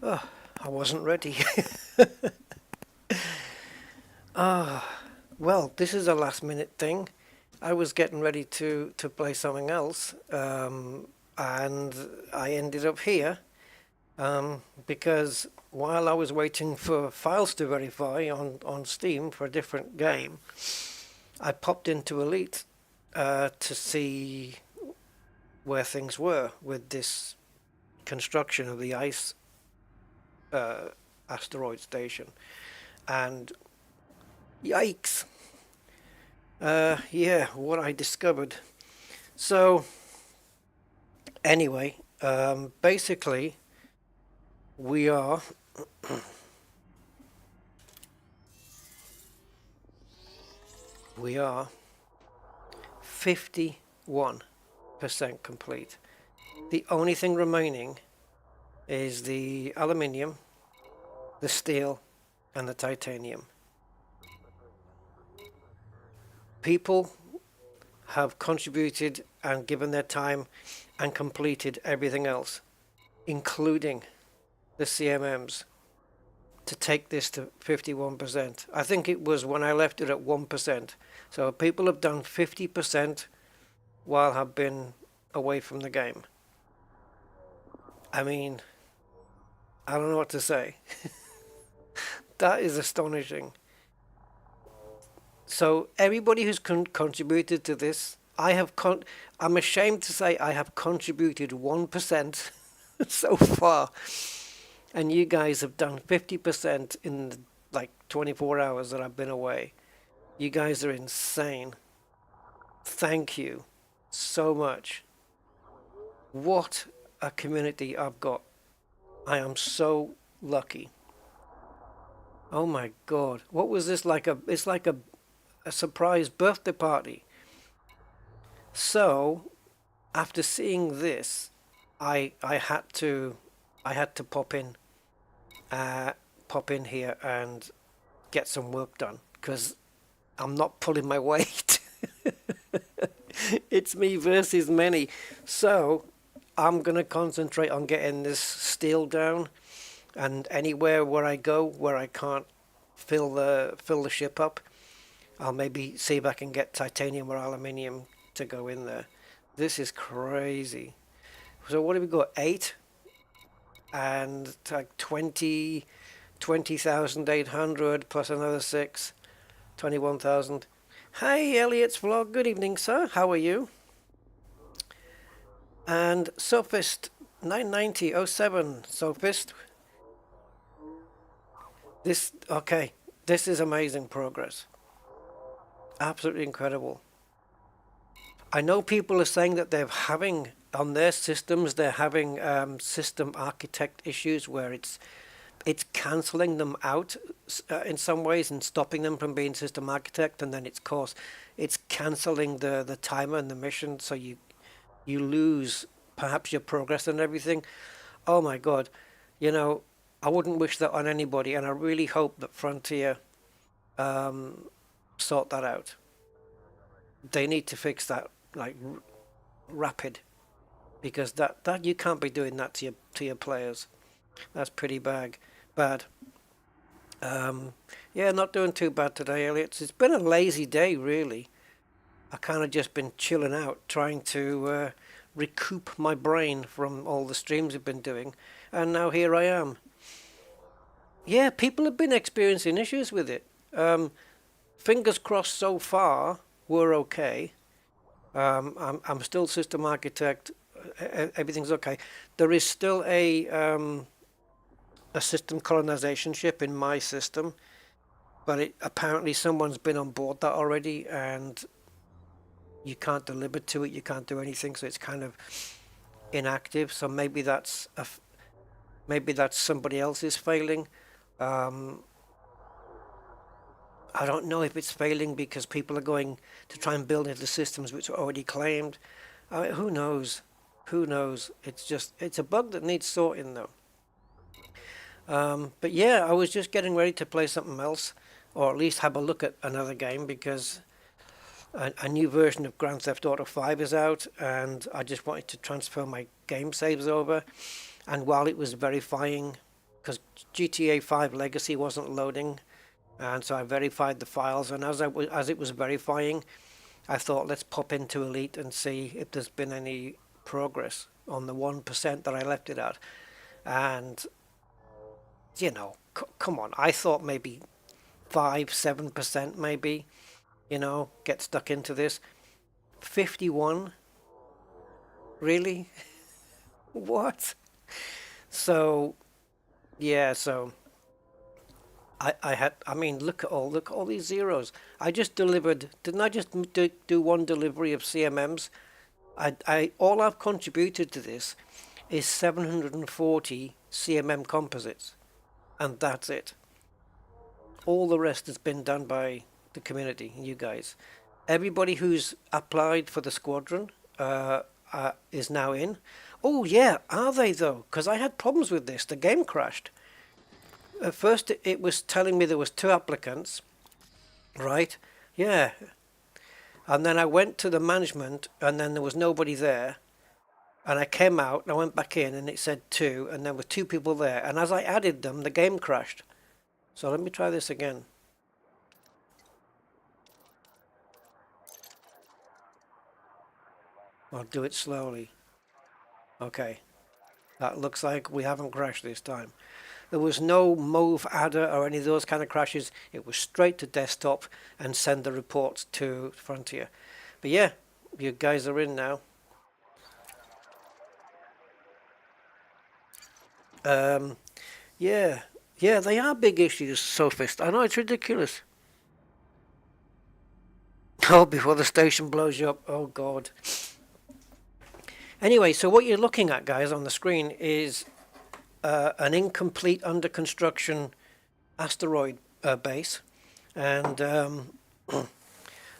Oh, I wasn't ready. Well, this is a last minute thing. I was getting ready to play something else, and I ended up here because while I was waiting for files to verify on Steam for a different game, I popped into Elite to see where things were with this construction of the ice asteroid station. And yikes! Yeah, what I discovered. So, anyway, basically, we are we are 51% complete. The only thing remaining is the aluminium, the steel, and the titanium. People have contributed and given their time and completed everything else, including the CMMs, to take this to 51%. I think it was when I left it at 1%. So people have done 50% while I've been away from the game. I mean, I don't know what to say. That is astonishing. So everybody who's contributed to this, I'm ashamed to say I have contributed 1% so far, and you guys have done 50% in like 24 hours that I've been away. You guys are insane. Thank you so much. What a community I've got. I am so lucky. Oh my God. What was this like it's like a surprise birthday party. So after seeing this, I had to pop in here and get some work done because I'm not pulling my weight. It's me versus many. So I'm gonna concentrate on getting this steel down, and anywhere where I go where I can't fill the ship up, I'll maybe see if I can get titanium or aluminium to go in there. This is crazy. So what have we got? 8 and like 20,800 plus another 6, 21,000. Hey, Elliot's vlog. Good evening, sir. How are you? And Sophist 99007. Sophist. Okay. This is amazing progress. Absolutely incredible. I know people are saying that they're having on their systems, they're having system architect issues where it's cancelling them out in some ways and stopping them from being system architect, and then it's cancelling the timer and the mission, so you lose perhaps your progress and everything. Oh my God, I wouldn't wish that on anybody, and I really hope that Frontier sort that out. They need to fix that like rapid, because that you can't be doing that to your players. That's pretty bad. Yeah, not doing too bad today, Elliot. It's been a lazy day, really. I kind of just been chilling out, trying to recoup my brain from all the streams we've been doing, and now here I am. Yeah, people have been experiencing issues with it. Fingers crossed so far, we're okay. I'm still system architect. Everything's okay. There is still a system colonization ship in my system, but apparently someone's been on board that already, and you can't deliver to it. You can't do anything, so it's kind of inactive. So maybe that's somebody else's failing. I don't know if it's failing because people are going to try and build into systems which are already claimed. Who knows? Who knows? It's a bug that needs sorting though. But yeah, I was just getting ready to play something else, or at least have a look at another game, because a new version of Grand Theft Auto 5 is out, and I just wanted to transfer my game saves over. And while it was verifying because GTA 5 Legacy wasn't loading, and so I verified the files, and as it was verifying, I thought, let's pop into Elite and see if there's been any progress on the 1% that I left it at. And, you know, come on, I thought maybe 5-7% maybe, you know, get stuck into this. 51? Really? What? So, yeah, so I mean, look at all these zeros. I just delivered, didn't I just do one delivery of CMMs? All I've contributed to this is 740 CMM composites, and that's it. All the rest has been done by the community, you guys. Everybody who's applied for the squadron is now in. Oh yeah, are they though? Because I had problems with this. The game crashed. At first it was telling me there was 2 applicants, right? Yeah. And then I went to the management and then there was nobody there. And I came out and I went back in and it said 2 and there were 2 people there. And as I added them, the game crashed. So let me try this again. I'll do it slowly. Okay. That looks like we haven't crashed this time. There was no move adder or any of those kind of crashes. It was straight to desktop and send the reports to Frontier. But yeah, you guys are in now. Yeah, they are big issues, Sophist. I know, it's ridiculous. Oh, before the station blows you up. Oh, God. Anyway, so what you're looking at, guys, on the screen is an incomplete under construction asteroid base. And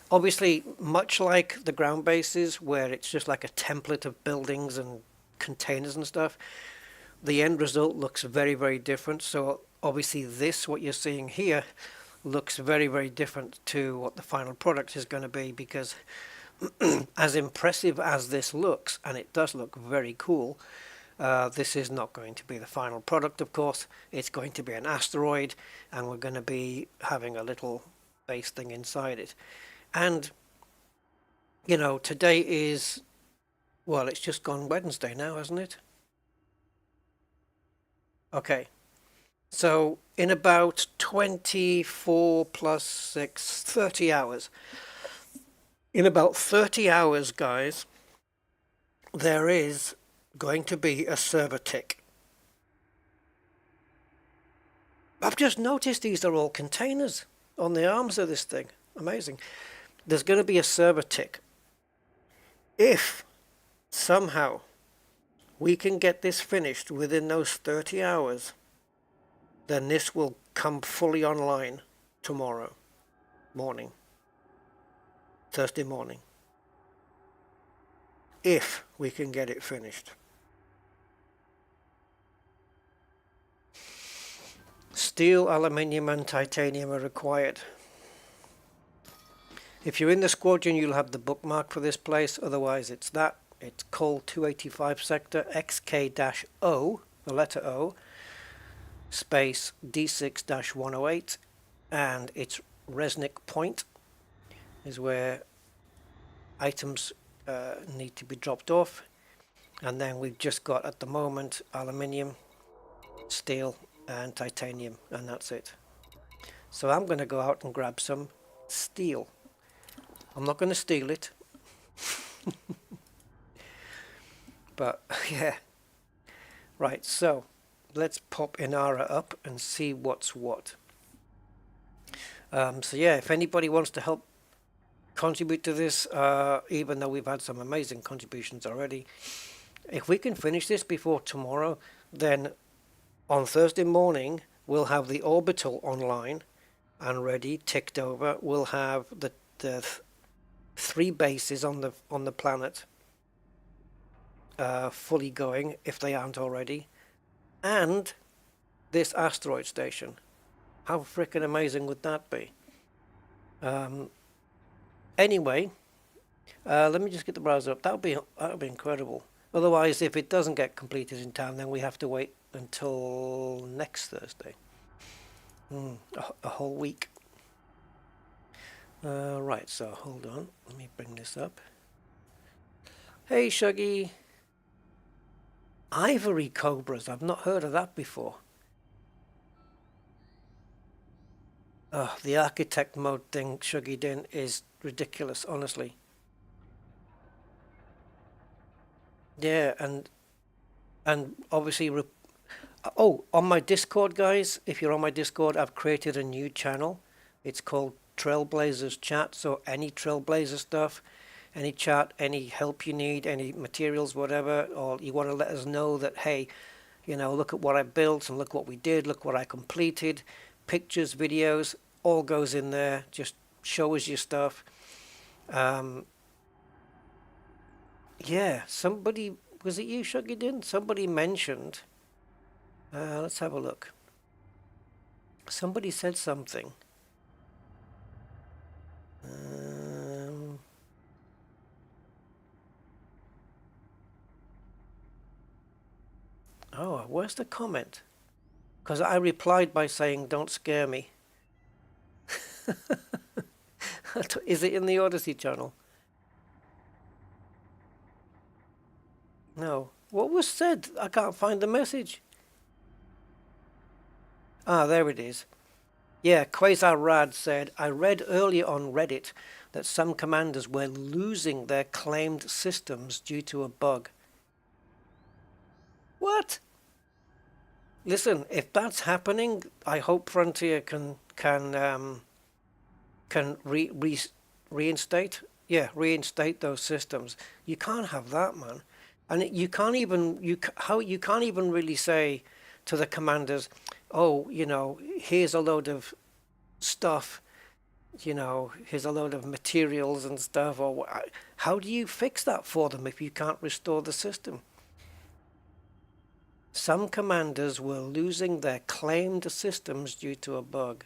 obviously, much like the ground bases, where it's just like a template of buildings and containers and stuff, the end result looks very, very different. So obviously this, what you're seeing here, looks very, very different to what the final product is going to be, because as impressive as this looks, and it does look very cool, this is not going to be the final product, of course. It's going to be an asteroid, and we're going to be having a little base thing inside it. And, you know, today is, well, it's just gone Wednesday now, hasn't it? Okay. So in about 24 plus 6, 30 hours. In about 30 hours, guys, there is going to be a server tick. I've just noticed these are all containers on the arms of this thing. Amazing. There's going to be a server tick. If somehow we can get this finished within those 30 hours, then this will come fully online tomorrow morning, Thursday morning, if we can get it finished. Steel, aluminium and titanium are required. If you're in the squadron, you'll have the bookmark for this place. Otherwise, it's that. It's Col 285 sector XK-O, the letter O, space D6-108, and its Resnick point is where items need to be dropped off. And then we've just got, at the moment, aluminium, steel and titanium, and that's it. So I'm going to go out and grab some steel. I'm not going to steal it. But yeah, right, so let's pop Inara up and see what's what. So yeah, if anybody wants to help contribute to this, even though we've had some amazing contributions already, if we can finish this before tomorrow, then on Thursday morning we'll have the orbital online and ready, ticked over. We'll have the 3 bases on the planet fully going, if they aren't already, and this asteroid station. How freaking amazing would that be? Anyway, let me just get the browser up. That would be incredible. Otherwise, if it doesn't get completed in time, then we have to wait until next Thursday. A whole week. Right, so hold on. Let me bring this up. Hey, Shuggy. Ivory Cobras. I've not heard of that before. Oh, the architect mode thing Shuggy did is ridiculous, honestly. Yeah, and obviously, oh, on my Discord, guys, if you're on my Discord, I've created a new channel. It's called Trailblazers Chat. So any Trailblazer stuff, any chat, any help you need, any materials, whatever, or you want to let us know that, hey, you know, look at what I built and look what we did, look what I completed, pictures, videos, all goes in there. Just show us your stuff. Yeah, somebody, was it you, Shuggy? Somebody mentioned, let's have a look. Somebody said something. Oh, where's the comment? Because I replied by saying, don't scare me. Is it in the Odyssey channel? No. What was said? I can't find the message. Ah, there it is. Yeah, Quasar Rad said, I read earlier on Reddit that some commanders were losing their claimed systems due to a bug. What? Listen, if that's happening, I hope Frontier can reinstate. Yeah, reinstate those systems. You can't have that, man. And you can't even you can't even really say to the commanders, oh, you know, here's a load of stuff, you know, here's a load of materials and stuff. Or how do you fix that for them if you can't restore the system? Some commanders were losing their claimed systems due to a bug.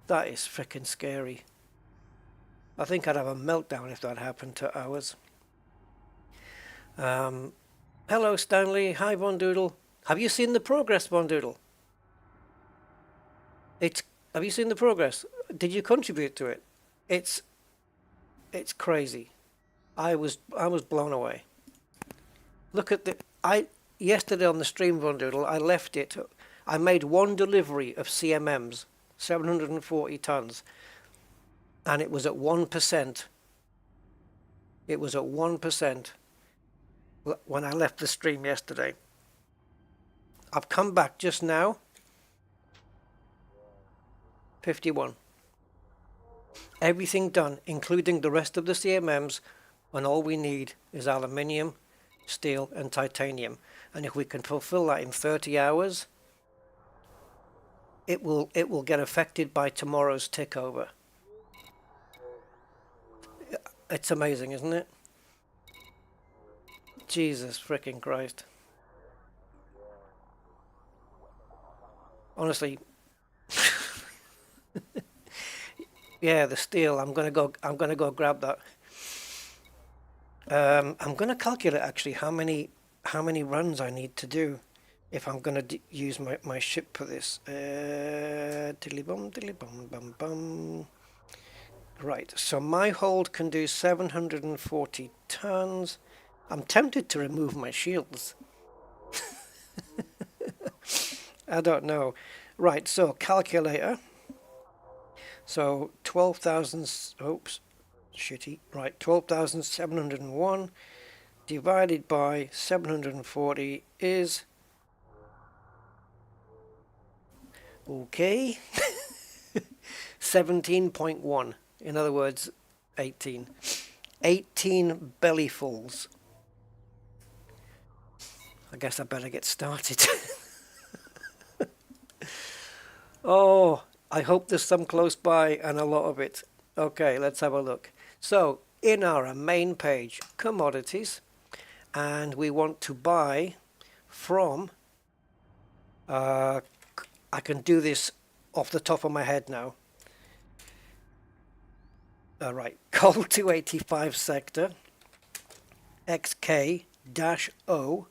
That is freaking scary. I think I'd have a meltdown if that happened to ours. Hello, Stanley. Hi, Von Doodle. Have you seen the progress, Von Doodle? Have you seen the progress? Did you contribute to it? It's crazy. I was blown away. Look at yesterday on the stream, Von Doodle, I left it. I made one delivery of CMMs, 740 tons, and it was at 1%. It was at 1% when I left the stream yesterday. I've come back just now. 51. Everything done, including the rest of the CMMs, and all we need is aluminium, steel, and titanium. And if we can fulfill that in 30 hours, it will get affected by tomorrow's tick over. It's amazing, isn't it? Jesus freaking Christ. Honestly. Yeah, the steel. I'm gonna go grab that. I'm gonna calculate actually how many runs I need to do if I'm gonna use my ship for this. Diddly bum bum bum. Right, so my hold can do 740 tons. I'm tempted to remove my shields. I don't know. Right, so calculator. So 12,000, oops, shitty. Right, 12,701 divided by 740 is, okay, 17.1. In other words, 18. 18 bellyfuls. I guess I better get started. Oh, I hope there's some close by and a lot of it. Okay, let's have a look. So, in our main page, commodities, and we want to buy from, I can do this off the top of my head now. All right, coal 285 sector. XK-O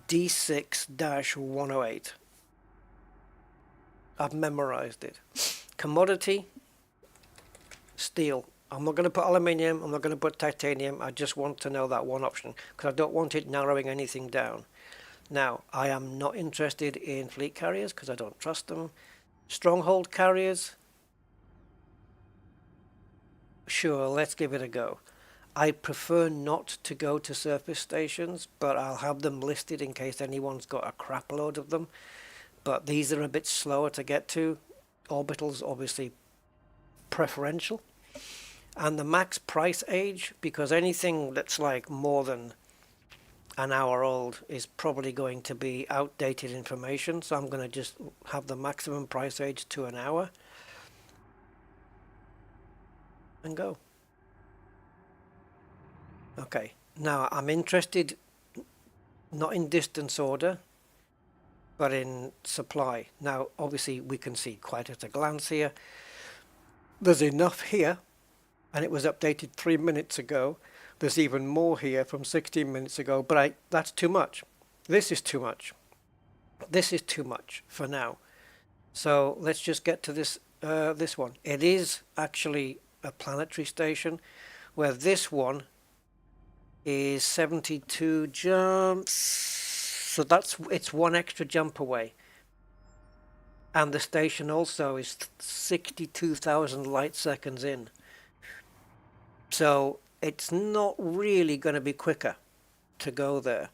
D6-108. I've memorized it. Commodity, steel. I'm not going to put aluminium, I'm not going to put titanium, I just want to know that one option because I don't want it narrowing anything down. Now, I am not interested in fleet carriers because I don't trust them. Stronghold carriers, sure, let's give it a go. I prefer not to go to surface stations, but I'll have them listed in case anyone's got a crap load of them. But these are a bit slower to get to. Orbital's obviously preferential. And the max price age, because anything that's like more than an hour old is probably going to be outdated information. So I'm going to just have the maximum price age to an hour and go. Okay, now I'm interested not in distance order, but in supply. Now, obviously, we can see quite at a glance here. There's enough here, and it was updated 3 minutes ago. There's even more here from 16 minutes ago, but that's too much. This is too much. This is too much for now. So let's just get to this one. It is actually a planetary station, where this one is 72 jumps. So it's one extra jump away. And the station also is 62,000 light seconds in. So it's not really going to be quicker to go there.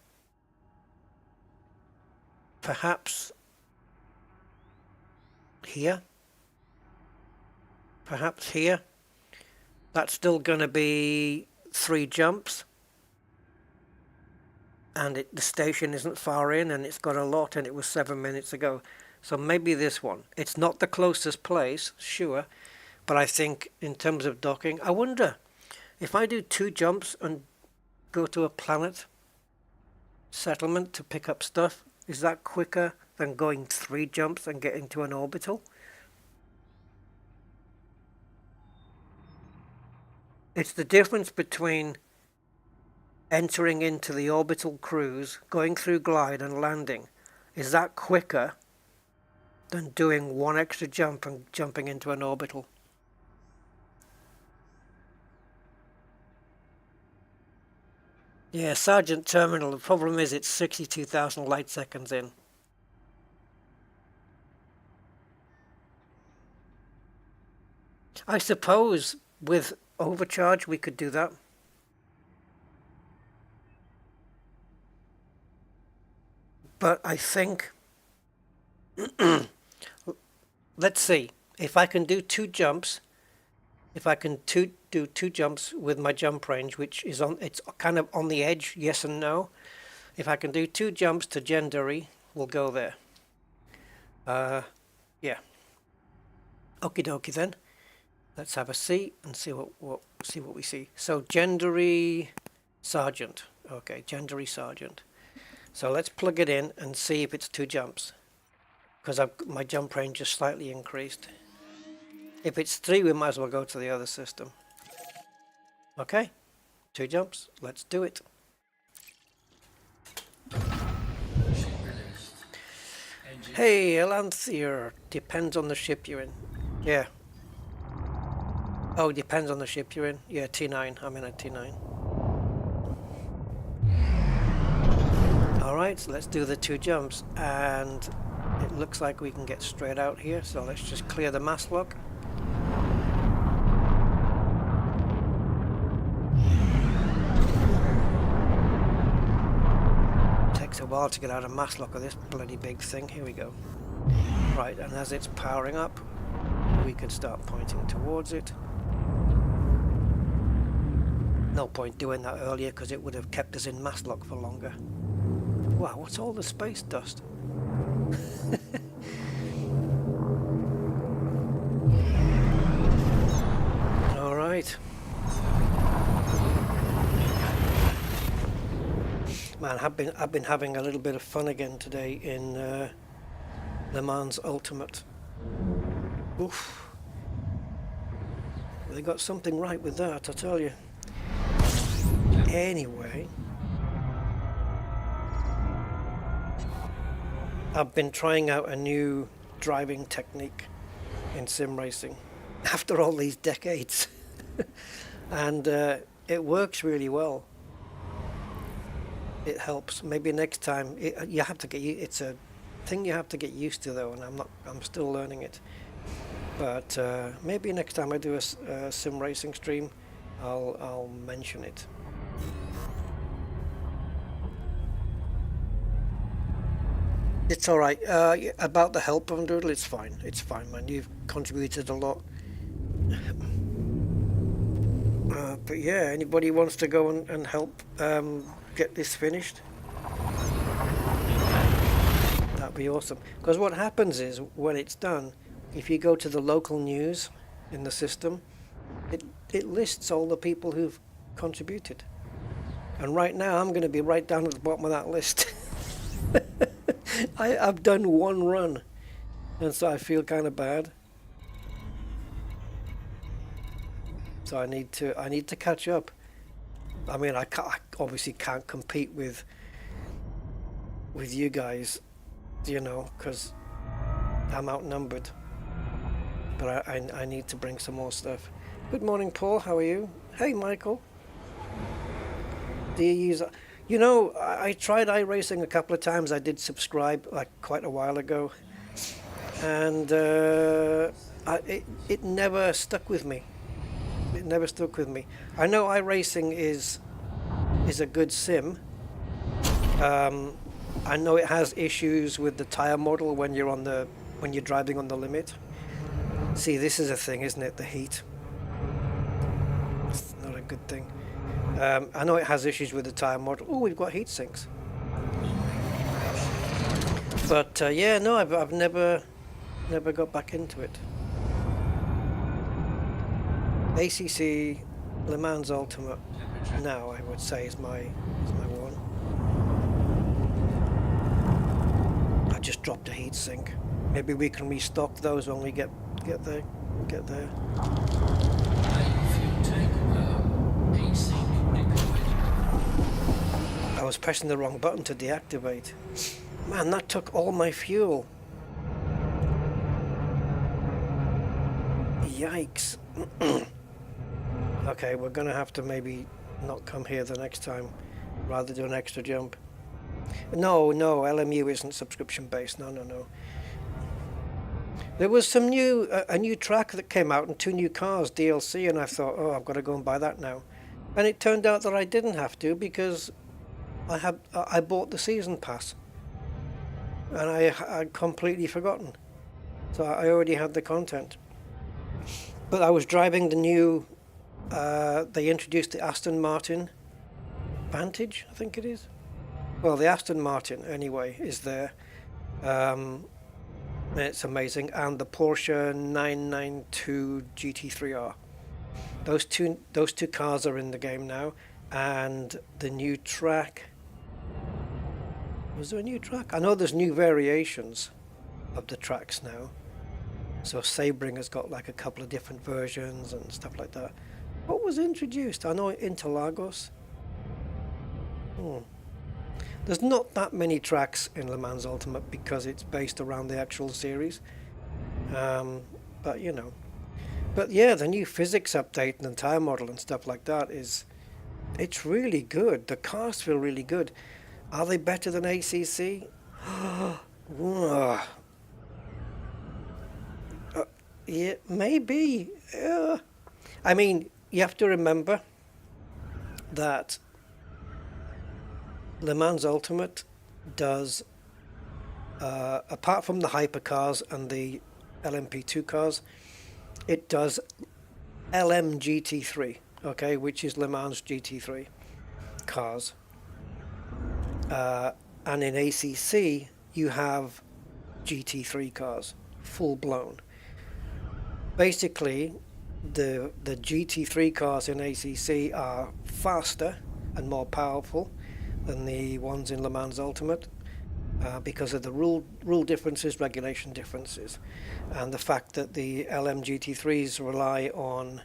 Perhaps here. Perhaps here. That's still going to be 3 jumps. And the station isn't far in, and it's got a lot, and it was 7 minutes ago. So maybe this one. It's not the closest place, sure, but I think in terms of docking, I wonder if I do 2 jumps and go to a planet settlement to pick up stuff, is that quicker than going 3 jumps and getting to an orbital? It's the difference between entering into the orbital cruise, going through glide and landing. Is that quicker than doing 1 extra jump and jumping into an orbital? Yeah, Sergeant Terminal, the problem is it's 62,000 light seconds in. I suppose with overcharge we could do that. But I think, let's see, if I can do 2 jumps, if I can do 2 jumps with my jump range, which is it's kind of on the edge, yes and no. If I can do 2 jumps to Gendary, we'll go there. Yeah. Okie dokie then. Let's have a see and see what we see. So Gendary Sergeant. Okay, Gendary Sergeant. So let's plug it in and see if it's 2 jumps, because my jump range is slightly increased. If it's 3, we might as well go to the other system. Okay, 2 jumps, let's do it. Hey, Elanthier, depends on the ship you're in. Yeah. Oh, depends on the ship you're in. Yeah, T9, I'm in a T9. Alright, so let's do the 2 jumps, and it looks like we can get straight out here, so let's just clear the mass lock. Takes a while to get out of mass lock of this bloody big thing. Here we go. Right, and as it's powering up, we can start pointing towards it. No point doing that earlier because it would have kept us in mass lock for longer. Wow, what's all the space dust? All right. Man, I've been having a little bit of fun again today in Le Mans Ultimate. Oof. They got something right with that, I tell you. Anyway, I've been trying out a new driving technique in sim racing after all these decades. And it works really well. It helps. Maybe next time you have to get it's a thing you have to get used to though, and I'm still learning it. But maybe next time I do a sim racing stream, I'll mention it. It's all right. About the help of Doodle, it's fine. It's fine, man. You've contributed a lot. But yeah, anybody wants to go and help get this finished? That'd be awesome. Because what happens is, when it's done, if you go to the local news in the system, it lists all the people who've contributed. And right now, I'm going to be right down at the bottom of that list. I've done one run, and so I feel kind of bad. So I need to catch up. I mean, I obviously can't compete with you guys, you know, because I'm outnumbered. But I need to bring some more stuff. Good morning, Paul. How are you? Hey, Michael. Do you use? You know, I tried iRacing a couple of times. I did subscribe like quite a while ago, and it never stuck with me. It never stuck with me. I know iRacing is a good sim. I know it has issues with the tire model when you're driving on the limit. See, this is a thing, isn't it? The heat. It's not a good thing. I know it has issues with the tire model. Oh, we've got heat sinks. But yeah, no, I've never got back into it. ACC Le Mans Ultimate now, I would say, is my one. I just dropped a heat sink. Maybe we can restock those when we get there. I was pressing the wrong button to deactivate. Man, that took all my fuel. Yikes. Okay, we're gonna have to maybe not come here the next time, rather do an extra jump. No, LMU isn't subscription based. No. There was some a new track that came out and 2 new cars DLC, and I thought, oh, I've got to go and buy that now. And it turned out that I didn't have to, because I bought the season pass, and I'd completely forgotten. So I already had the content. But I was driving the new. They introduced the Aston Martin Vantage, I think it is. Well, the Aston Martin, anyway, is there. And it's amazing. And the Porsche 992 GT3R. Those two cars are in the game now. And the new track. Was there a new track? I know there's new variations of the tracks now. So Sebring's got like a couple of different versions and stuff like that. What was introduced? I know Interlagos. There's not that many tracks in Le Mans Ultimate because it's based around the actual series. But you know. But yeah, the new physics update and the tire model and stuff like that it's really good. The cars feel really good. Are they better than ACC? Yeah, maybe. I mean, you have to remember that Le Mans Ultimate does, apart from the hypercars and the LMP2 cars, it does LMGT3, okay, which is Le Mans GT3 cars. And in ACC, you have GT3 cars, full blown. Basically, the GT3 cars in ACC are faster and more powerful than the ones in Le Mans Ultimate because of the rule differences, regulation differences, and the fact that the LM GT3s rely on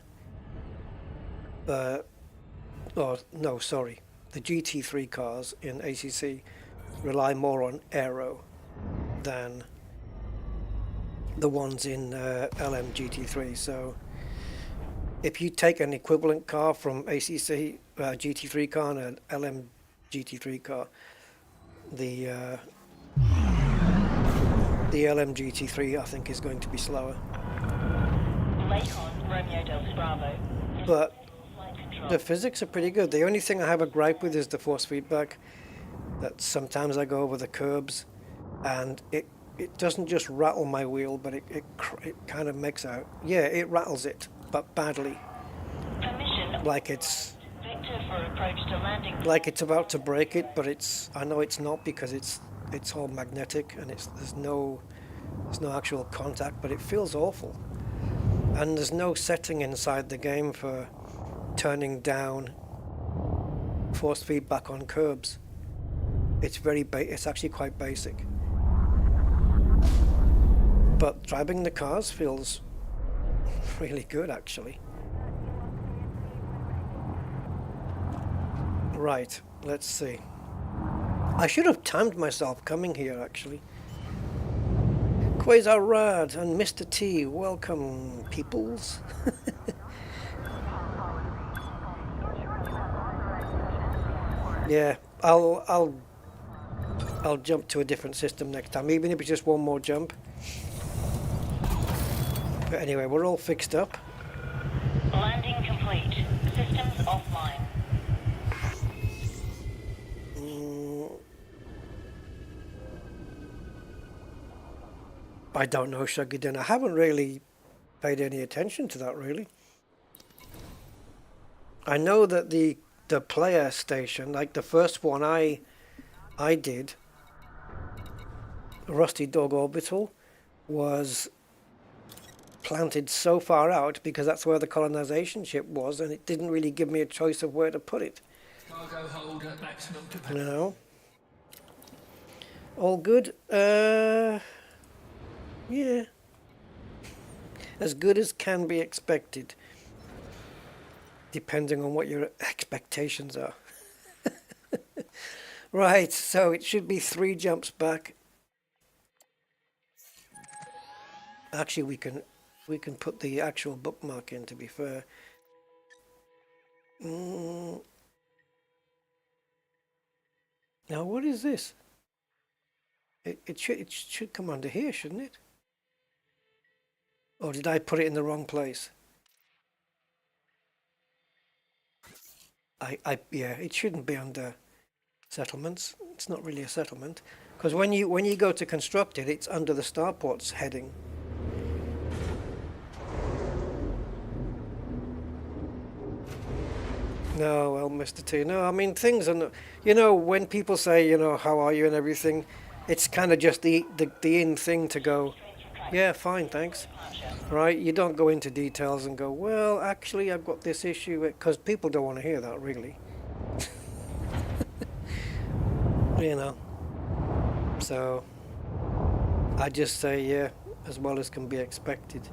Oh, no, sorry. The GT3 cars in ACC rely more on aero than the ones in LM GT3. So if you take an equivalent car from ACC GT3 car and an LM GT3 car, the LM GT3 I think is going to be slower. But the physics are pretty good. The only thing I have a gripe with is the force feedback. That sometimes I go over the curbs and it doesn't just rattle my wheel, but it kind of makes out. Yeah, it rattles it, but badly. Like it's about to break it, but I know it's not because it's all magnetic and there's no actual contact, but it feels awful. And there's no setting inside the game for turning down force feedback on curbs. It's actually quite basic. But driving the cars feels really good, actually. Right, let's see. I should have timed myself coming here, actually. Quasar Rad and Mr. T, welcome, peoples. Yeah, I'll jump to a different system next time, even if it's just one more jump. But anyway, we're all fixed up. Landing complete. Systems offline. I don't know, Shuggy. I haven't really paid any attention to that, really. I know that the player station, like the first one I did, Rusty Dog Orbital, was planted so far out because that's where the colonization ship was, and it didn't really give me a choice of where to put it. Cargo hold at maximum capacity. No. All good. Yeah. As good as can be expected, depending on what your expectations are. Right, so it should be 3 jumps back. Actually, we can put the actual bookmark in, to be fair. Now, what is this? It should come under here, shouldn't it? Or did I put it in the wrong place? Yeah, it shouldn't be under settlements. It's not really a settlement, because when you go to construct it, it's under the starports heading. No, well, Mr. T, no, I mean, things are not, when people say, how are you and everything, it's kind of just the in thing to go, yeah, fine, thanks. Right? You don't go into details and go, well, actually, I've got this issue, because people don't want to hear that, really. So I just say, yeah, as well as can be expected,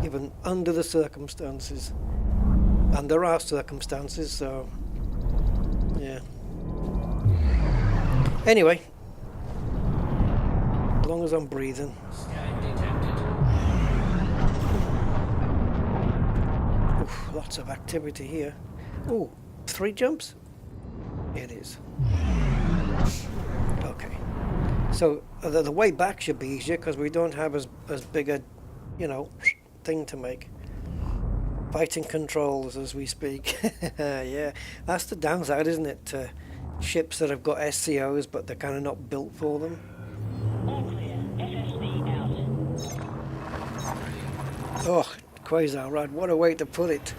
even under the circumstances. And there are circumstances, so yeah. Anyway, as long as I'm breathing. Scan detected. Oof, lots of activity here. Oh, 3 jumps? It is. Okay. So the way back should be easier because we don't have as big a, thing to make. Fighting controls as we speak. Yeah, that's the downside, isn't it? To ships that have got SCOs but they're kind of not built for them. All clear. FSB out. Oh, Quasar Rad, what a way to put it.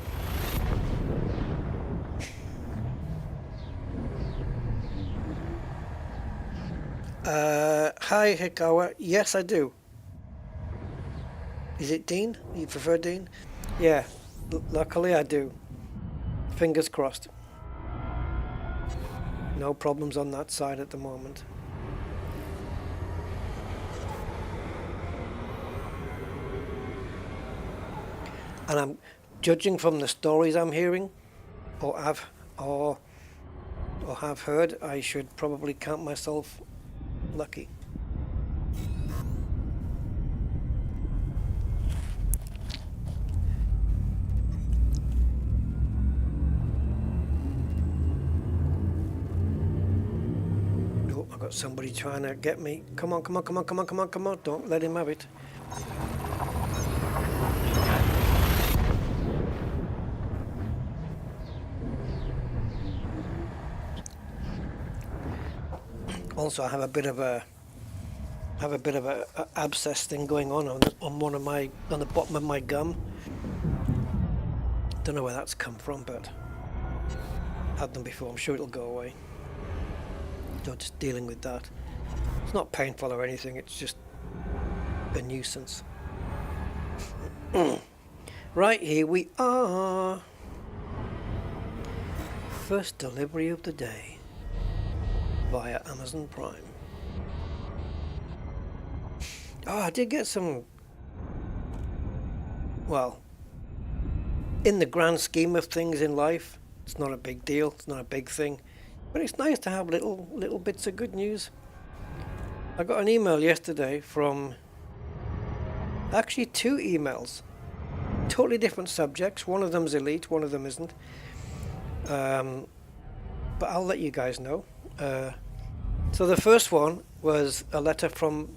Hi Hikawa, yes I do. Is it Dean? You prefer Dean? Yeah, luckily I do. Fingers crossed. No problems on that side at the moment. And I'm judging from the stories I'm hearing, or or have heard, I should probably count myself lucky. Oh, I've got somebody trying to get me. Come on, come on, come on, come on, come on, come on. Don't let him have it. Also, I have a bit of a abscess thing going on one of my on the bottom of my gum. Don't know where that's come from, but had them before. I'm sure it'll go away. So just dealing with that. It's not painful or anything. It's just a nuisance. Right, here we are. First delivery of the day via Amazon Prime. Oh, I did get some, well, in the grand scheme of things in life, it's not a big deal, it's not a big thing, but it's nice to have little bits of good news. I got an email yesterday from, actually 2 emails, totally different subjects. One of them's elite, one of them isn't. But I'll let you guys know. So the first one was a letter from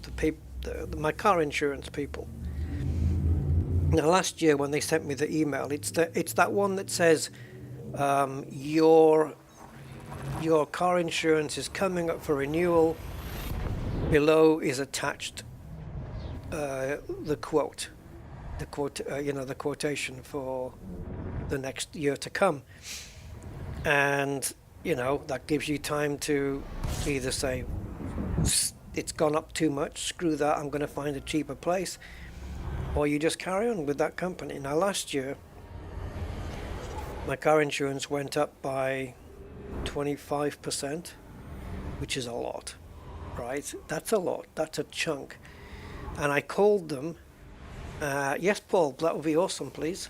my car insurance people. Now last year when they sent me the email, it's that one that says your car insurance is coming up for renewal. Below is attached the quotation for the next year to come, and that gives you time to either say it's gone up too much, screw that, I'm going to find a cheaper place, or you just carry on with that company. Now last year my car insurance went up by 25%, which is a lot, right? That's a lot, that's a chunk. And I called them, yes Paul, that would be awesome please.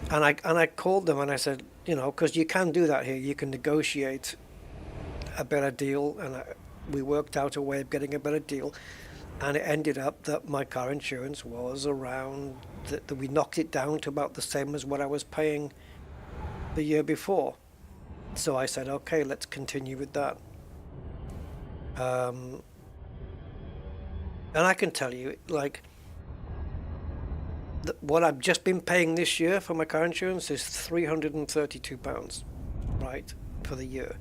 And I called them and I said, because you can do that here, you can negotiate a better deal, and we worked out a way of getting a better deal, and it ended up that my car insurance was around, that we knocked it down to about the same as what I was paying the year before. So I said, okay, let's continue with that. And I can tell you, like, what I've just been paying this year for my car insurance is £332, right, for the year.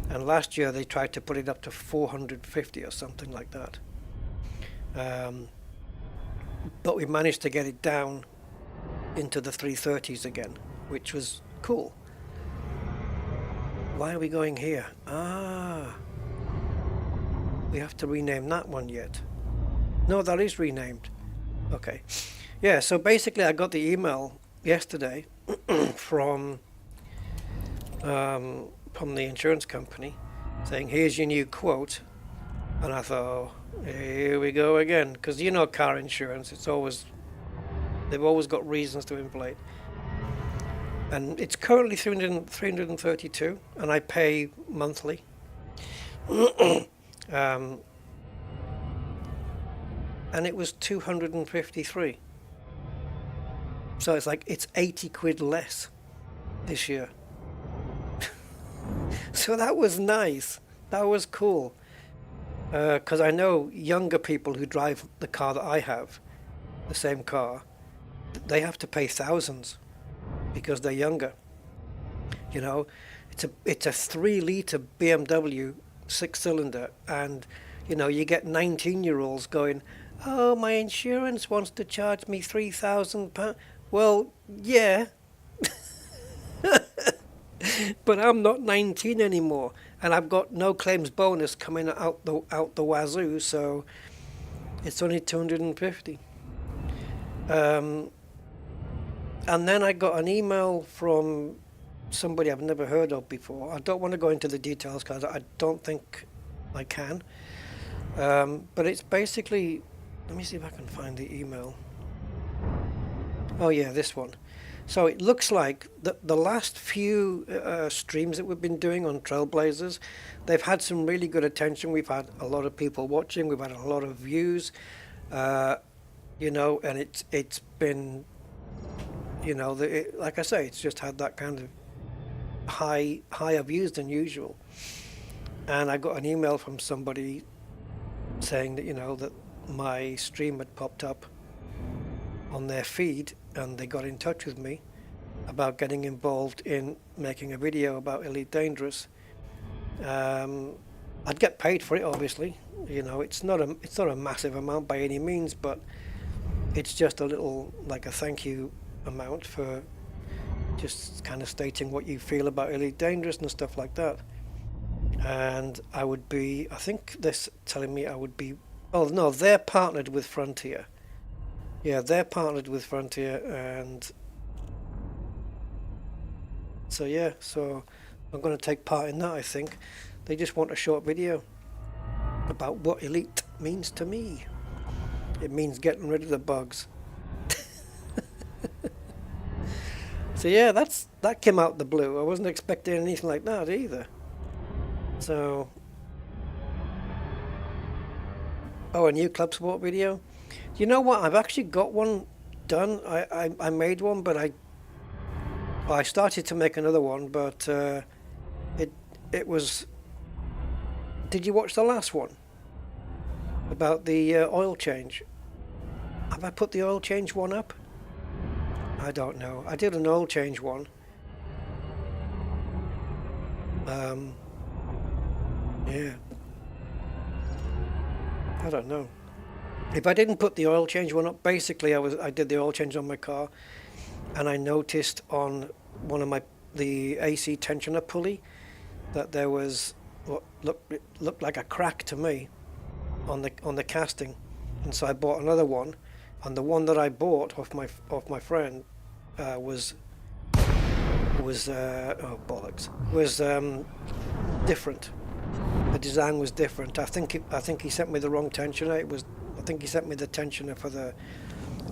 And last year they tried to put it up to 450 or something like that. But we managed to get it down into the 330s again, which was cool. Why are we going here? We have to rename that one yet. No, that is renamed. Okay. Yeah, so basically I got the email yesterday from the insurance company saying, here's your new quote. And I thought, oh, here we go again. Because car insurance, they've always got reasons to inflate. And it's currently 332, and I pay monthly. And it was 253. So it's 80 quid less this year. So that was nice. That was cool. Because I know younger people who drive the car that I have, the same car, they have to pay thousands because they're younger. It's a 3-litre BMW 6-cylinder, and you get 19-year-olds going, oh, my insurance wants to charge me £3,000. Well, yeah, but I'm not 19 anymore, and I've got no claims bonus coming out the wazoo, so it's only 250. And then I got an email from somebody I've never heard of before. I don't want to go into the details because I don't think I can. But it's basically, let me see if I can find the email. Oh yeah, this one. So it looks like the last few streams that we've been doing on Trailblazers, they've had some really good attention. We've had a lot of people watching. We've had a lot of views, you know, and it's been, you know, like I say, it's just had that kind of higher views than usual. And I got an email from somebody saying that, you know, that my stream had popped up on their feed, and they got in touch with me about getting involved in making a video about Elite Dangerous. I'd get paid for it, obviously. You know, it's not a massive amount by any means, but it's just a little, like a thank you amount for just kind of stating what you feel about Elite Dangerous and stuff like that. And I would be, I think they're telling me I would be, oh no, they're partnered with Frontier. Yeah, they're partnered with Frontier, and so yeah, so I'm going to take part in that, I think. They just want a short video about what Elite means to me. It means getting rid of the bugs. So yeah, that came out the blue. I wasn't expecting anything like that either. So, oh, a new Clubsport video. You know what? I've actually got one done. I made one, but I started to make another one, but it was. Did you watch the last one about the oil change? Have I put the oil change one up? I don't know. I did an oil change one. Yeah. I don't know. If I didn't put the oil change one up, basically I did the oil change on my car, and I noticed on one of the AC tensioner pulley that there was what looked like a crack to me on the casting, and so I bought another one, and the one that I bought off my friend was oh bollocks, was different. The design was different. I think he sent me the wrong tensioner. I think he sent me the tensioner for the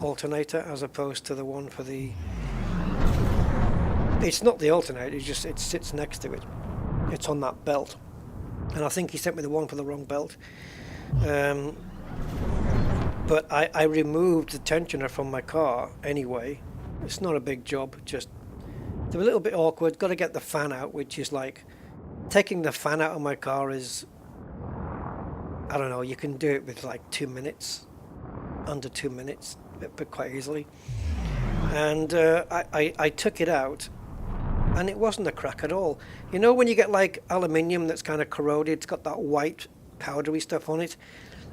alternator as opposed to the one for the. It's not the alternator. It sits next to it. It's on that belt, and I think he sent me the one for the wrong belt. But I removed the tensioner from my car anyway. It's not a big job. Just it's a little bit awkward. Got to get the fan out, which is like. Taking the fan out of my car is, I don't know, you can do it with like 2 minutes, under 2 minutes, but quite easily. And I took it out, and it wasn't a crack at all. You know when you get like aluminium that's kind of corroded, it's got that white powdery stuff on it,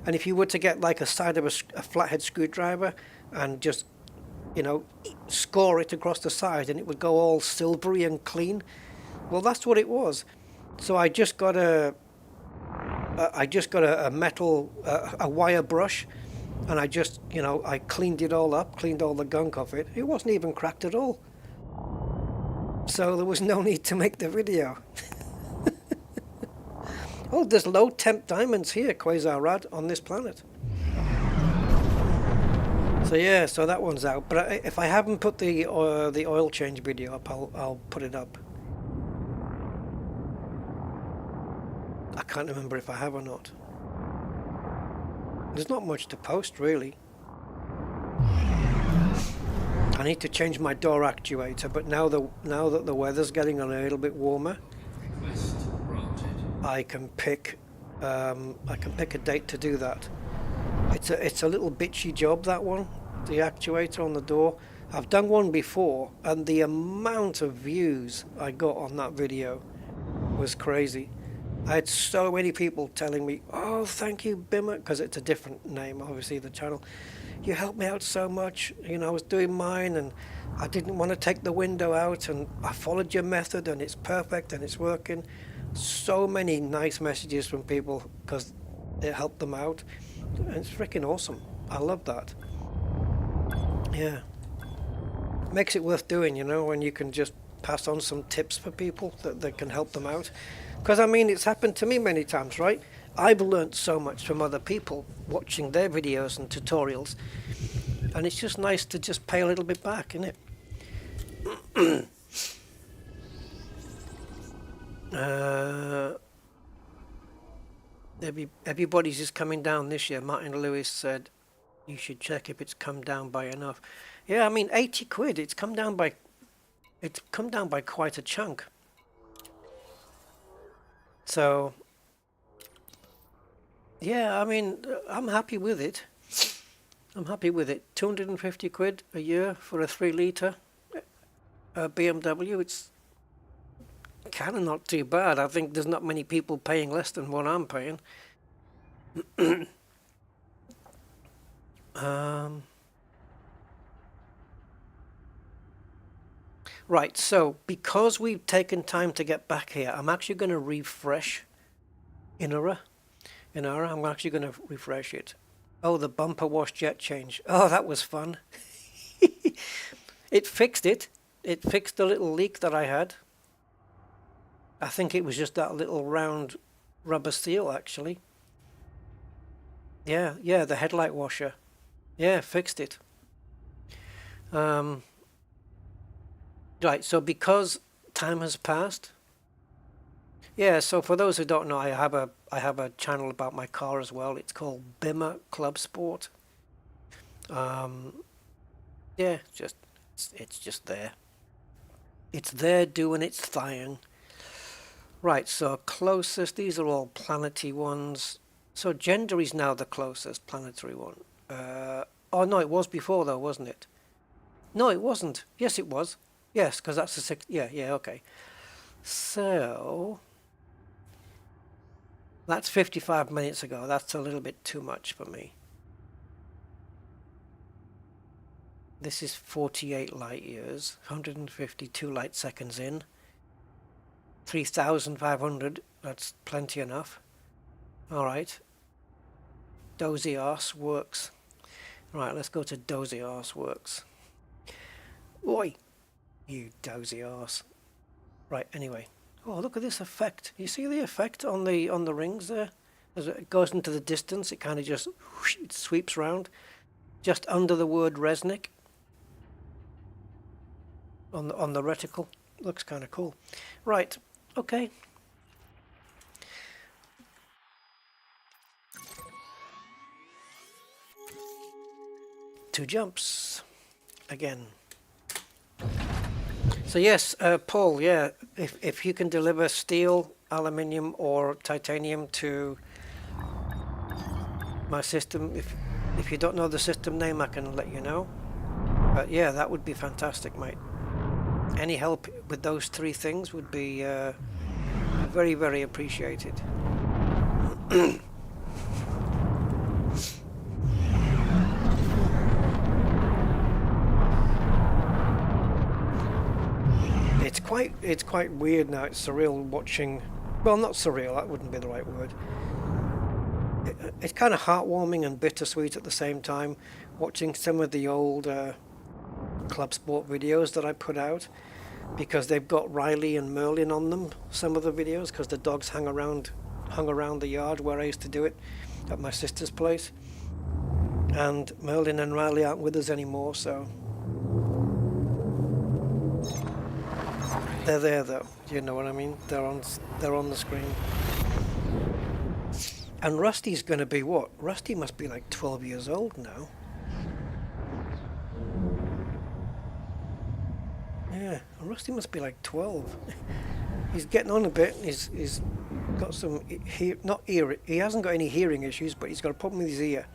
and if you were to get like a side of a flathead screwdriver and just, you know, score it across the side, and it would go all silvery and clean. Well, that's what it was. So I just got a metal, a wire brush, and I just, you know, I cleaned it all up, cleaned all the gunk off it. It wasn't even cracked at all. So there was no need to make the video. Oh, there's low temp diamonds here, Quasar Rad, on this planet. So yeah, so that one's out. But if I haven't put the oil change video up, I'll put it up. I can't remember if I have or not. There's not much to post, really. I need to change my door actuator, but now that the weather's getting a little bit warmer, I can pick a date to do that. It's a little bitchy job, that one, the actuator on the door. I've done one before, and the amount of views I got on that video was crazy. I had so many people telling me, oh, thank you, Bimmer, because it's a different name, obviously, the channel. You helped me out so much. You know, I was doing mine, and I didn't want to take the window out, and I followed your method, and it's perfect, and it's working. So many nice messages from people because it helped them out. And it's freaking awesome. I love that. Yeah. Makes it worth doing, you know, when you can just pass on some tips for people that can help them out. Because, I mean, it's happened to me many times, right? I've learnt so much from other people watching their videos and tutorials. And it's just nice to just pay a little bit back, isn't it? Everybody's just coming down this year. Martin Lewis said you should check if it's come down by enough. Yeah, I mean 80 quid. It's come down by quite a chunk. So yeah, I mean I'm happy with it. I'm happy with it. 250 quid a year for a 3-litre BMW. It's kind of not too bad. I think there's not many people paying less than what I'm paying. Right, so because we've taken time to get back here, I'm actually going to refresh Inara. I'm actually going to refresh it. Oh, the bumper wash jet change. Oh, that was fun. It fixed it. It fixed the little leak that I had. I think it was just that little round rubber seal, actually. Yeah, the headlight washer. Yeah, fixed it. Right, so because time has passed. Yeah, so for those who don't know, I have a channel about my car as well. It's called Bimmer Clubsport. Yeah, it's just there. It's there doing its thing. Right, so closest, these are all planetary ones. So gender is now the closest planetary one. Oh no, it was before though, wasn't it? No, it wasn't. Yes, it was. Yes, because that's the 6. Yeah, okay. So that's 55 minutes ago. That's a little bit too much for me. This is 48 light years, 152 light seconds in. 3,500, that's plenty enough. Alright. Dozy arse works. Right, let's go to dozy arse works. Oi! You dozy arse. Right, anyway. Oh, look at this effect. You see the effect on the rings there? As it goes into the distance, it kind of just whoosh, it sweeps round. Just under the word Resnick. On the reticle. Looks kind of cool. Right. Okay. Two jumps again. So yes, Paul. Yeah, if you can deliver steel, aluminium, or titanium to my system, if you don't know the system name, I can let you know. But yeah, that would be fantastic, mate. Any help with those 3 things would be very, very appreciated. It's quite weird now. It's surreal watching. Well, not surreal. That wouldn't be the right word. It's kind of heartwarming and bittersweet at the same time. Watching some of the old Clubsport videos that I put out, because they've got Riley and Merlin on them. Some of the videos, because the dogs hung around the yard where I used to do it at my sister's place. And Merlin and Riley aren't with us anymore, so they're there though. You know what I mean? They're on the screen. And Rusty's going to be what? Rusty must be like 12 years old now. Yeah, Rusty must be like 12. He's getting on a bit. He's got some he hasn't got any hearing issues, but he's got a problem with his ear.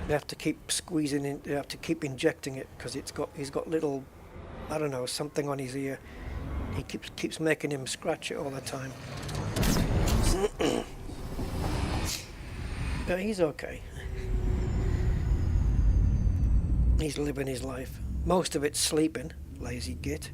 You have to keep squeezing in. You have to keep injecting it because he's got little, I don't know, something on his ear. He keeps making him scratch it all the time. But he's okay. He's living his life. Most of it's sleeping. Lazy git.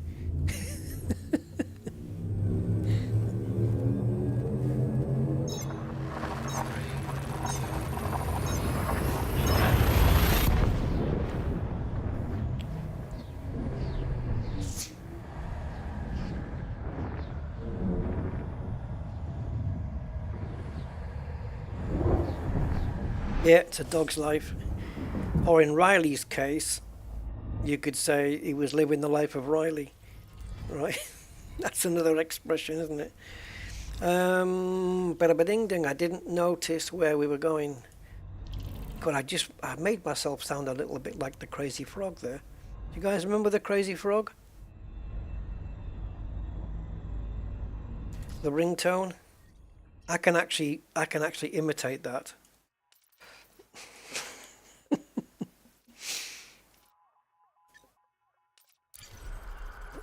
Yeah, it's a dog's life. Or in Riley's case, You could say he was living the life of Riley, right? That's another expression, isn't it? Ba-da-ba-ding ding. I didn't notice where we were going. God, I made myself sound a little bit like the crazy frog there. Do you guys remember the crazy frog? The ringtone? I can actually imitate that.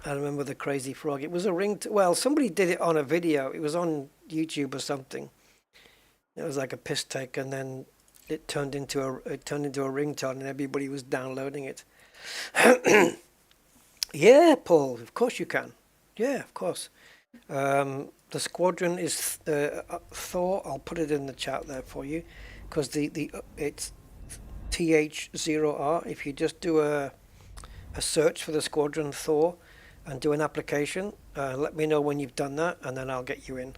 I remember the crazy frog. It was a well, somebody did it on a video. It was on YouTube or something. It was like a piss take, and then it turned into a ringtone, and everybody was downloading it. Yeah, Paul. Of course you can. Yeah, of course. The squadron is Thor. I'll put it in the chat there for you, because it's TH0R. If you just do a search for the squadron Thor and do an application, let me know when you've done that, and then I'll get you in.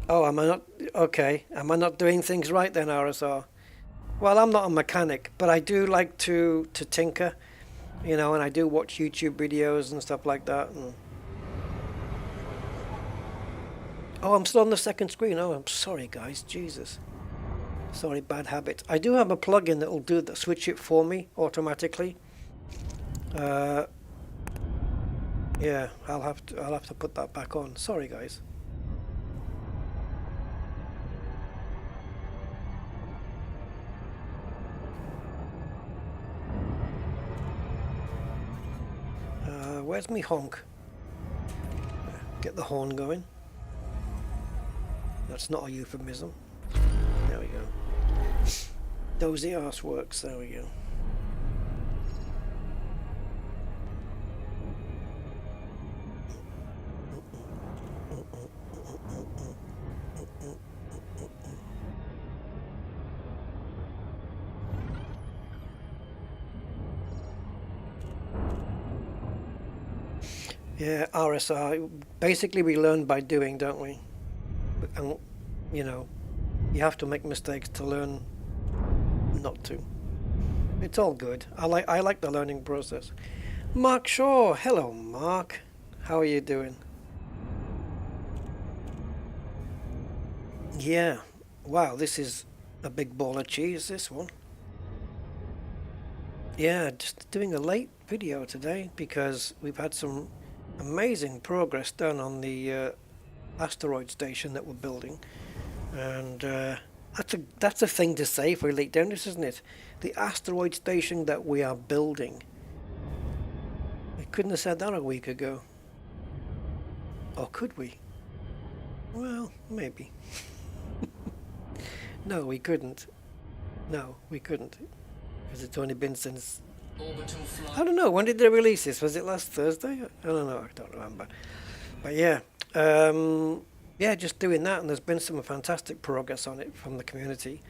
Oh, am I not? Okay. Am I not doing things right then, RSR? Well, I'm not a mechanic, but I do like to tinker, you know, and I do watch YouTube videos and stuff like that. And oh, I'm still on the second screen. Oh, I'm sorry, guys. Jesus. Sorry, bad habit. I do have a plugin that will do that, switch it for me automatically. Yeah, I'll have to put that back on. Sorry, guys. Where's me honk? Get the horn going. That's not a euphemism. There we go. Dozy arse works. There we go. Yeah, RSR. Basically, we learn by doing, don't we? And, you know, you have to make mistakes to learn not to. It's all good. I like the learning process. Mark Shaw. Hello, Mark. How are you doing? Yeah. Wow, this is a big ball of cheese, this one. Yeah, just doing a late video today because we've had some amazing progress done on the asteroid station that we're building, and that's a thing to say for Elite Downers, isn't it? The asteroid station that we are building. We couldn't have said that a week ago, or could we? Well, maybe. No, we couldn't. No, we couldn't, because it's only been since. Orbital flight. I don't know, when did they release this? Was it last Thursday? I don't know, I don't remember. But yeah, yeah, just doing that, and there's been some fantastic progress on it from the community.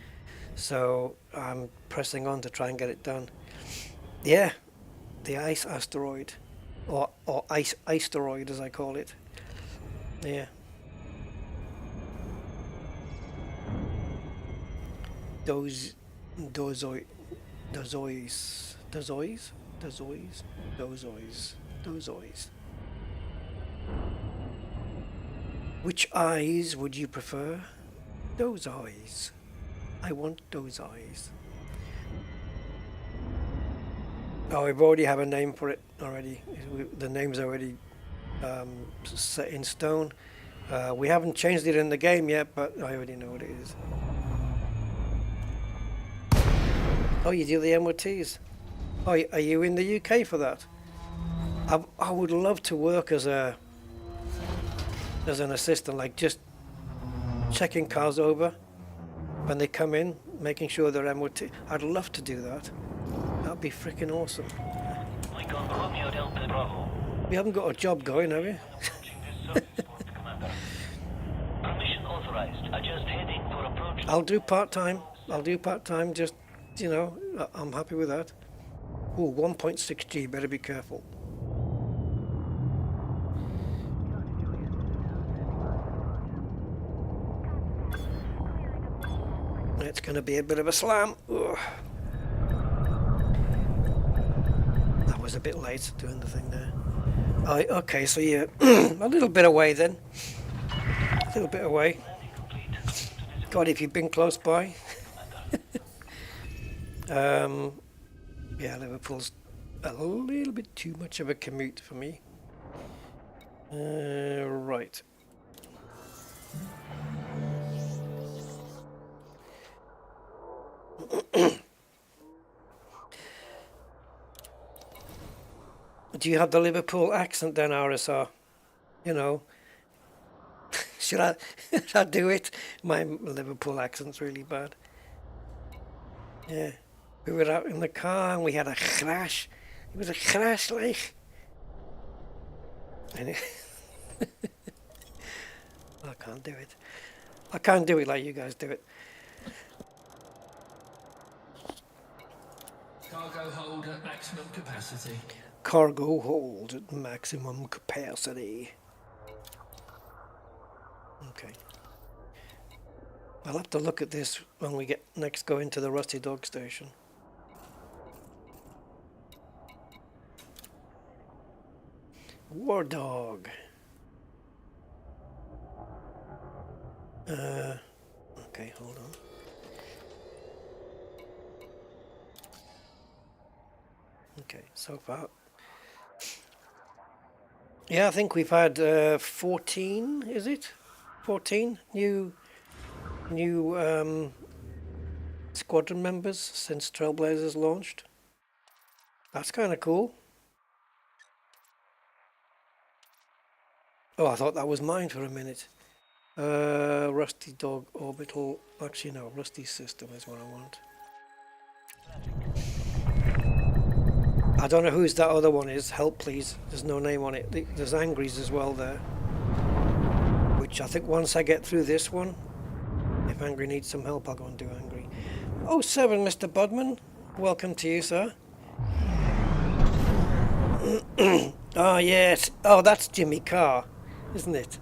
So I'm pressing on to try and get it done. Yeah, the ice asteroid, or Ice-teroid as I call it. Yeah. Dozois. Which eyes would you prefer? Those eyes. I want those eyes. Oh, we already have a name for it already. The name's already set in stone. We haven't changed it in the game yet, but I already know what it is. Oh, you do the MOTs? Oh, are you in the UK for that? I would love to work as an assistant, like just checking cars over when they come in, making sure they're MOT. I'd love to do that. That'd be freaking awesome. We confirm your Delta Bravo. We haven't got a job going, have we? Approaching this service port, Commander. Permission authorized. Adjust heading for approach. I'll do part-time, just, you know, I'm happy with that. Ooh, 1.6G, better be careful. going to be a bit of a slam. Ugh. That was a bit late doing the thing there. Oh, okay, so you're a little bit away then. A little bit away. God, if you've been close by. Yeah, Liverpool's a little bit too much of a commute for me. Right. Do you have the Liverpool accent then, RSR? You know, should I do it? My Liverpool accent's really bad. Yeah, we were out in the car and we had a crash. It was a crash, like. And I can't do it. I can't do it like you guys do it. Cargo hold at maximum capacity. Cargo hold at maximum capacity. Okay. I'll have to look at this when we get next go into the Rusty Dog station. War Dog. Okay, hold on. Okay, so far. Yeah, I think we've had 14, is it? 14 new squadron members since Trailblazers launched. That's kind of cool. Oh, I thought that was mine for a minute. Rusty Dog Orbital. Actually, no, Rusty System is what I want. I don't know whose that other one is. Help, please. There's no name on it. There's Angry's as well there. Which I think once I get through this one, if Angry needs some help, I'll go and do Angry. Oh, 7, Mr. Budman. Welcome to you, sir. Oh, yes. Oh, that's Jimmy Carr, isn't it?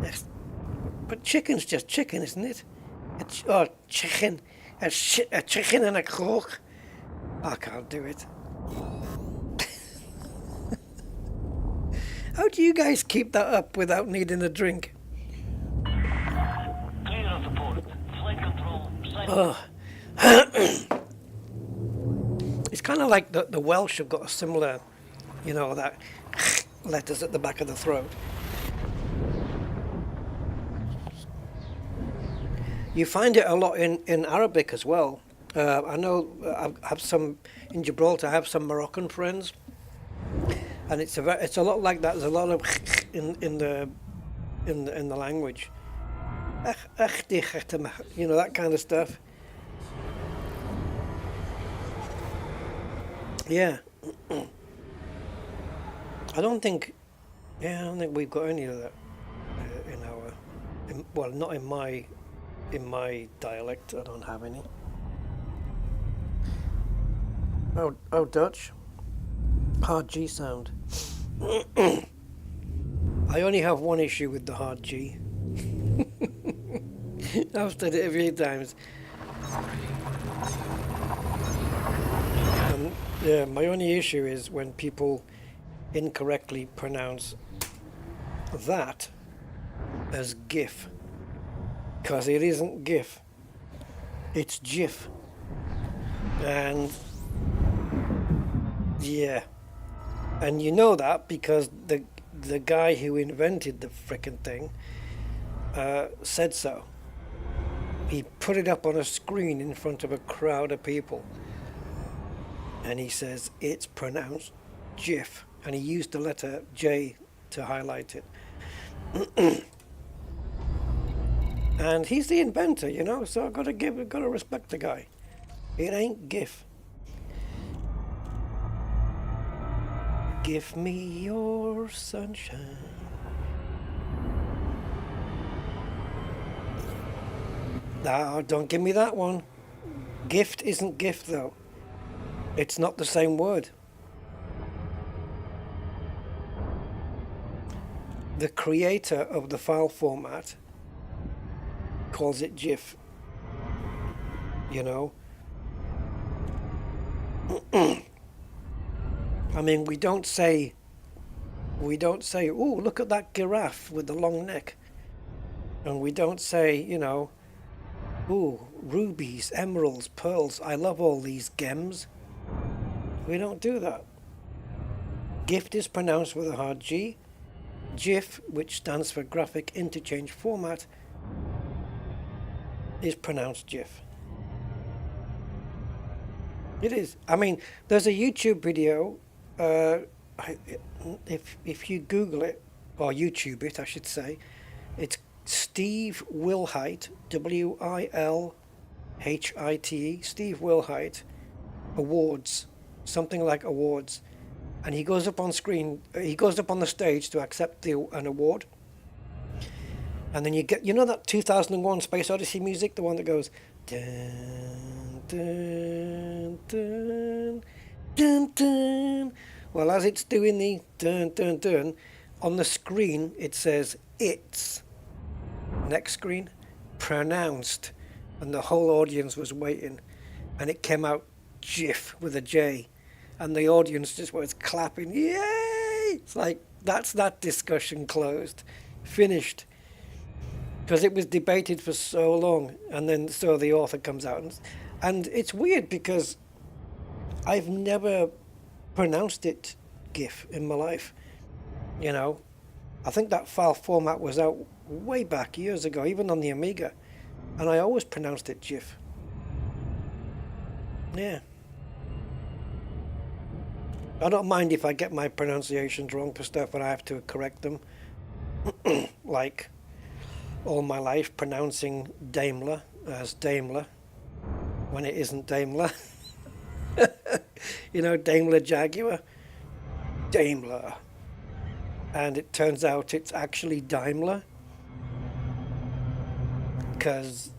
Yes. But chicken's just chicken, isn't it? Oh, chicken. A chicken and a croak. I can't do it. How do you guys keep that up without needing a drink? Clear of the port. Flight control. Oh. It's kind of like the Welsh have got a similar, you know, that letters at the back of the throat. You find it a lot in Arabic as well. I know I have some in Gibraltar. I have some Moroccan friends, and it's a lot like that. There's a lot of in the language. You know, that kind of stuff. Yeah. I don't think we've got any of that well, not in my dialect. I don't have any. Oh, Dutch. Hard G sound. I only have one issue with the hard G. I've said it a few times. Yeah, my only issue is when people incorrectly pronounce that as GIF, because it isn't GIF, it's GIF. And yeah, and you know that because the guy who invented the frickin' thing said so. He put it up on a screen in front of a crowd of people, and he says it's pronounced GIF, and he used the letter J to highlight it. And he's the inventor, you know, so I've got to respect the guy. It ain't GIF. Give me your sunshine. No, don't give me that one. Gift isn't gift, though. It's not the same word. The creator of the file format calls it GIF. you know. I mean, we don't say, oh, look at that giraffe with the long neck. And we don't say, you know, oh, rubies, emeralds, pearls, I love all these gems. We don't do that. Gift is pronounced with a hard G. GIF, which stands for Graphic Interchange Format, is pronounced GIF. It is. I mean, there's a YouTube video, if you Google it, or YouTube it, I should say, it's Steve Wilhite, Wilhite, Steve Wilhite, awards, something like awards. And he goes up on screen, he goes up on the stage to accept an award. And then you get, you know that 2001 Space Odyssey music, the one that goes, dun, dun, dun, dun, dun. Well, as it's doing the dun, dun, dun, on the screen it says, it's, next screen, pronounced. And the whole audience was waiting. And it came out GIF with a J. And the audience just was clapping, yay! It's like, that's that discussion closed, finished. Because it was debated for so long, and then so the author comes out. And it's weird because I've never pronounced it GIF in my life. You know, I think that file format was out way back years ago, even on the Amiga. And I always pronounced it GIF. Yeah. I don't mind if I get my pronunciations wrong for stuff and I have to correct them. Like all my life pronouncing Daimler as Daimler when it isn't Daimler. You know, Daimler Jaguar. Daimler. And it turns out it's actually Daimler. Because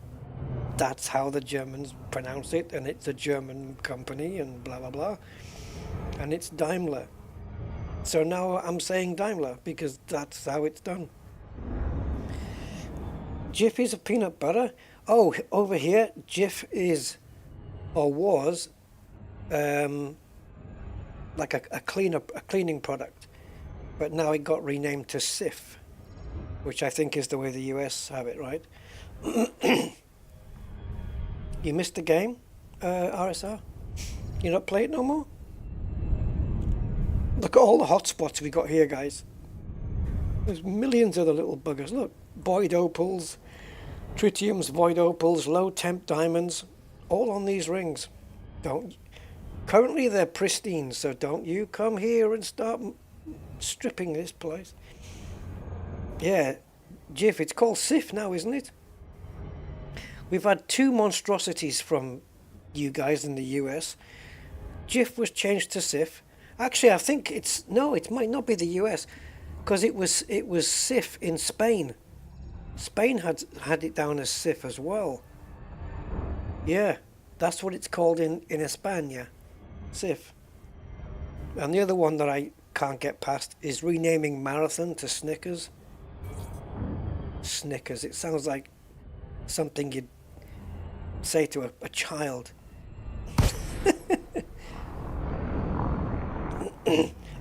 that's how the Germans pronounce it, and it's a German company and blah blah blah. And it's Daimler. So now I'm saying Daimler because that's how it's done. Jif is a peanut butter. Oh, over here, Jif is, or was, like a cleaning product. But now it got renamed to Sif, which I think is the way the US have it, right? You missed the game, RSR? You not play it no more? Look at all the hotspots we got here, guys. There's millions of the little buggers. Look, void opals, tritiums, void opals, low temp diamonds, all on these rings. Currently they're pristine, so don't you come here and start stripping this place. Yeah, Jif, it's called Sif now, isn't it? We've had two monstrosities from you guys in the US. Jif was changed to Sif. Actually, I think it might not be the US, because it was Sif in Spain. Spain had it down as Sif as well. Yeah, that's what it's called in España, Sif. And the other one that I can't get past is renaming Marathon to Snickers. Snickers, it sounds like something you'd say to a child.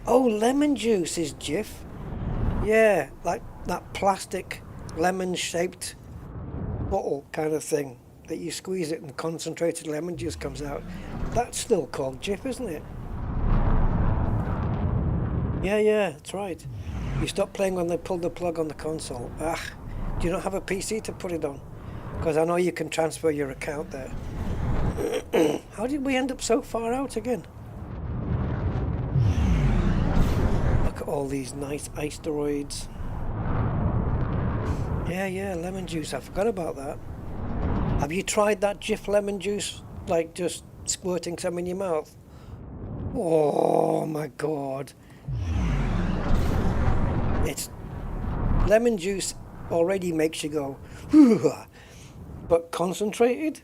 Oh, lemon juice is Jif. Yeah, like that plastic lemon-shaped bottle kind of thing that you squeeze it and concentrated lemon juice comes out. That's still called Jif, isn't it? Yeah, that's right. You stopped playing when they pulled the plug on the console. Do you not have a PC to put it on? Because I know you can transfer your account there. How did we end up so far out again? Look at all these nice Ice-teroids. Yeah, lemon juice. I forgot about that. Have you tried that Jif lemon juice? Like just squirting some in your mouth? Oh my god. It's lemon juice already makes you go, but concentrated?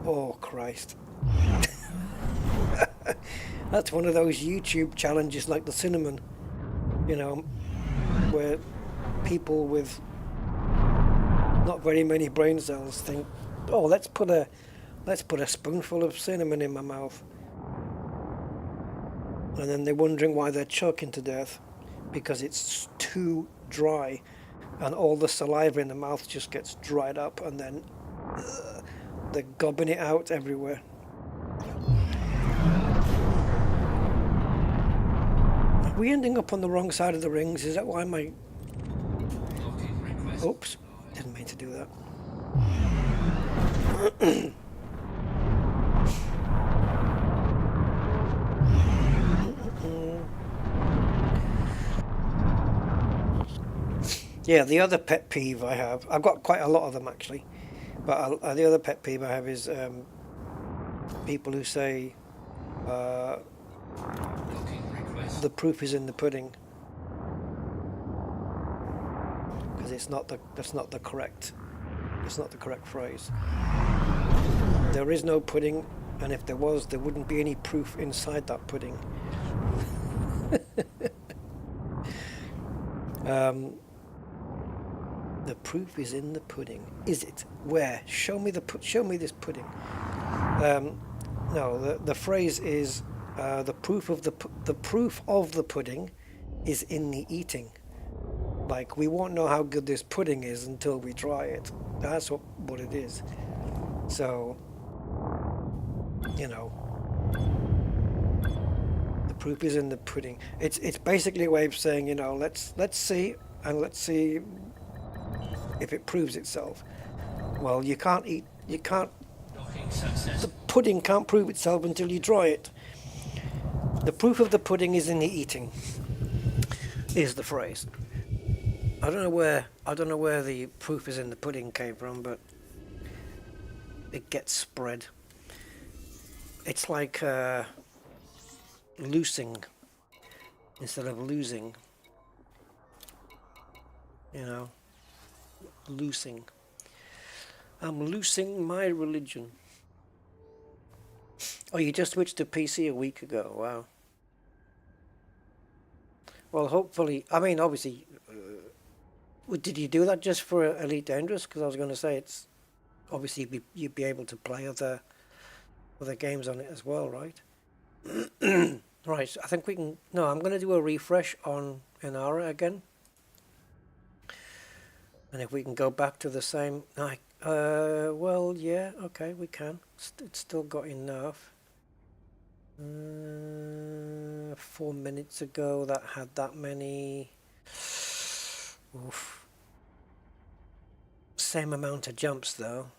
Oh Christ. That's one of those YouTube challenges like the cinnamon, you know, where people with not very many brain cells think, oh, let's put a let's put a spoonful of cinnamon in my mouth. And then they're wondering why they're choking to death, because it's too dry, and all the saliva in the mouth just gets dried up, and then they're gobbing it out everywhere. Are we ending up on the wrong side of the rings? Is that why my... Oops, didn't mean to do that. Yeah, the other pet peeve I have, I've got quite a lot of them actually, but the other pet peeve I have is people who say the proof is in the pudding, because that's not the correct phrase. There is no pudding, and if there was, there wouldn't be any proof inside that pudding. The proof is in the pudding. Is it? Where? Show me this pudding. No, the phrase is the proof of the pudding is in the eating. Like, we won't know how good this pudding is until we try it. That's what it is. So, you know, the proof is in the pudding. It's basically a way of saying, you know, let's see, and let's see if it proves itself. Well, the pudding can't prove itself until you try it. The proof of the pudding is in the eating, is the phrase. I don't know where the proof is in the pudding came from, but it gets spread. It's like loosing instead of losing. You know, loosing. I'm loosing my religion. Oh, you just switched to PC a week ago. Wow. Well, hopefully, I mean, obviously, did you do that just for Elite Dangerous? Because I was going to say, it's obviously you'd be able to play other games on it as well, right? Right, I think we can... No, I'm going to do a refresh on Inara again. And if we can go back to the same... well, yeah, okay, we can. It's still got enough. 4 minutes ago that had that many. Oof. Same amount of jumps though.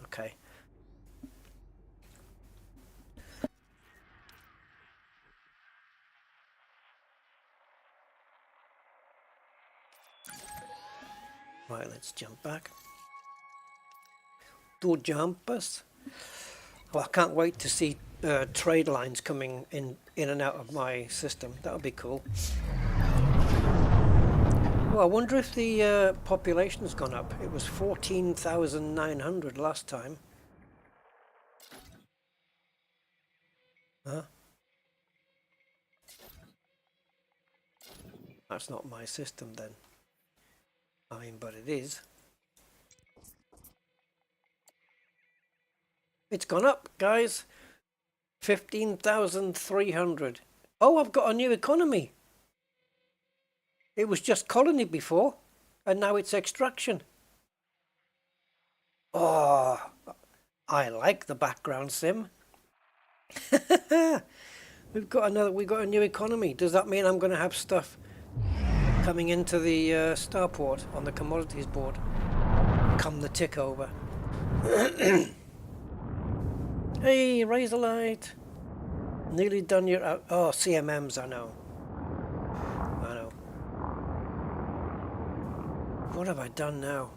Okay. Right, let's jump back. Do jumpers. Well, I can't wait to see trade lines coming in and out of my system. That'll be cool. Well, I wonder if the population's gone up. It was 14,900 last time. Huh? That's not my system then. I mean, but it is. It's gone up, guys. 15,300. Oh, I've got a new economy. It was just colony before, and now it's extraction. Oh, I like the background sim. We've got a new economy. Does that mean I'm going to have stuff coming into the starport on the commodities board? Come the tick over. Hey, Razorlight. Nearly done your... Oh, CMMs, I know. What have I done now?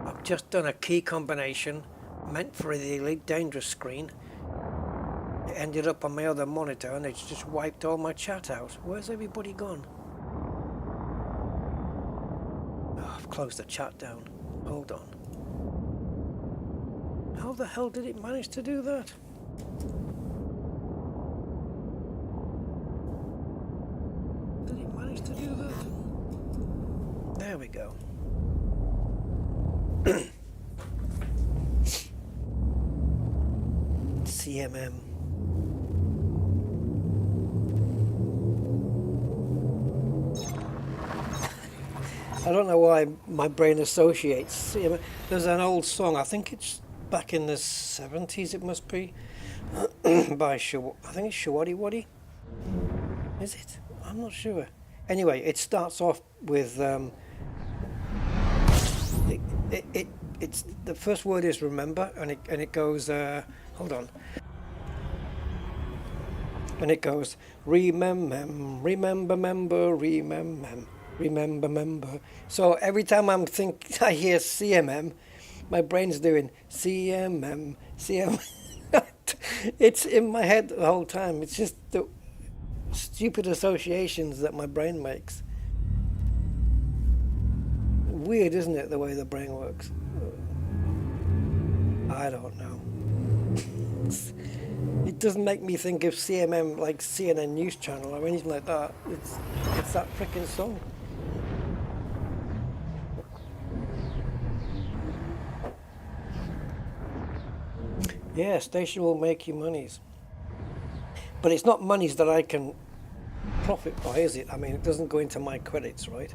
I've just done a key combination meant for the Elite Dangerous screen. It ended up on my other monitor and it's just wiped all my chat out. Where's everybody gone? Oh, I've closed the chat down. Hold on. How the hell did it manage to do that? Did it manage to do that? There we go. CMM. I don't know why my brain associates CMM. There's an old song, I think it's back in the 70s it must be, by I think it's Shawadi Wadi. Is it? I'm not sure. Anyway, it starts off with it's the first word is remember, and it goes hold on, and it goes remember, remember. So every time I hear CMM, my brain's doing CMM. It's in my head the whole time. It's just the stupid associations that my brain makes. Weird, isn't it, the way the brain works? I don't know. It doesn't make me think of CMM like CNN News Channel or anything like that. It's that freaking song. Yeah, station will make you monies. But it's not monies that I can profit by, is it? I mean, it doesn't go into my credits, right?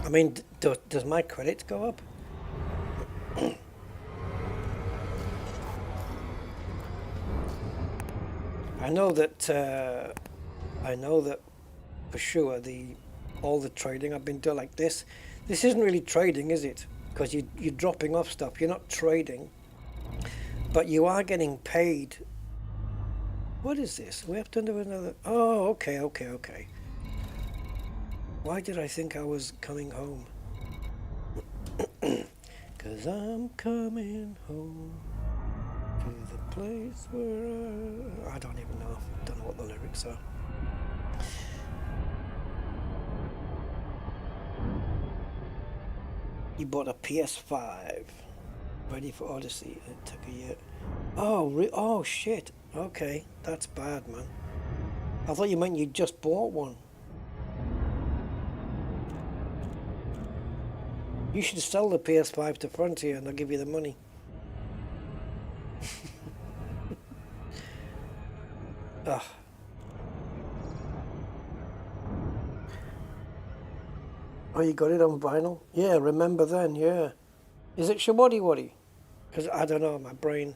I mean, does my credits go up? I know that for sure all the trading I've been doing like this isn't really trading, is it? Because you're dropping off stuff. You're not trading, but you are getting paid. What is this? We have to do another. Oh, okay. Why did I think I was coming home? 'Cause I'm coming home to the place where I don't even know. Don't know what the lyrics are. You bought a PS5, ready for Odyssey. It took a year. Oh shit. Okay, that's bad, man. I thought you meant you just bought one. You should sell the PS5 to Frontier and they'll give you the money. Ugh. Oh, you got it on vinyl? Yeah, remember then, yeah. Is it Shawadi Wadi? Because I don't know, my brain.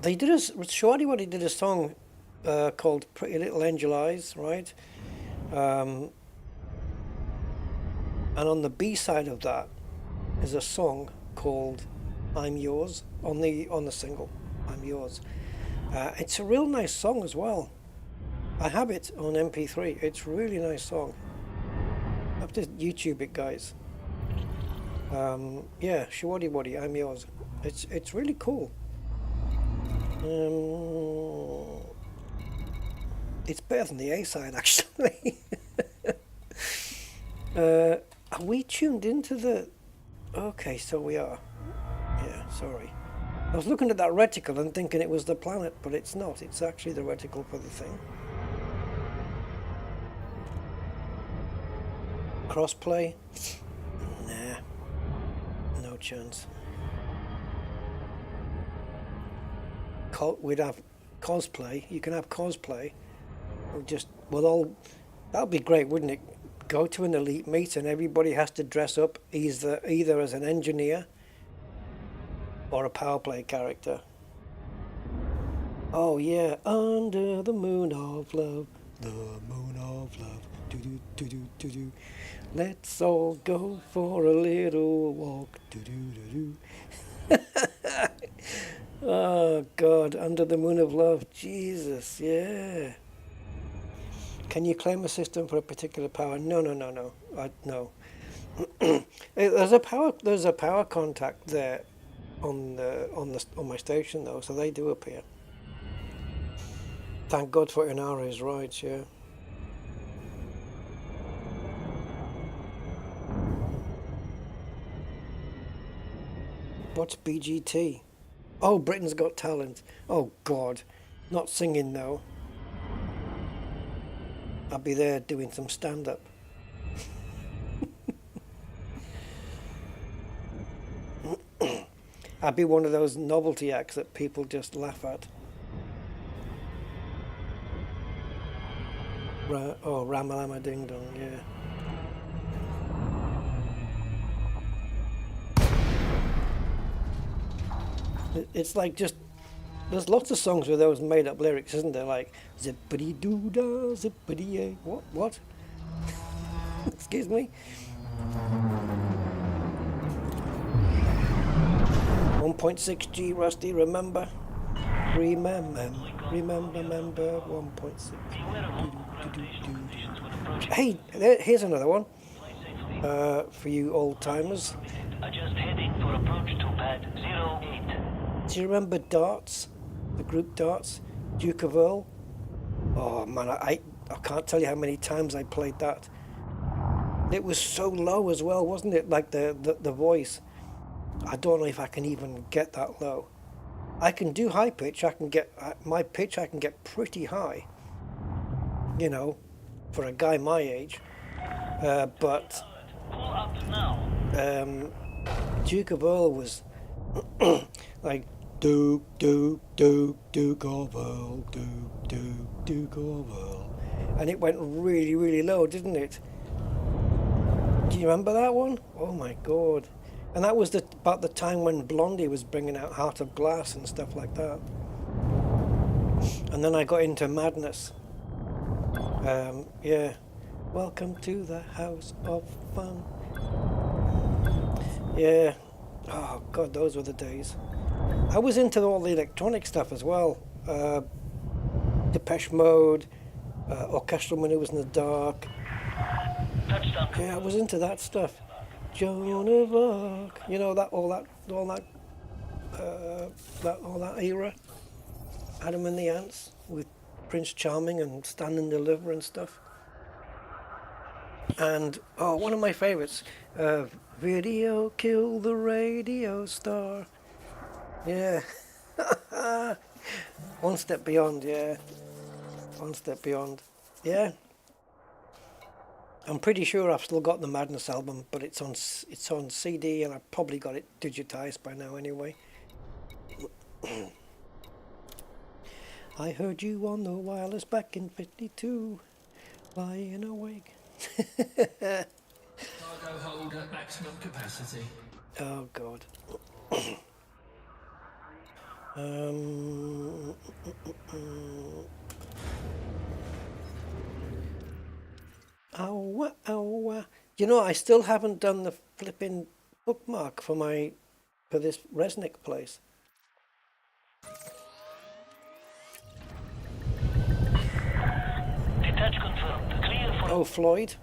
Shawadi Wadi did a song called Pretty Little Angel Eyes, right? And on the B side of that is a song called I'm Yours on the single, I'm Yours. It's a real nice song as well. I have it on MP3. It's a really nice song. I have to YouTube it, guys. Yeah, Shawadi Wadi, I'm Yours. It's really cool. It's better than the A side, actually. Are we tuned into the... Okay, so we are. Yeah, sorry. I was looking at that reticle and thinking it was the planet, but it's not. It's actually the reticle for the thing. Crossplay? Nah. No chance. We'd have cosplay. You can have cosplay. That'd be great, wouldn't it? Go to an elite meet and everybody has to dress up either as an engineer or a power play character. Oh yeah, under the moon of love, the moon of love, do do do do do do. Let's all go for a little walk, do do do do. Oh God, under the moon of love, Jesus, yeah. Can you claim a system for a particular power? No. No. There's a power contact there on my station though, so they do appear. Thank God for Inari's rides, yeah. What's BGT? Oh, Britain's Got Talent. Oh God, not singing though. I'll be there doing some stand-up. I'd be one of those novelty acts that people just laugh at. Oh, Ramalama Ding Dong, yeah. It's like just, there's lots of songs with those made up lyrics, isn't there? Like, zippity doo dah, zippity yay. What? Excuse me? 1.6G Rusty, remember? Remember 1.6. Hey, here's another one. For you old timers. Adjust heading for approach to pad 08. Do you remember Darts? The group Darts? Duke of Earl? Oh man, I can't tell you how many times I played that. It was so low as well, wasn't it? Like the voice. I don't know if I can even get that low. I can do high pitch. I can get my pitch. I can get pretty high. You know, for a guy my age. But Duke of Earl was like Duke of Earl, Duke of Earl, and it went really, really low, didn't it? Do you remember that one? Oh my God! And that was about the time when Blondie was bringing out Heart of Glass and stuff like that. And then I got into Madness. Yeah. Welcome to the House of Fun. Yeah. Oh God, those were the days. I was into all the electronic stuff as well. Depeche Mode, Orchestral Maneuvers in the Dark. Yeah, I was into that stuff. Joan of Arc, you know, all that era. Adam and the Ants with Prince Charming and Stand and Deliver and stuff. And one of my favorites, Video Kill the Radio Star. Yeah. One Step Beyond, yeah. One Step Beyond. Yeah. I'm pretty sure I've still got the Madness album, but it's on CD, and I've probably got it digitized by now anyway. I heard you on the wireless back in '52, lying awake. Cargo hold at maximum capacity. Oh God. Ow. You know, I still haven't done the flipping bookmark for this Resnick place. Detach confirmed. Clear for... Oh, Floyd.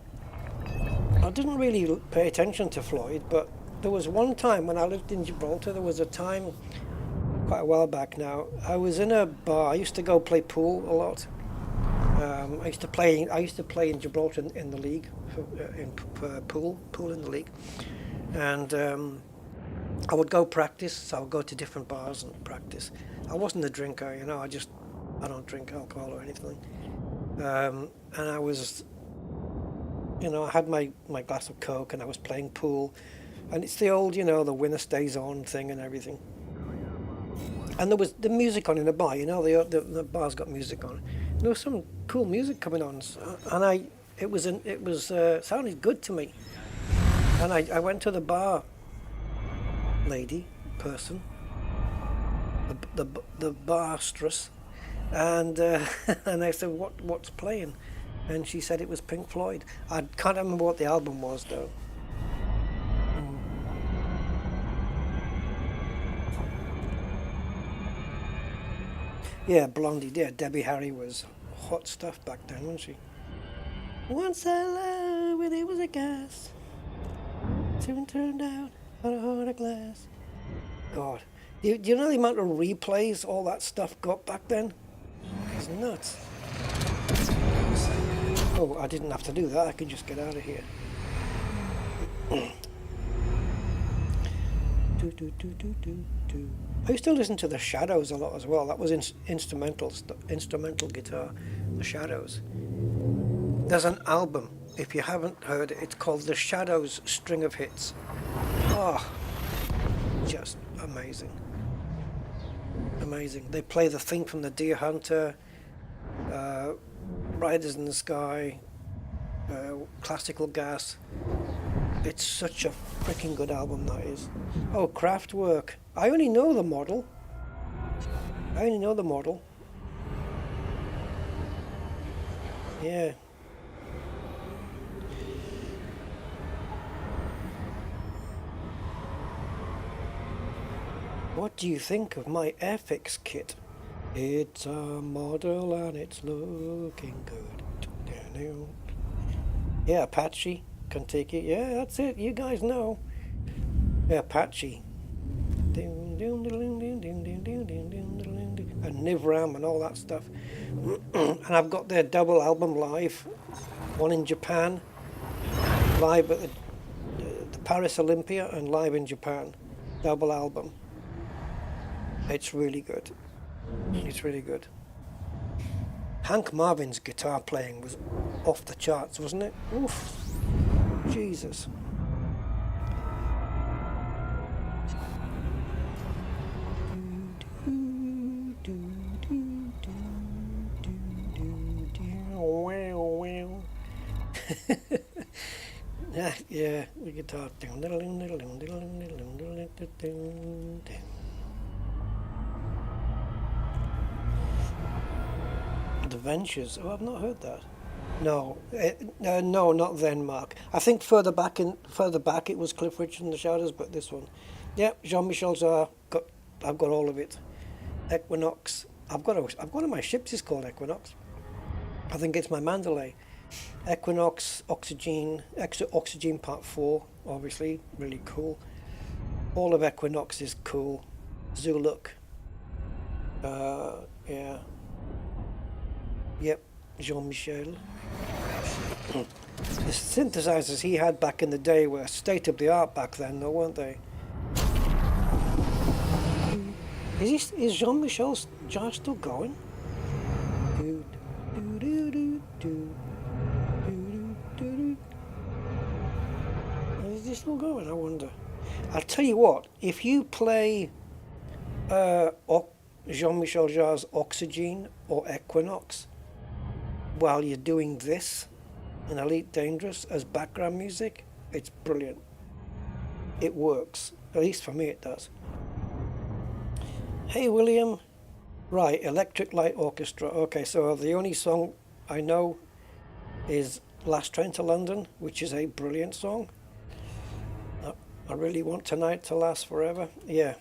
I didn't really pay attention to Floyd, but there was one time when I lived in Gibraltar, there was a time, quite a while back now, I was in a bar. I used to go play pool a lot. I used to play in Gibraltar in the league, pool in the league, and I would go practice. So I would go to different bars and practice. I wasn't a drinker, you know. I don't drink alcohol or anything. And I was, you know, I had my glass of Coke and I was playing pool, and it's the old, you know, the winner stays on thing and everything. And there was the music on in the bar, you know, the bar's got music on. There was some cool music coming on, and it was sounded good to me. And I went to the bar person, the barstress, and and I said, what's playing? And she said it was Pink Floyd. I can't remember what the album was though. Yeah, Blondie. Yeah, Debbie Harry was hot stuff back then, wasn't she? Once I loved when it was a gas, soon turned out on a heart of glass. God, do you know the amount of replays all that stuff got back then? It's nuts. Oh, I didn't have to do that. I could just get out of here. I used to listen to The Shadows a lot as well. That was instrumental guitar, The Shadows. There's an album, if you haven't heard it, it's called The Shadows String of Hits. Oh, just amazing. Amazing. They play the theme from the Deer Hunter, Riders in the Sky, Classical Gas. It's such a freaking good album, that is. Oh, Kraftwerk. I only know the model. Yeah. What do you think of my FX kit? It's a model and it's looking good. Yeah, Apache, Kentucky. Yeah, that's it. You guys know. Yeah, Apache. And Nivram and all that stuff. And I've got their double album live. One in Japan, live at the Paris Olympia, and live in Japan. Double album. It's really good. It's really good. Hank Marvin's guitar playing was off the charts, wasn't it? Oof. Jesus. Yeah, the guitar. The Ventures. Oh, I've not heard that. No, no, not then, Mark. I think further back it was Cliff Richard and the Shadows, but this one, yeah, Jean-Michel Jarre. I've got all of it. Equinox. I've got one of my ships is called Equinox. I think it's my Mandalay. Equinox, Oxygen, Extra Oxygen Part 4, obviously, really cool. All of Equinox is cool. Zuluk. Yeah. Yep, Jean-Michel. The synthesizers he had back in the day were state of the art back then, though, weren't they? Is Jean-Michel Jarre still going? Is he still going? I wonder. I'll tell you what. If you play Jean-Michel Jarre's Oxygen or Equinox while you're doing this in Elite Dangerous as background music, it's brilliant. It works. At least for me it does. Hey William. Right, Electric Light Orchestra. Okay, so the only song I know is Last Train to London, which is a brilliant song. I really want tonight to last forever. Yeah,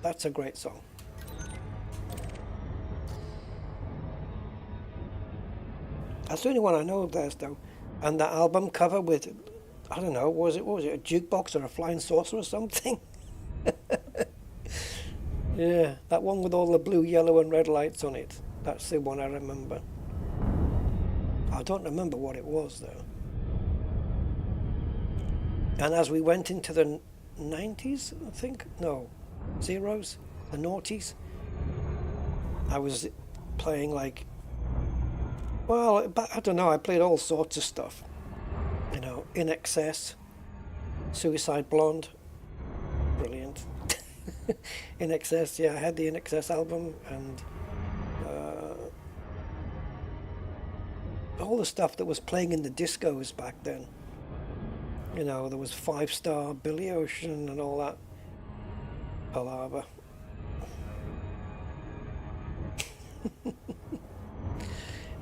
that's a great song. That's the only one I know of theirs, though. And that album cover with, I don't know, what was it a jukebox or a flying saucer or something? Yeah, that one with all the blue, yellow and red lights on it. That's the one I remember. I don't remember what it was, though. And as we went into the 90s, I think, no, zeros, the noughties, I was playing like, well, I don't know, I played all sorts of stuff. You know, In Excess, Suicide Blonde, brilliant. In Excess, yeah, I had the In Excess album, and all the stuff that was playing in the discos back then. You know, there was 5 Star, Billy Ocean, and all that palaver.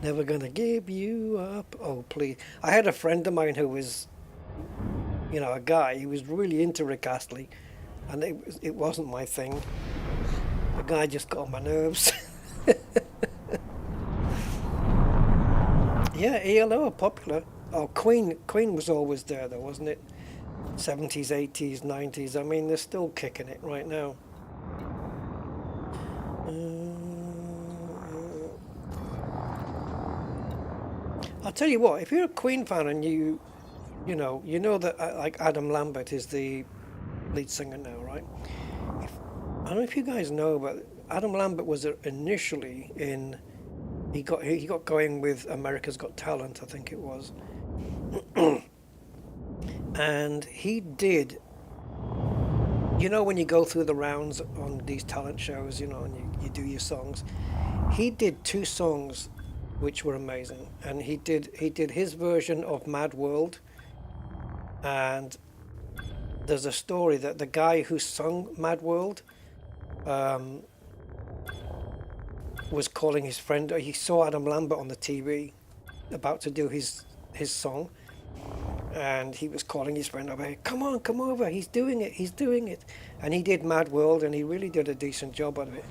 Never gonna give you up. Oh, please. I had a friend of mine who was, you know, a guy. He was really into Rick Astley, and it wasn't my thing. The guy just got on my nerves. Yeah, ELO are popular. Oh, Queen was always there, though, wasn't it? 70s, 80s, 90s. I mean, they're still kicking it right now. I'll tell you what. If you're a Queen fan and you know that like Adam Lambert is the lead singer now, right? I don't know if you guys know, but Adam Lambert was initially in. He got going with America's Got Talent, I think it was. And he did You know, when you go through the rounds on these talent shows, you know, and you do your songs, he did 2 songs which were amazing, and he did his version of Mad World, and there's a story that the guy who sung Mad World was calling his friend. He saw Adam Lambert on the TV about to do his song, and he was calling his friend over, come on, come over, he's doing it. And he did Mad World, and he really did a decent job of it.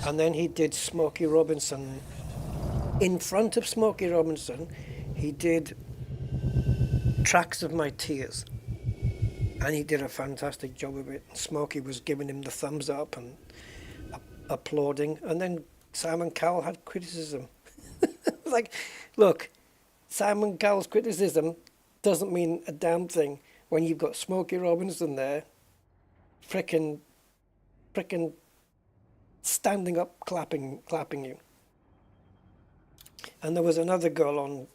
And then he did Smokey Robinson. In front of Smokey Robinson, he did Tracks of My Tears, and he did a fantastic job of it. Smokey was giving him the thumbs up and applauding, and then Simon Cowell had criticism. Like, look, Simon Cowell's criticism doesn't mean a damn thing when you've got Smokey Robinson there, frickin' standing up, clapping you. And there was another girl on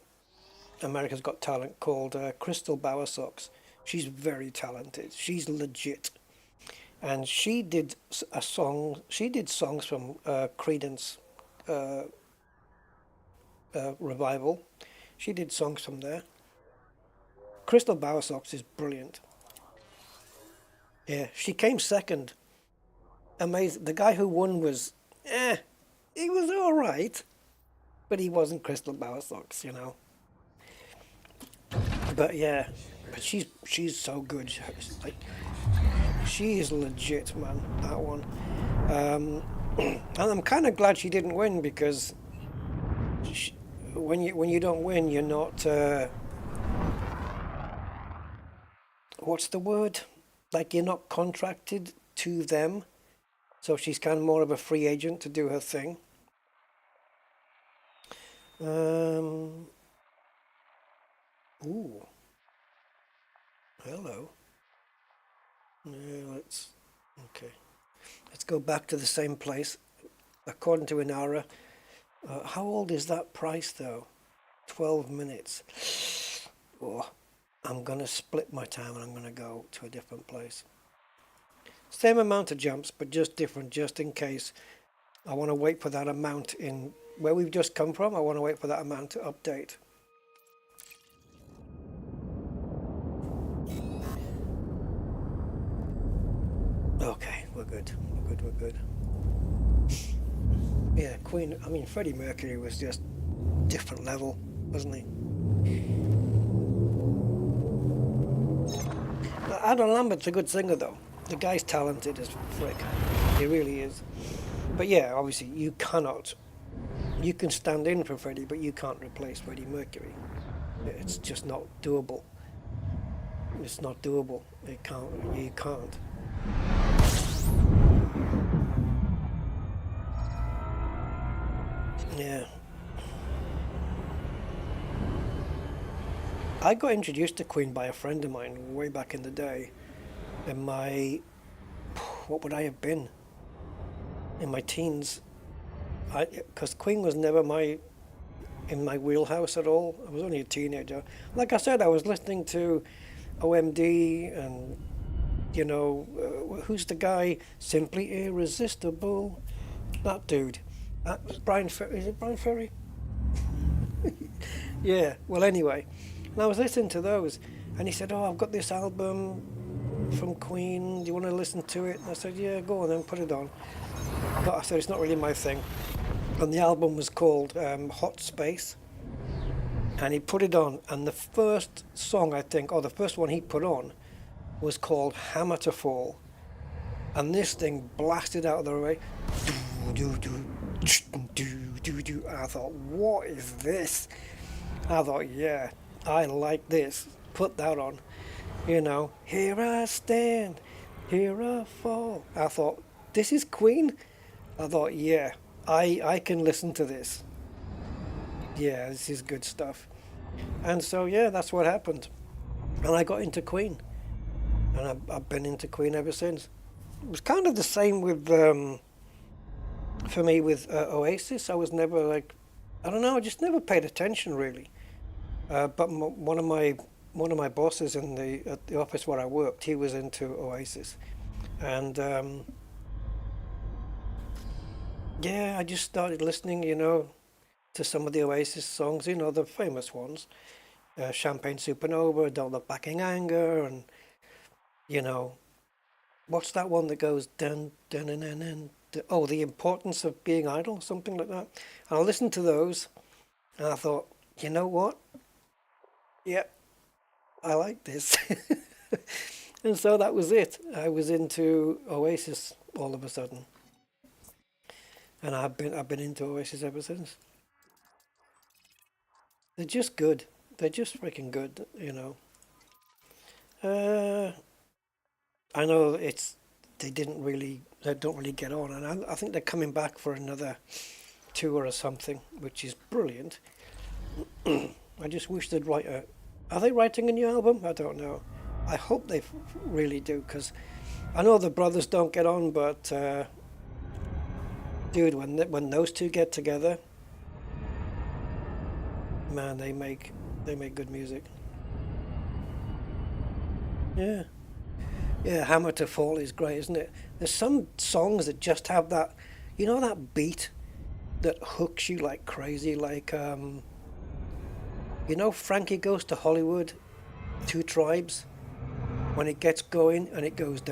America's Got Talent called Crystal Bowersox. She's very talented. She's legit. And she did a song. She did songs from Creedence Revival. She did songs from there. Crystal Bowersox is brilliant. Yeah, she came second. Amazing. The guy who won was, he was all right, but he wasn't Crystal Bowersox, you know. But yeah, but she's so good. Like, she is legit, man. That one. And I'm kind of glad she didn't win, because when you don't win, you're not. What's the word? Like, you're not contracted to them, so she's kind of more of a free agent to do her thing. Ooh. Hello. Yeah, okay. Let's go back to the same place. According to Inara, how old is that price though? 12 minutes. Oh, I'm gonna split my time and I'm gonna go to a different place. Same amount of jumps, but just different, just in case. I want to wait for that amount in where we've just come from. I want to wait for that amount to update. Okay, we're good. We're good. Yeah, Queen. I mean, Freddie Mercury was just different level, wasn't he? Adam Lambert's a good singer, though. The guy's talented as frick. He really is. But yeah, obviously, you cannot. You can stand in for Freddie, but you can't replace Freddie Mercury. It's just not doable. It's not doable. It can't. You can't. Yeah. I got introduced to Queen by a friend of mine way back in the day. In my, what would I have been? In my teens. Because Queen was never in my wheelhouse at all. I was only a teenager. Like I said, I was listening to OMD and, you know, who's the guy? Simply Irresistible. That dude. Brian Ferry. Is it Brian Ferry? Yeah. Well, anyway. And I was listening to those. And he said, oh, I've got this album from Queen. Do you want to listen to it? And I said, yeah, go on then, put it on. But I said, it's not really my thing. And the album was called Hot Space. And he put it on. And the first song, I think, or the first one he put on, was called Hammer to Fall. And this thing blasted out of the way. I thought, what is this? I thought, yeah, I like this. Put that on. You know, here I stand, here I fall. I thought, this is Queen? I thought, yeah, I can listen to this. Yeah, this is good stuff. And so, yeah, that's what happened. And I got into Queen. And I've been into Queen ever since. It was kind of the same with, for me with Oasis. I was never like, I don't know, I just never paid attention really. But one of my bosses at the office where I worked, he was into Oasis. And yeah, I just started listening, you know, to some of the Oasis songs, you know, the famous ones. Champagne Supernova, Don't Look Back in Anger, and, you know, what's that one that goes dun dun dun dun dun? Oh, The Importance of Being Idle, something like that. And I listened to those, and I thought, you know what? Yep, I like this. And so that was it. I was into Oasis all of a sudden, and I've been into Oasis ever since. They're just good. They're just freaking good, you know. Uh, I know they don't really get on, and I think they're coming back for another tour or something, which is brilliant. I just wish they'd write a. Are they writing a new album? I don't know. I hope they really do, because I know the brothers don't get on, but dude, when those two get together, man, they make good music. Yeah. Yeah, Hammer to Fall is great, isn't it? There's some songs that just have that, you know, that beat that hooks you like crazy, like, you know, Frankie Goes to Hollywood, Two Tribes, when it gets going and it goes,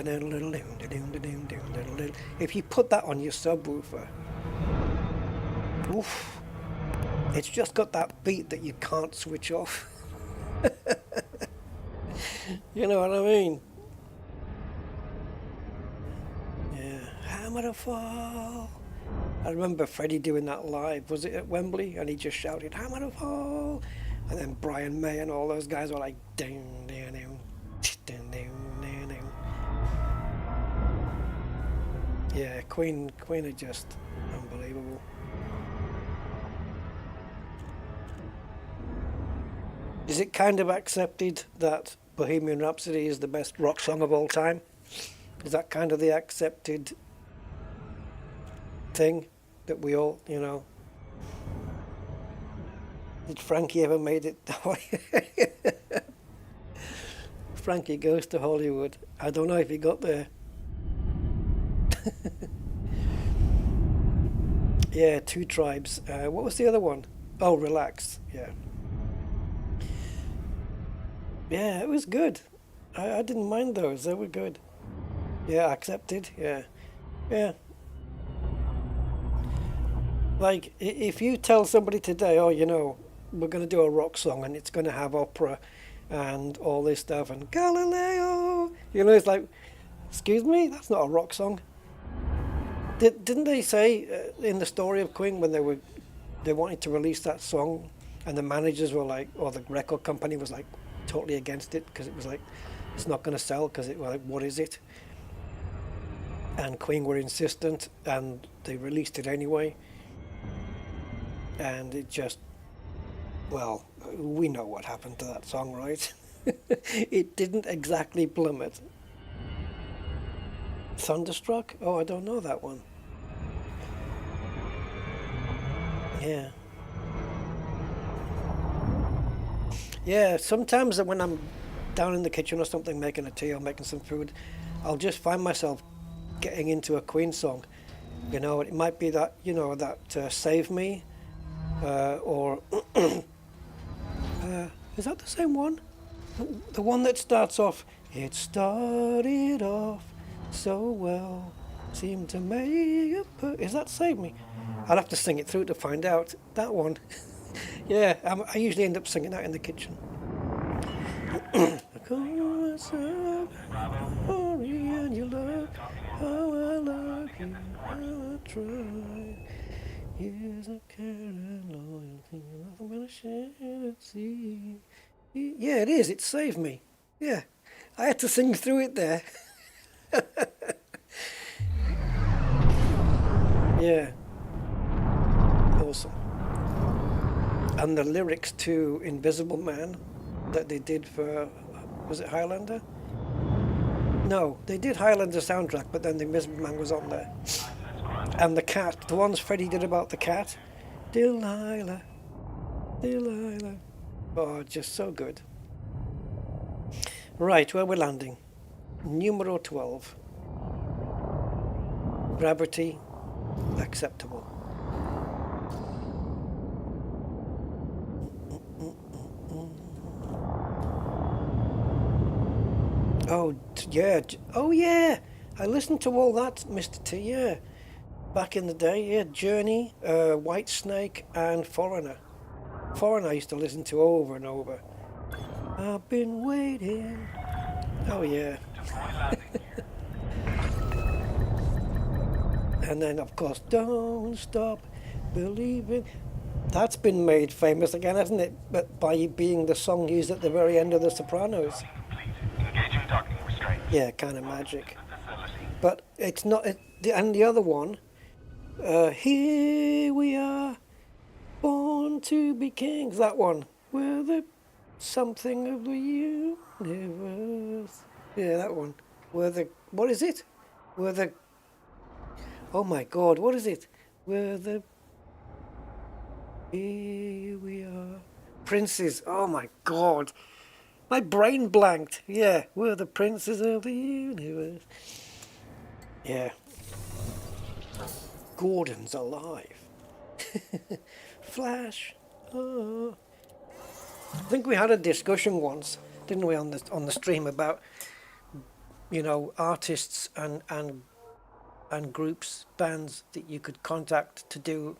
if you put that on your subwoofer, oof, it's just got that beat that you can't switch off. You know what I mean? Hammer to Fall. I remember Freddie doing that live. Was it at Wembley? And he just shouted, Hammer to Fall. And then Brian May and all those guys were like, ding, ding, ding, ding, ding, ding. Yeah, Queen are just unbelievable. Is it kind of accepted that Bohemian Rhapsody is the best rock song of all time? Is that kind of the accepted thing that we all, you know? Did Frankie ever made it that way? Frankie Goes to Hollywood. I don't know if he got there. Yeah, Two Tribes. What was the other one? Oh, Relax. Yeah. Yeah, it was good. I didn't mind those. They were good. Yeah, accepted. Yeah. Yeah. Like, if you tell somebody today, oh, you know, we're going to do a rock song and it's going to have opera and all this stuff and Galileo, you know, it's like, excuse me, that's not a rock song. Didn't they say in the story of Queen when they wanted to release that song and the managers were like, or the record company was like totally against it because it was like, it's not going to sell because it was like, what is it? And Queen were insistent and they released it anyway. And it just, well, we know what happened to that song, right? It didn't exactly plummet. Thunderstruck? Oh, I don't know that one. Yeah. Yeah, sometimes when I'm down in the kitchen or something making a tea or making some food, I'll just find myself getting into a Queen song. You know, it might be that, you know, that Save Me, or is that the same one? The one that starts off, it started off so well, seemed to make is that Save Me? I'll have to sing it through to find out. That one. Yeah, I usually end up singing that in the kitchen. And you love how I love you, how I try. Years of care and loyalty, nothing but a shared sea. Yeah, it is. It saved me. Yeah, I had to sing through it there. Yeah, awesome. And the lyrics to Invisible Man that they did for, was it Highlander? No, they did Highlander soundtrack, but then the Invisible Man was on there. And the cat, the ones Freddie did about the cat. Delilah, Delilah. Oh, just so good. Right, where we're landing. Numero 12. Gravity, acceptable. Oh yeah, oh yeah. I listened to all that, Mr. T. Yeah, back in the day. Yeah, Journey, White Snake, and Foreigner. Foreigner I used to listen to over and over. I've been waiting. Oh yeah. And then of course, Don't Stop Believing. That's been made famous again, hasn't it? But by being the song used at the very end of The Sopranos. Engaging docking restraints. Yeah, kind of magic. But it's not. And the other one, Here We Are, Born to Be Kings. That one. We're the something of the universe. Yeah, that one. We're the. What is it? We're the. Oh my God, what is it? We're the. Here we are. Princes. Oh my God. My brain blanked. Yeah, we're the princes of the universe. Yeah. Gordon's alive. Flash. Oh. I think we had a discussion once, didn't we, on the stream about, you know, artists and groups, bands that you could contact to do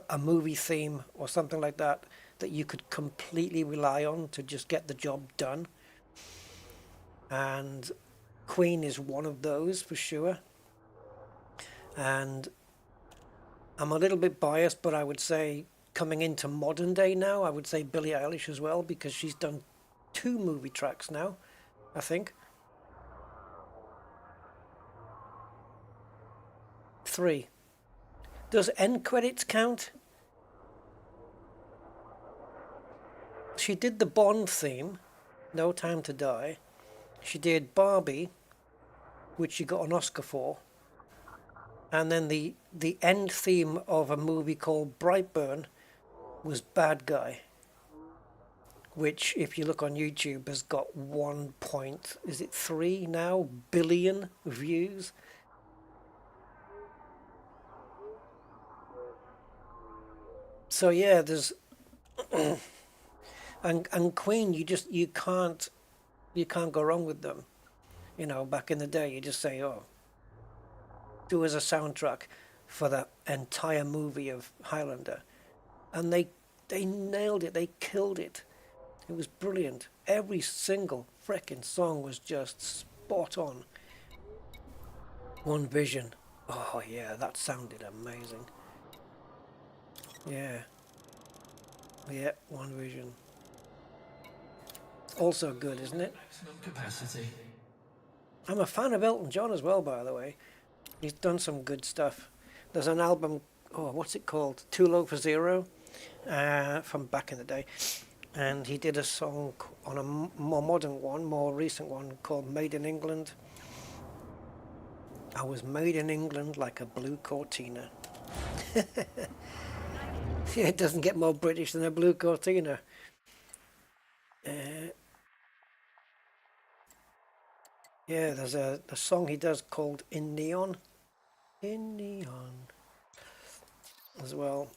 a movie theme or something like that you could completely rely on to just get the job done. And Queen is one of those for sure. And I'm a little bit biased, but I would say coming into modern day now, I would say Billie Eilish as well, because she's done 2 movie tracks now, I think. 3. Does end credits count? She did the Bond theme, No Time to Die. She did Barbie, which she got an Oscar for. And then the end theme of a movie called Brightburn was Bad Guy, which, if you look on YouTube, has got 1.3 now billion views. So yeah, there's and Queen, you can't go wrong with them. You know, back in the day, you just say, oh, do as a soundtrack for the entire movie of Highlander, and they nailed it. They killed it. It was brilliant. Every single frickin' song was just spot on. One Vision. Oh yeah, that sounded amazing. Yeah. Yeah, One Vision. Also good, isn't it? Maximum capacity. I'm a fan of Elton John as well, by the way. He's done some good stuff. There's an album, oh, what's it called? Too Low for Zero, from back in the day. And he did a song on a more modern one, more recent one, called Made in England. I was made in England like a blue Cortina. Yeah, it doesn't get more British than a blue Cortina. Yeah, there's a song he does called In Neon. In Neon. As well.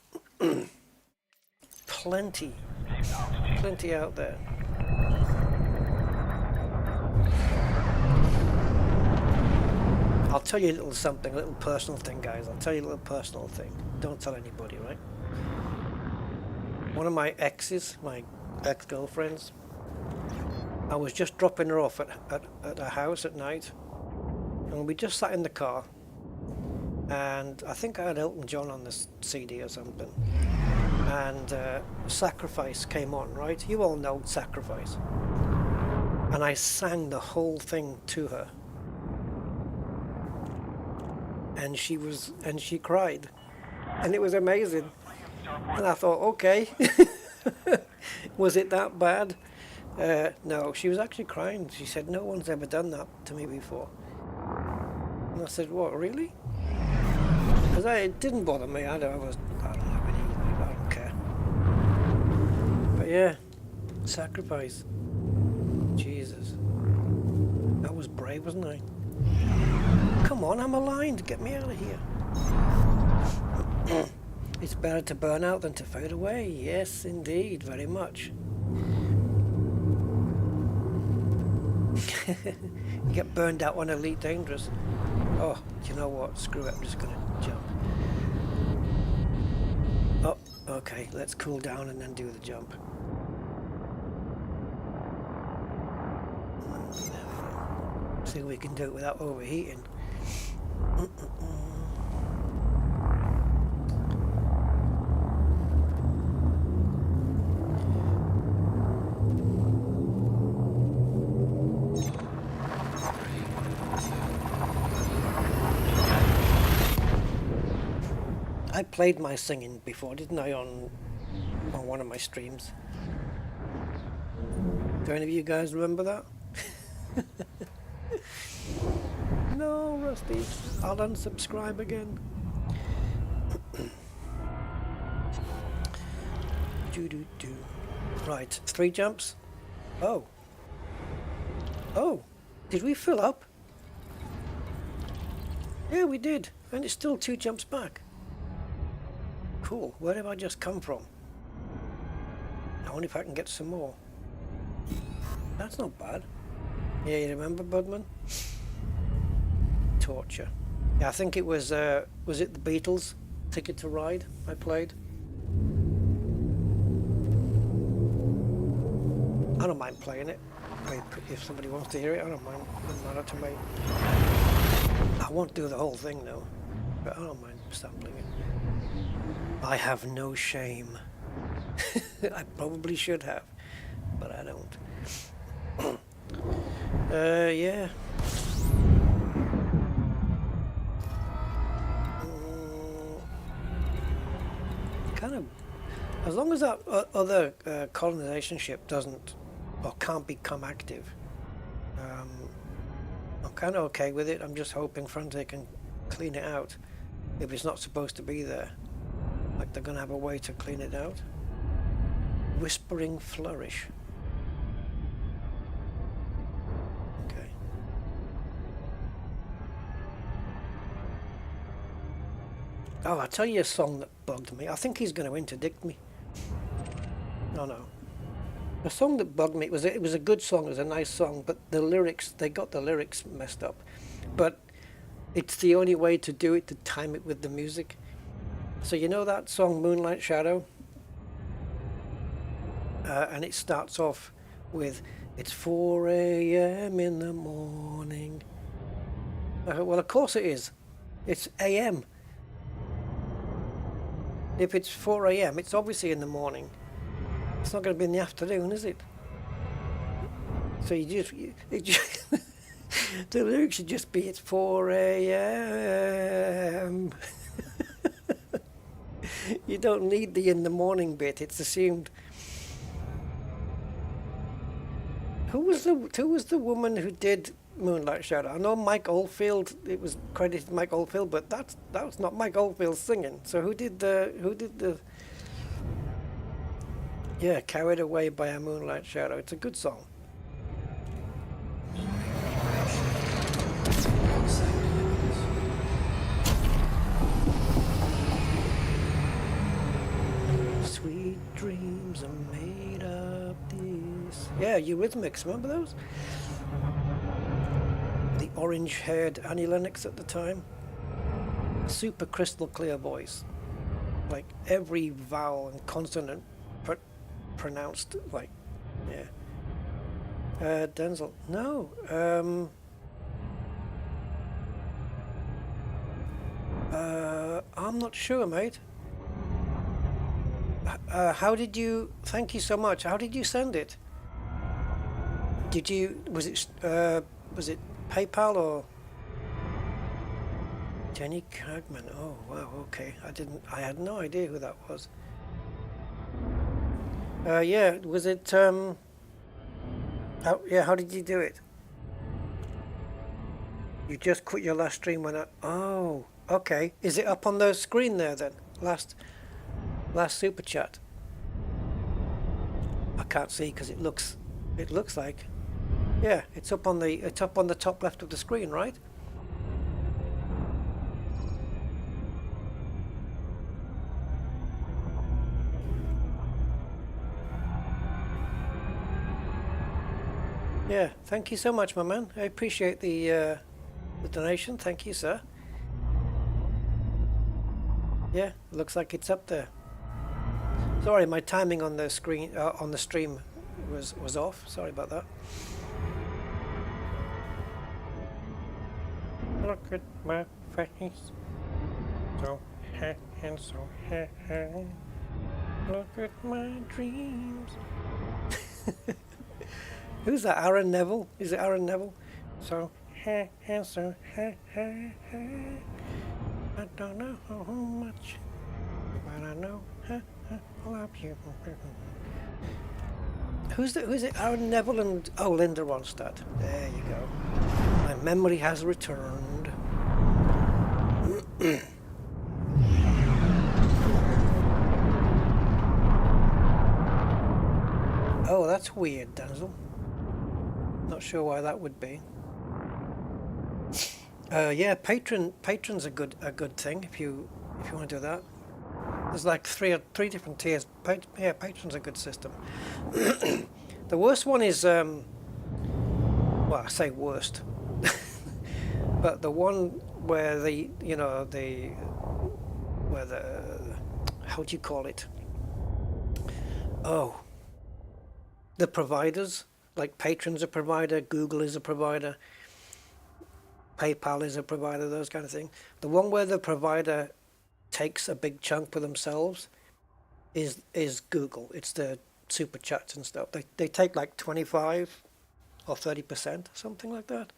Plenty out there. I'll tell you a little something, a little personal thing, guys. I'll tell you a little personal thing. Don't tell anybody, right? One of my exes, my ex-girlfriends, I was just dropping her off at her house at night, and we just sat in the car, and I think I had Elton John on this CD or something, and Sacrifice came on, right? You all know Sacrifice. And I sang the whole thing to her, and she cried, and it was amazing. And I thought, okay, was it that bad? No, she was actually crying. She said, no one's ever done that to me before. And I said, what, really? Because it didn't bother me. I don't care. But yeah, Sacrifice. Jesus. That was brave, wasn't I? Come on, I'm aligned. Get me out of here. It's better to burn out than to fade away. Yes, indeed, very much. You get burned out on Elite Dangerous. Oh, do you know what? Screw it, I'm just going to jump. Oh, okay, let's cool down and then do the jump. See if we can do it without overheating. I played my singing before, didn't I, on one of my streams? Do any of you guys remember that? No, Rusty. I'll unsubscribe again. Right, 3 jumps. Oh. Oh, did we fill up? Yeah, we did. And it's still 2 jumps back. Cool. Where have I just come from? I wonder if I can get some more. That's not bad. Yeah, you remember, Budman? Torture. Yeah, I think it was it the Beatles? Ticket to Ride I played? I don't mind playing it. If somebody wants to hear it, I don't mind. It doesn't matter to me. I won't do the whole thing though, but I don't mind sampling it. I have no shame. I probably should have, but I don't. Yeah. Kind of, as long as that other colonization ship doesn't or can't become active, I'm kind of okay with it. I'm just hoping Fanatec can clean it out if it's not supposed to be there. Like they're gonna have a way to clean it out. Whispering Flourish. Okay. Oh, I'll tell you a song that bugged me. I think he's going to interdict me. No. The song that bugged me, it was a good song, it was a nice song, but the lyrics, they got the lyrics messed up. But it's the only way to do it, to time it with the music. So you know that song Moonlight Shadow? And it starts off with, it's 4 a.m. in the morning. Well, of course it is. It's a.m. If it's 4 a.m., it's obviously in the morning. It's not going to be in the afternoon, is it? So the lyrics should just be, it's 4 a.m. You don't need the in the morning bit, it's assumed. Who was the woman who did Moonlight Shadow? I know Mike Oldfield, it was credited to Mike Oldfield, but that was not Mike Oldfield singing. So who did the yeah, Carried Away by a Moonlight Shadow. It's a good song. Sweet dreams are made of this. Yeah, Eurythmics, remember those? The orange-haired Annie Lennox at the time. Super crystal clear voice. Like every vowel and consonant pronounced like, yeah. Denzel, no. I'm not sure, mate. How did you? Thank you so much. How did you send it? Did you? Was it PayPal or? Jenny Cagman. Oh wow. Okay. I had no idea who that was. Yeah. Was it? How did you do it? You just quit your last stream when I. Oh. Okay. Is it up on the screen there then? Last super chat. I can't see because it looks like. Yeah, it's up on the top left of the screen, right? Yeah, thank you so much, my man. I appreciate the donation. Thank you, sir. Yeah, looks like it's up there. Sorry, my timing on the screen on the stream was off. Sorry about that. Look at my face, so handsome. Look at my dreams. Who's that? Aaron Neville? Is it Aaron Neville? So handsome. I don't know how much, but I know I love you. Who's it? Aaron Neville and Linda Ronstadt. There you go. My memory has returned. Oh, that's weird, Denzel. Not sure why that would be. Yeah, patrons a good thing if you want to do that. There's like three different tiers. Yeah, patron's a good system. The worst one is well, I say worst, but the one where how do you call it? Oh, the providers, like Patreon's a provider, Google is a provider, PayPal is a provider, those kind of thing. The one where the provider takes a big chunk for themselves is Google. It's the super chats and stuff. They take like 25 or 30%, something like that.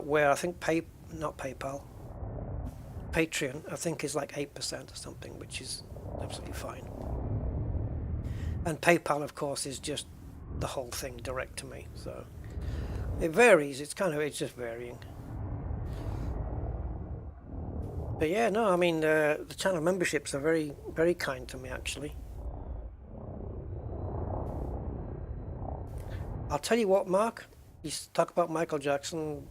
Where I think Patreon, I think is like 8% or something, which is absolutely fine. And PayPal, of course, is just the whole thing direct to me. So it varies. It's just varying. But yeah, no, I mean, the channel memberships are very, very kind to me, actually. I'll tell you what, Mark, you talk about Michael Jackson,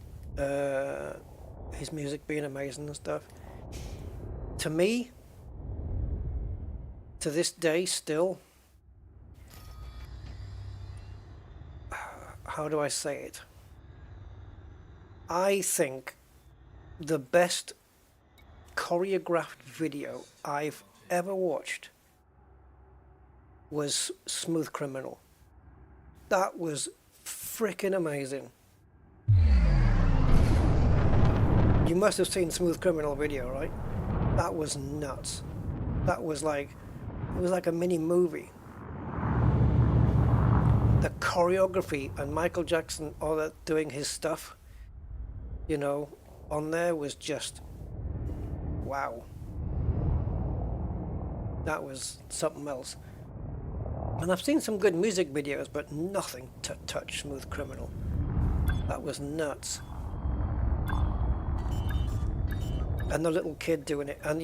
his music being amazing and stuff. To me, to this day still, how do I say it? I think the best choreographed video I've ever watched was Smooth Criminal. That was freaking amazing. You must have seen Smooth Criminal video, right? That was nuts. That was like, it was like a mini movie. The choreography and Michael Jackson, all that doing his stuff, on there was just wow. That was something else. And I've seen some good music videos, but nothing to touch Smooth Criminal. That was nuts. And the little kid doing it, and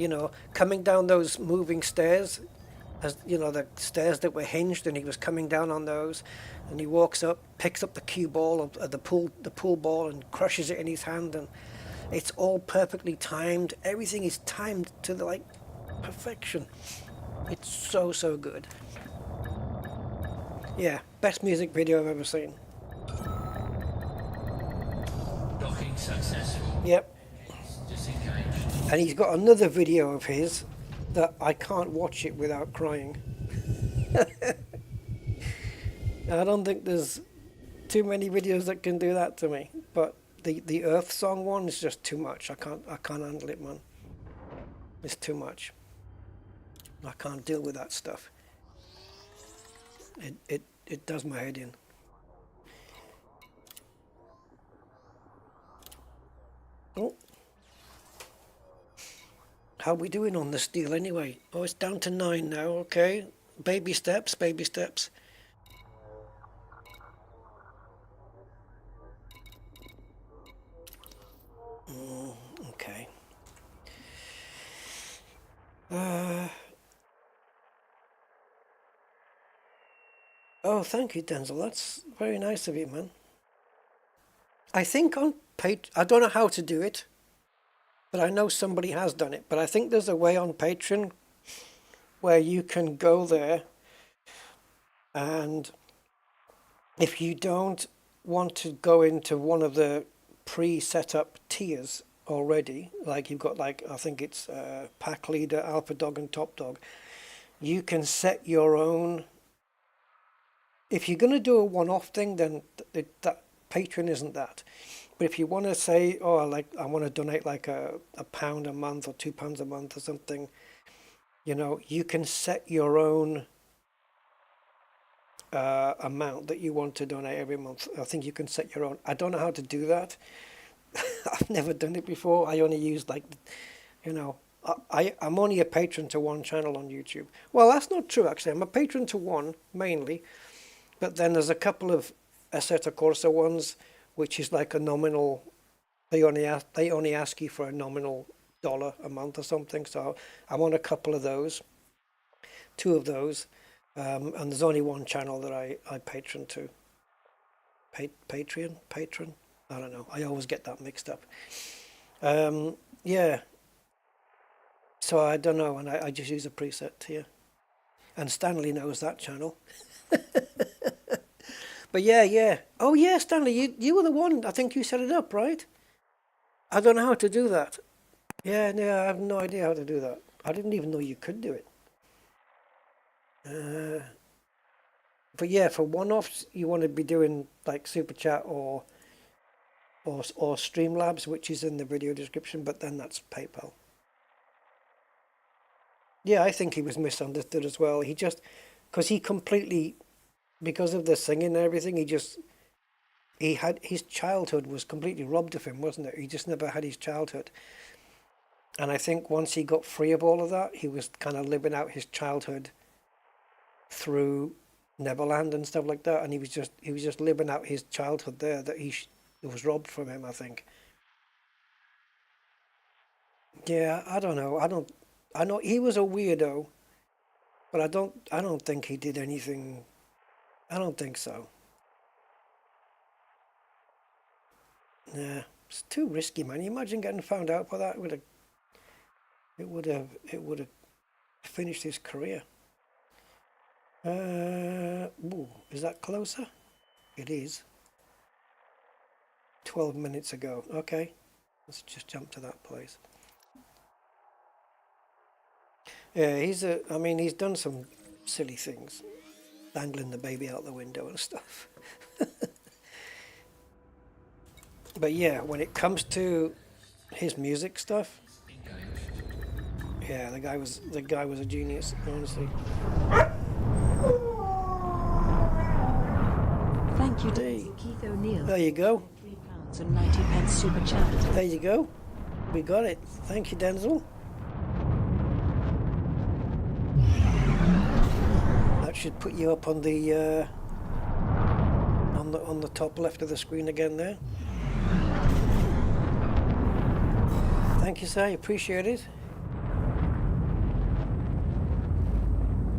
coming down those moving stairs, as the stairs that were hinged, and he was coming down on those, and he walks up, picks up the cue ball, the pool ball, and crushes it in his hand, and it's all perfectly timed. Everything is timed to the perfection. It's so good. Yeah, best music video I've ever seen. Docking successful. Yep. Disengaged. And he's got another video of his that I can't watch it without crying. I don't think there's too many videos that can do that to me, but the Earth Song one is just too much. I can't handle it, man. It's too much. I can't deal with that stuff. It does my head in. Oh. How are we doing on the steel anyway? Oh, it's down to 9 now, okay. Baby steps, baby steps. Okay. Oh, thank you, Denzel. That's very nice of you, man. I think on I don't know how to do it, but I know somebody has done it. But I think there's a way on Patreon where you can go there and if you don't want to go into one of the pre-set up tiers already, like you've got, like, I think it's Pack Leader, Alpha Dog and Top Dog, you can set your own. If you're going to do a one-off thing, then that Patreon isn't that. But if you want to say, oh, like, I want to donate like a pound a month or £2 a month or something, you know, you can set your own amount that you want to donate every month. I think you can set your own. I don't know how to do that. I've never done it before. I only use, like, you know, I'm only a patron to one channel on YouTube. Well, that's not true, actually. I'm a patron to one, mainly. But then there's a couple of Assetto Corsa ones, which is like a nominal. They only ask you for a nominal $1 a month or something. So I'm on a couple of those, 2 of those, and there's only one channel that I patron to. Patron. I don't know. I always get that mixed up. Yeah. So I don't know, and I just use a preset tier. And Stanley knows that channel. But yeah. Oh yeah, Stanley, you were the one. I think you set it up, right? I don't know how to do that. Yeah, no, I have no idea how to do that. I didn't even know you could do it. But yeah, for one-offs, you want to be doing like Super Chat or Streamlabs, which is in the video description, but then that's PayPal. Yeah, I think he was misunderstood as well. He just, because he completely, because of the singing and everything, he had, his childhood was completely robbed of him, wasn't it? He just never had his childhood. And I think once he got free of all of that, he was kind of living out his childhood through Neverland and stuff like that. And he was just living out his childhood there that it was robbed from him, I think. Yeah, I don't know. I know he was a weirdo, but I don't think he did anything. I don't think so. Nah, it's too risky, man. You imagine getting found out for that? It would have finished his career. Ooh, is that closer? It is. 12 minutes ago. Okay, let's just jump to that place. Yeah, I mean, he's done some silly things, dangling the baby out the window and stuff. But yeah, when it comes to his music stuff, yeah, the guy was a genius, honestly. Thank you, Keith O'Neill. There you go. £3.90 super chat. There you go. We got it. Thank you, Denzel. That should put you up on the on the top left of the screen again there. Thank you, sir. I appreciate it.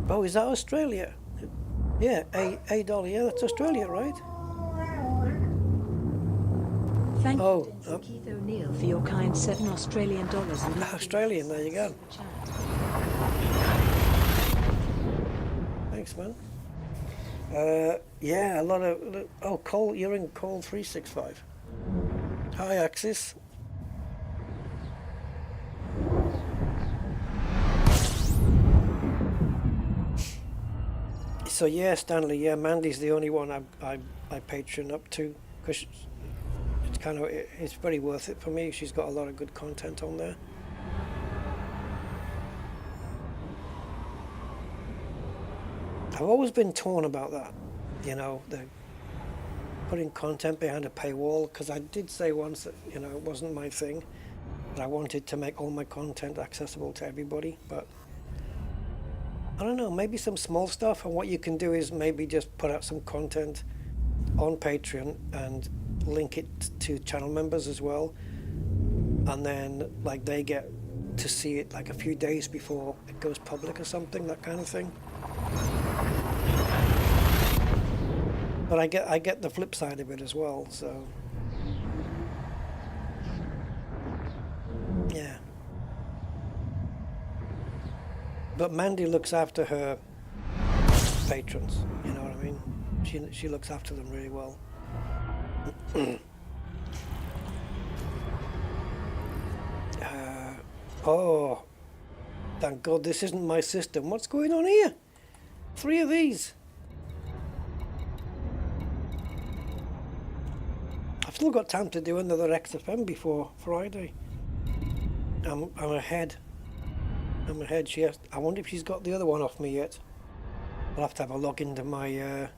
Oh, is that Australia? Yeah, $8. Yeah, that's Australia, right? Thank you, Keith O'Neill, for your kind $7 Australian. Australian, there you go. Thanks, man. Yeah, a lot of... Oh, Cole, you're in Cole 365. Hi, Axis. So yeah, Stanley, yeah, Mandy's the only one I patron up to, because it's kind of, it's very worth it for me. She's got a lot of good content on there. I've always been torn about that, you know, the putting content behind a paywall, because I did say once that, you know, it wasn't my thing, that I wanted to make all my content accessible to everybody, but I don't know, maybe some small stuff, and what you can do is maybe just put out some content on Patreon and link it to channel members as well, and then like they get to see it like a few days before it goes public or something, that kind of thing. But I get the flip side of it as well, so yeah. But Mandy looks after her patrons, you know what I mean? She looks after them really well. Oh, thank God this isn't my system. What's going on here? 3 of these. I've still got time to do another XFM before Friday. I'm ahead. I'm ahead. I wonder if she's got the other one off me yet. I'll have to have a log into my...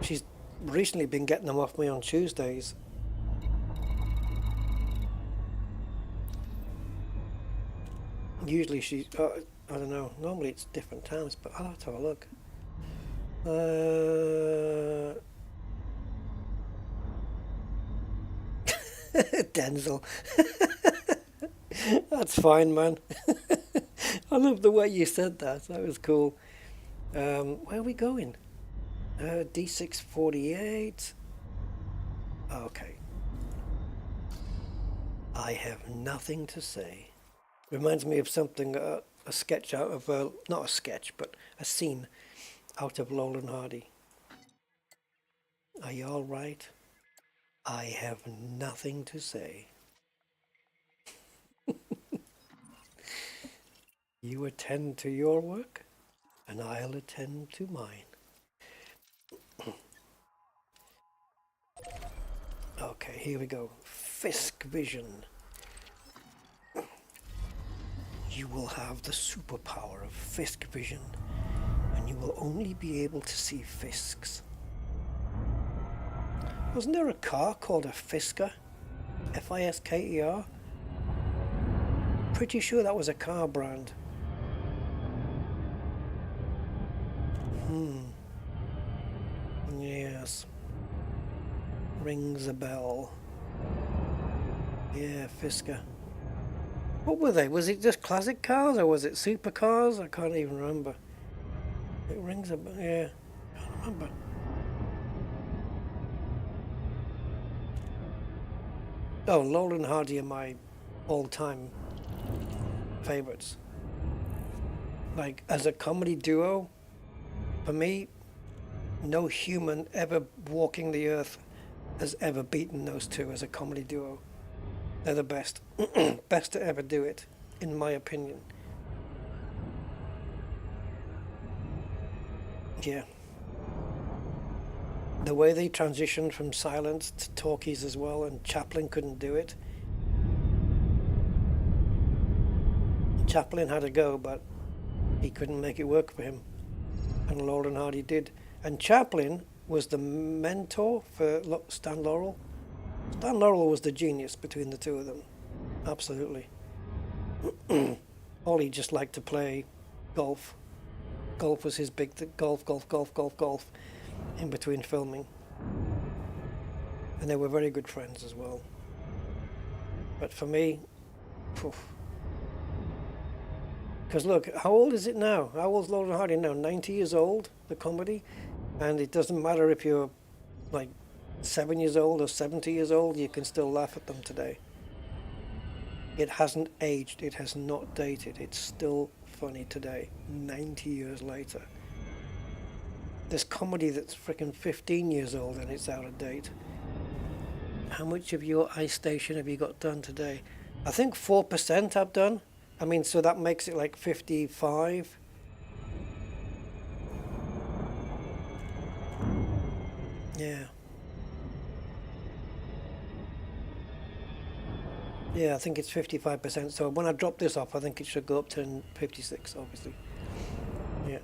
She's recently been getting them off me on Tuesdays. Usually she's... I don't know. Normally it's different times, but I'll have to have a look. Denzel. That's fine, man. I love the way you said that. That was cool. Where are we going? D648. Okay. I have nothing to say. Reminds me of something, a sketch out of, not a sketch, but a scene out of Laurel and Hardy. Are you all right? I have nothing to say. You attend to your work, and I'll attend to mine. Okay, here we go. Fisk Vision. You will have the superpower of Fisk Vision, and you will only be able to see Fisks. Wasn't there a car called a Fisker? F-I-S-K-E-R? Pretty sure that was a car brand. Yes. Rings a bell. Yeah, Fisker. What were they? Was it just classic cars or was it supercars? I can't even remember. It rings a bell. Yeah, I can't remember. Oh, Laurel and Hardy are my all-time favorites. Like, as a comedy duo, for me, no human ever walking the earth has ever beaten those two as a comedy duo. They're the best. Best to ever do it, in my opinion. Yeah. The way they transitioned from silent to talkies as well, and Chaplin couldn't do it. Chaplin had a go, but he couldn't make it work for him. And Laurel and Hardy did. And Chaplin was the mentor for Stan Laurel. Stan Laurel was the genius between the two of them. Absolutely. Ollie just liked to play golf. Golf was his big thing. Golf in between filming. And they were very good friends as well. But for me, because look, how old is it now? How old's Laurel and Hardy now? 90 years old, the comedy? And it doesn't matter if you're like 7 years old or 70 years old, you can still laugh at them today. It hasn't aged, it has not dated, it's still funny today, 90 years later. There's comedy that's freaking 15 years old and it's out of date. How much of your ice station have you got done today? I think 4% I've done. I mean, so that makes it like 55. Yeah. Yeah, I think it's 55%. So when I drop this off, I think it should go up to 56, obviously. Yeah.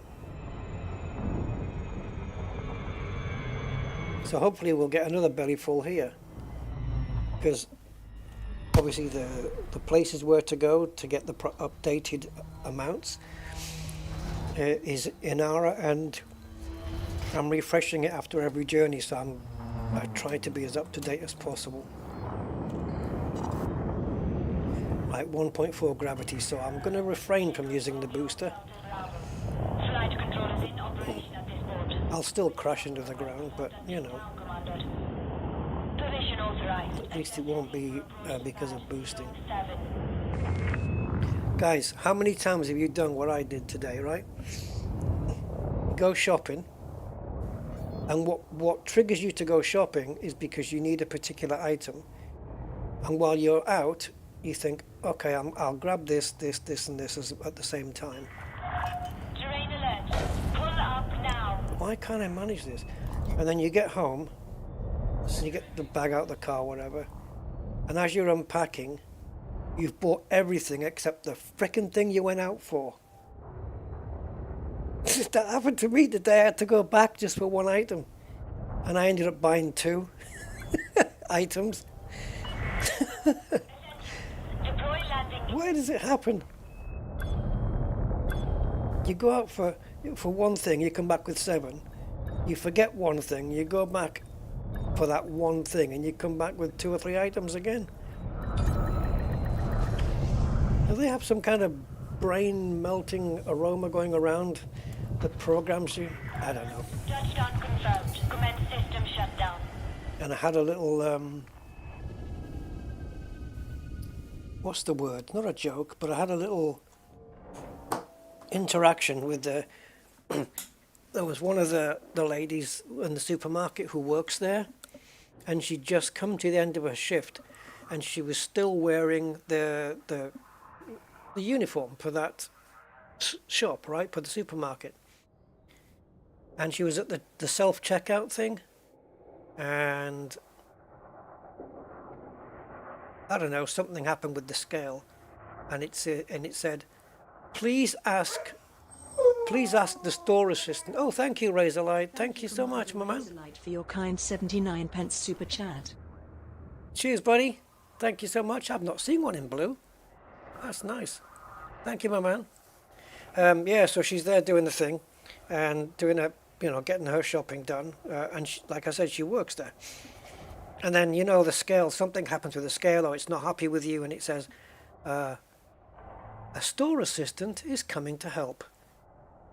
So hopefully we'll get another belly full here. Because obviously the places where to go to get the updated amounts is Inara, and I'm refreshing it after every journey, so I try to be as up to date as possible. Like 1.4 gravity, so I'm going to refrain from using the booster. I'll still crash into the ground, but you know, at least it won't be because of boosting. Guys, how many times have you done what I did today, right? Go shopping, And what triggers you to go shopping is because you need a particular item. And while you're out, you think, okay, I'll grab this, and this at the same time. Terrain alert. Pull up now. Why can't I manage this? And then you get home, and you get the bag out of the car, whatever. And as you're unpacking, you've bought everything except the frickin' thing you went out for. That happened to me the day I had to go back just for one item. And I ended up buying 2 items. Deploy landing. Why does it happen? You go out for one thing, you come back with 7. You forget one thing, you go back for that one thing, and you come back with 2 or 3 items again. Do they have some kind of brain melting aroma going around that programs you? I don't know. Touchdown confirmed. Commence system shutdown. And I had a little what's the word? Not a joke, but I had a little interaction with the there was one of the ladies in the supermarket who works there, and she'd just come to the end of her shift, and she was still wearing the uniform for that shop, right, for the supermarket. And she was at the self-checkout thing, and I don't know, something happened with the scale, and it said, please ask the store assistant. Oh, thank you, Razorlight. Thank you so much, my man. Razorlight for your kind 79 pence super chat. Cheers, buddy. Thank you so much. I've not seen one in blue. That's nice. Thank you, my man. Yeah, so she's there doing the thing and doing getting her shopping done. And she, like I said, she works there. And then, the scale, something happens with the scale, or it's not happy with you, and it says, a store assistant is coming to help.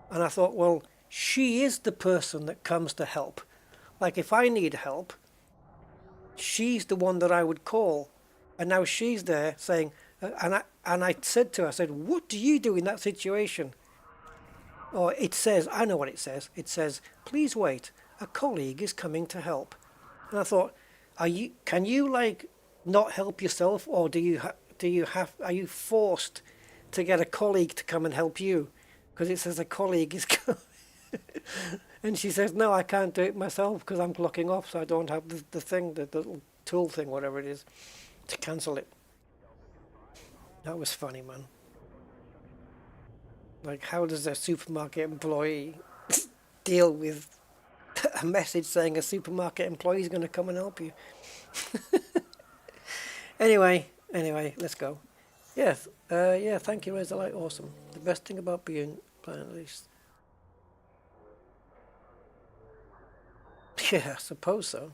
And I thought, well, she is the person that comes to help. Like, if I need help, she's the one that I would call. And now she's there saying, and I said to her, I said, what do you do in that situation? Or it says, I know what it says. It says, please wait, a colleague is coming to help. And I thought, can you like not help yourself, or are you forced to get a colleague to come and help you? Because it says a colleague is coming. And she says, no, I can't do it myself because I'm clocking off, so I don't have the thing, the little tool thing, whatever it is, to cancel it. That was funny, man. Like, how does a supermarket employee deal with a message saying a supermarket employee is going to come and help you? Anyway, let's go. Yes, yeah, thank you, Razorlight. Awesome. The best thing about being Planet East. Yeah, I suppose so.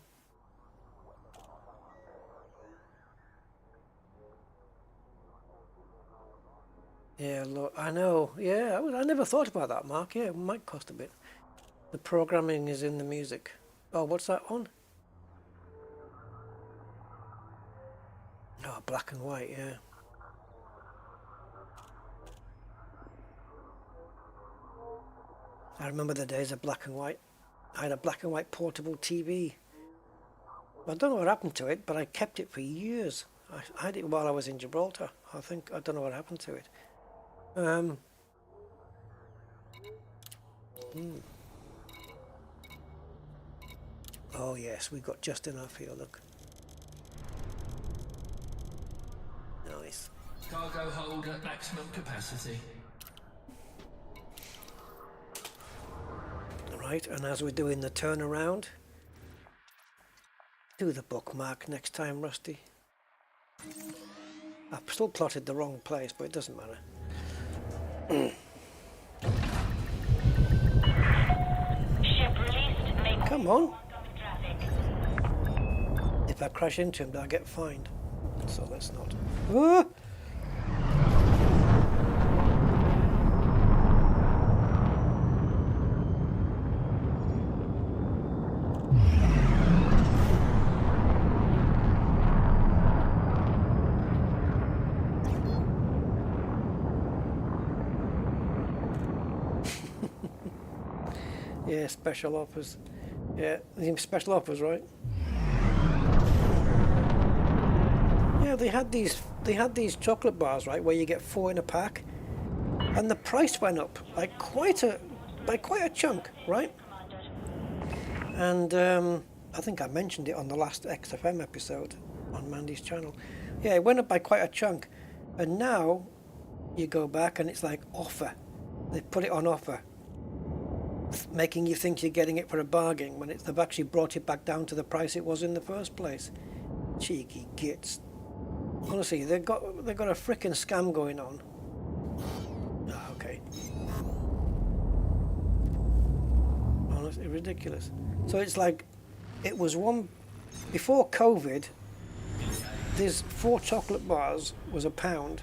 Yeah, look, I know. Yeah, I never thought about that, Mark. Yeah, it might cost a bit. The programming is in the music. Oh, what's that on? Oh, black and white, yeah. I remember the days of black and white. I had a black and white portable TV. I don't know what happened to it, but I kept it for years. I had it while I was in Gibraltar. I don't know what happened to it. Oh yes, we got just enough here, look. Nice. Cargo hold at maximum capacity. Right, and as we're doing the turnaround, do the bookmark next time, Rusty. I've still plotted the wrong place, but it doesn't matter. Ship released. Make Come on. traffic. If I crash into him, I'll get fined. So let's not. Ah! Yeah, special offers. Yeah, the special offers, right? Yeah, they had these chocolate bars, right, where you get 4 in a pack, and the price went up like quite a chunk, right? And I think I mentioned it on the last XFM episode on Mandy's channel. Yeah, it went up by quite a chunk, and now you go back and it's like offer. They put it on offer, making you think you're getting it for a bargain when they've actually brought it back down to the price it was in the first place. Cheeky gits. Honestly, they've got a frickin' scam going on. Ah, okay. Honestly, ridiculous. So it's like, it was one before COVID. These 4 chocolate bars was £1.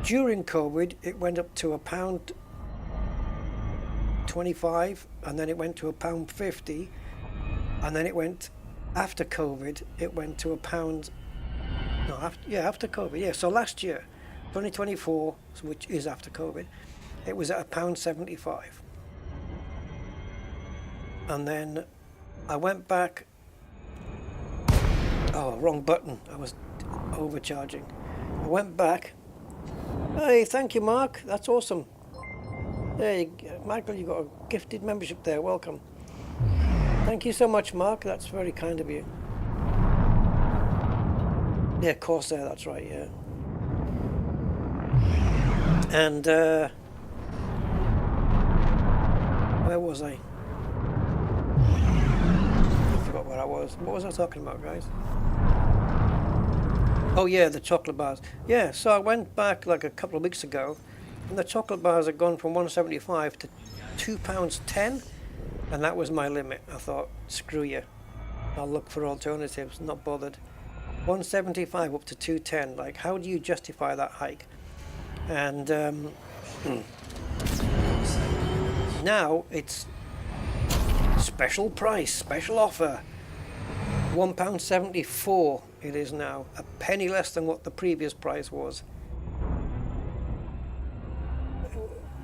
During COVID, it went up to £1.25, and then it went to £1.50, and then it went after COVID. It went to £1. No, after COVID. Yeah, so last year, 2024, which is after COVID, it was at £1.75, and then I went back. Oh, wrong button. I was overcharging. I went back. Hey, thank you, Mark. That's awesome. There, Michael, you got a gifted membership there. Welcome. Thank you so much, Mark. That's very kind of you. Yeah, Corsair. That's right. Yeah. And where was I? I forgot where I was. What was I talking about, guys? Oh yeah, the chocolate bars. Yeah, so I went back like a couple of weeks ago, and the chocolate bars had gone from £1.75 to £2.10, and that was my limit. I thought, screw you, I'll look for alternatives. Not bothered. £1.75 up to £2.10. Like, how do you justify that hike? And now it's special price, special offer. £1.74 it is now, a penny less than what the previous price was.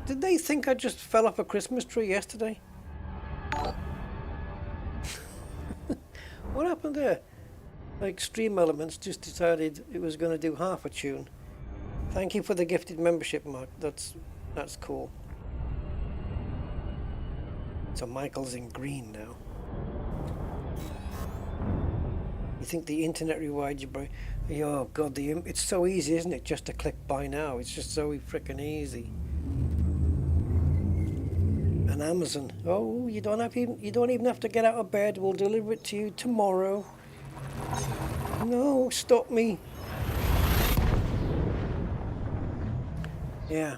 Did they think I just fell off a Christmas tree yesterday? What happened there? Like, Stream Elements just decided it was going to do half a tune. Thank you for the gifted membership, Mark. That's cool. So Michael's in green now. You think the internet rewired you, bro? Oh god, it's so easy, isn't it? Just to click buy now. It's just so freaking easy. And Amazon. Oh, you don't even have to get out of bed. We'll deliver it to you tomorrow. No, stop me. Yeah.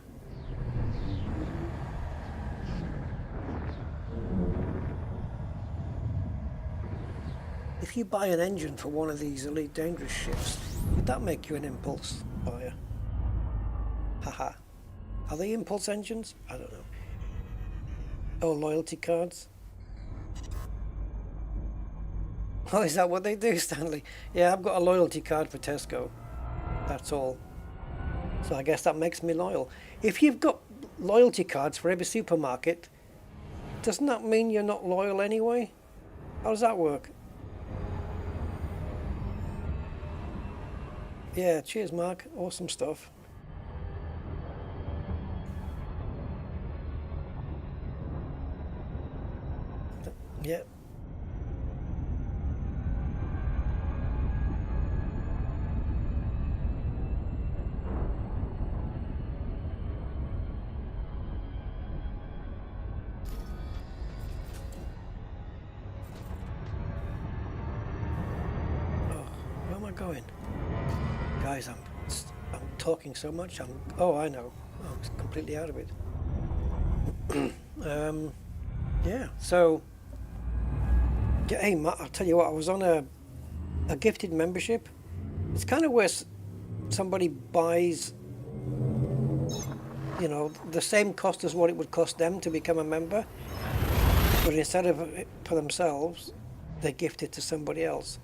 If you buy an engine for one of these Elite Dangerous ships, would that make you an impulse buyer? Haha. Are they impulse engines? I don't know. Oh, loyalty cards? Oh, is that what they do, Stanley? Yeah, I've got a loyalty card for Tesco. That's all. So I guess that makes me loyal. If you've got loyalty cards for every supermarket, doesn't that mean you're not loyal anyway? How does that work? Yeah, cheers, Mark. Awesome stuff. Yeah. Oh, where am I going? Guys, I'm talking so much. Oh, I know. I'm completely out of it. Yeah. So, hey, Matt, I'll tell you what. I was on a gifted membership. It's kind of where somebody buys, you know, the same cost as what it would cost them to become a member, but instead of it for themselves, they gift it to somebody else.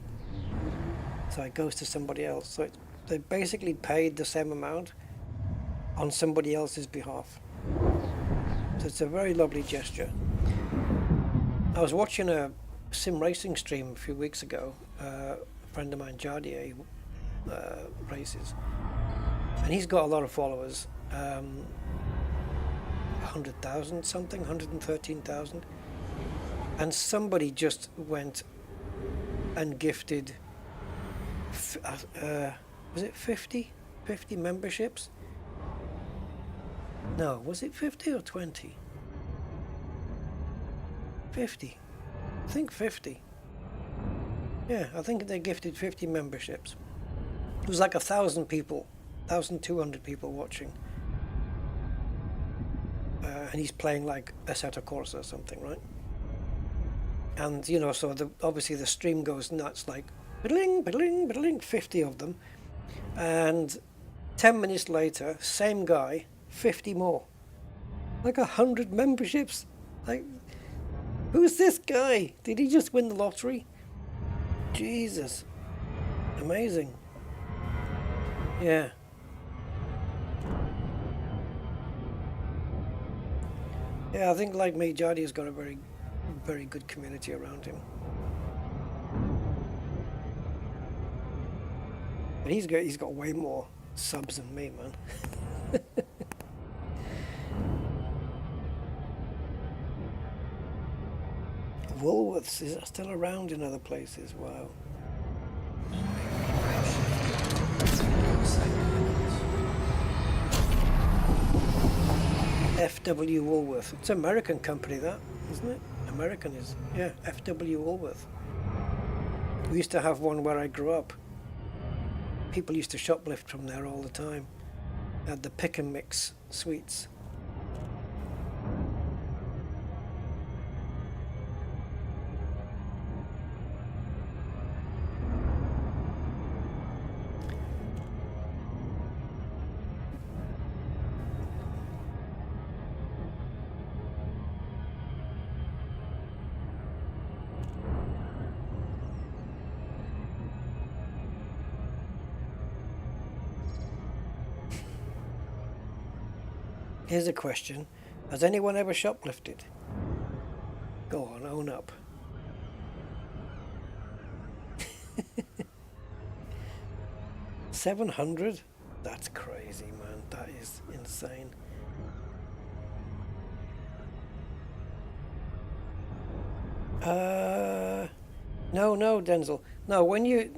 So it goes to somebody else. So they basically paid the same amount on somebody else's behalf. So it's a very lovely gesture. I was watching a sim racing stream a few weeks ago. A friend of mine, Jardier, races, and he's got a lot of followers. 100,000 something, 113,000, and somebody just went and gifted. Was it 50 memberships? No, was it 50 or 20? 50. I think 50. Yeah, I think they gifted 50 memberships. It was like 1,000 people, 1,200 people watching. And he's playing like Assetto Corsa or something, right? And you know, so obviously the stream goes nuts, like biddling, biddling, biddling, 50 of them. And 10 minutes later, same guy, 50 more. Like 100 memberships. Like, who's this guy? Did he just win the lottery? Jesus. Amazing. Yeah. Yeah, I think like me, Jardi's got a very, very good community around him. But he's got way more subs than me, man. Woolworths, is that still around in other places? Wow. FW Woolworth. It's an American company, that, isn't it? American is, yeah, FW Woolworth. We used to have one where I grew up. People used to shoplift from there all the time. They had the pick and mix sweets. Here's a question. Has anyone ever shoplifted? Go on, own up. $700? That's crazy, man. That is insane. No, Denzel. No, when you...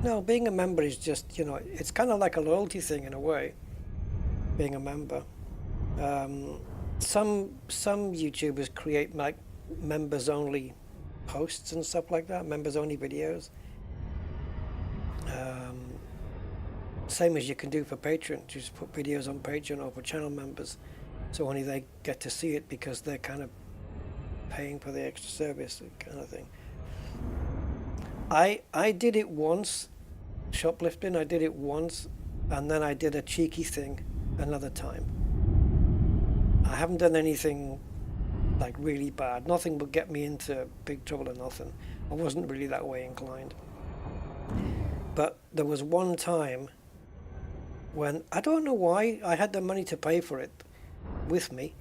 no, being a member is just, you know, it's kind of like a loyalty thing in a way. Being a member. Some YouTubers create like members only posts and stuff like that, members only videos. Same as you can do for Patreon, just put videos on Patreon or for channel members, so only they get to see it because they're kind of paying for the extra service kind of thing. I did it once, shoplifting. I did it once, and then I did a cheeky thing another time. I haven't done anything like really bad. Nothing would get me into big trouble or nothing. I wasn't really that way inclined. But there was one time when, I don't know why, I had the money to pay for it with me.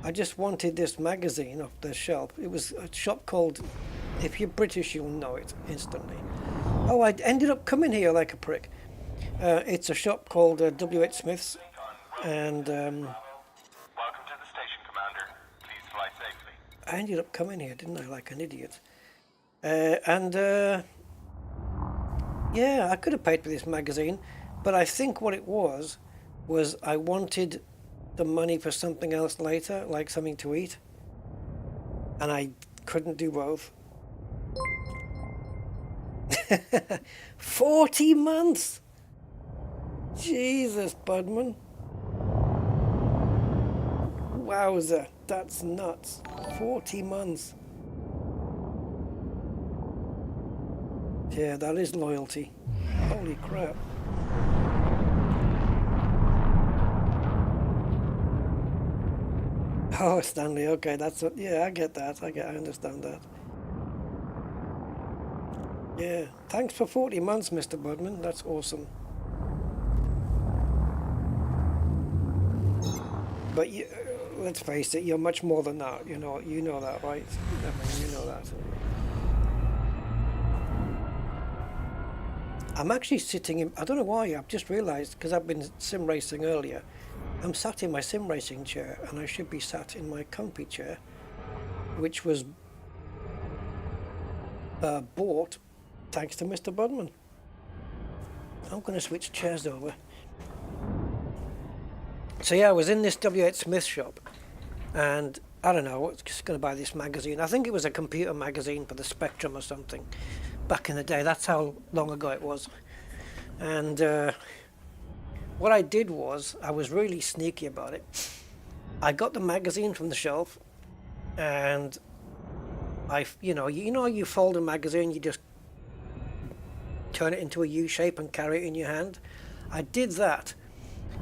I just wanted this magazine off the shelf. It was a shop called, if you're British you'll know it instantly. Oh, I ended up coming here like a prick. It's a shop called W.H. Smith's, and Welcome to the station, Commander. Please fly safely. I ended up coming here, didn't I, like an idiot. Yeah, I could have paid for this magazine, but I think what it was I wanted the money for something else later, like something to eat, and I couldn't do both. 40 months! Jesus, Budman. Wowza, that's nuts. 40 months. Yeah, that is loyalty. Holy crap. Oh, Stanley, okay, that's what, yeah, I get that. I understand that. Yeah, thanks for 40 months, Mr. Budman. That's awesome. But let's face it, you're much more than that. You know that, right? I mean, you know that. I'm actually sitting in, I don't know why, I've just realised, because I've been sim racing earlier, I'm sat in my sim racing chair, and I should be sat in my comfy chair, which was bought thanks to Mr. Budman. I'm going to switch chairs over. So yeah, I was in this W.H. Smith shop, and I don't know, I was just going to buy this magazine. I think it was a computer magazine for the Spectrum or something. Back in the day, that's how long ago it was. And what I did was, I was really sneaky about it. I got the magazine from the shelf, and you know you fold a magazine, you just turn it into a U shape and carry it in your hand. I did that,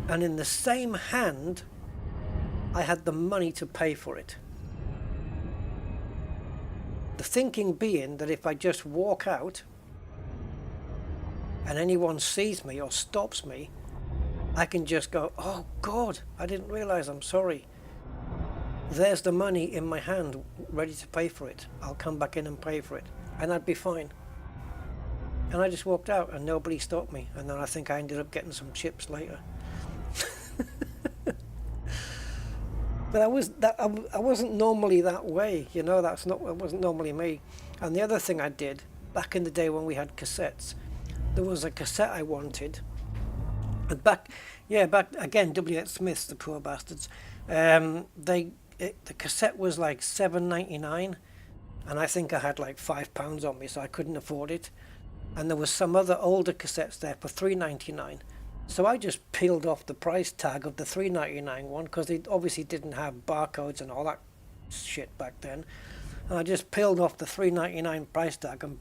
and in the same hand, I had the money to pay for it. The thinking being that if I just walk out and anyone sees me or stops me, I can just go, oh God, I didn't realize, I'm sorry. There's the money in my hand, ready to pay for it. I'll come back in and pay for it, and I'd be fine. And I just walked out and nobody stopped me, and then I think I ended up getting some chips later. But I wasn't normally that way, you know. It wasn't normally me. And the other thing I did back in the day when we had cassettes, there was a cassette I wanted. And back again, W.H. Smiths, the poor bastards. The cassette was like $7.99, and I think I had like £5 on me, so I couldn't afford it. And there was some other older cassettes there for $3.99. So I just peeled off the price tag of the $3.99 one, because they obviously didn't have barcodes and all that shit back then. And I just peeled off the $3.99 price tag and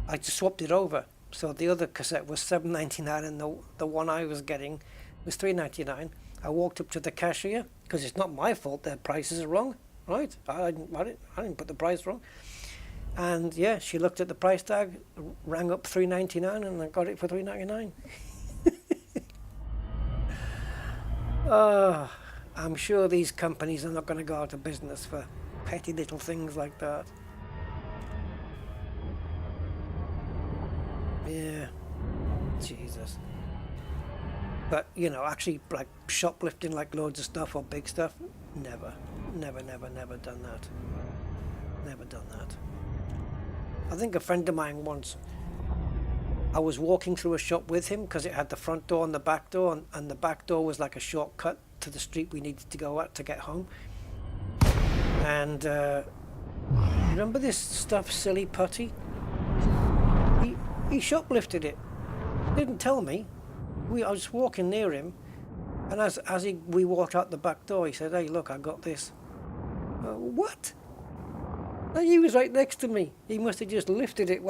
I just swapped it over. So the other cassette was $7.99 and the one I was getting was $3.99. I walked up to the cashier, because it's not my fault their prices are wrong, right? I didn't put the price wrong. And yeah, she looked at the price tag, rang up $3.99, and I got it for $3.99. I'm sure these companies are not going to go out of business for petty little things like that. Yeah, Jesus. But, you know, actually, like, shoplifting, like, loads of stuff or big stuff, never done that. Never done that. I think a friend of mine once, I was walking through a shop with him, because it had the front door and the back door, and the back door was like a shortcut to the street we needed to go at to get home. And remember this stuff, Silly Putty? He shoplifted it. Didn't tell me. I was walking near him, and as we walked out the back door, he said, "Hey, look, I got this." What? And he was right next to me. He must have just lifted it.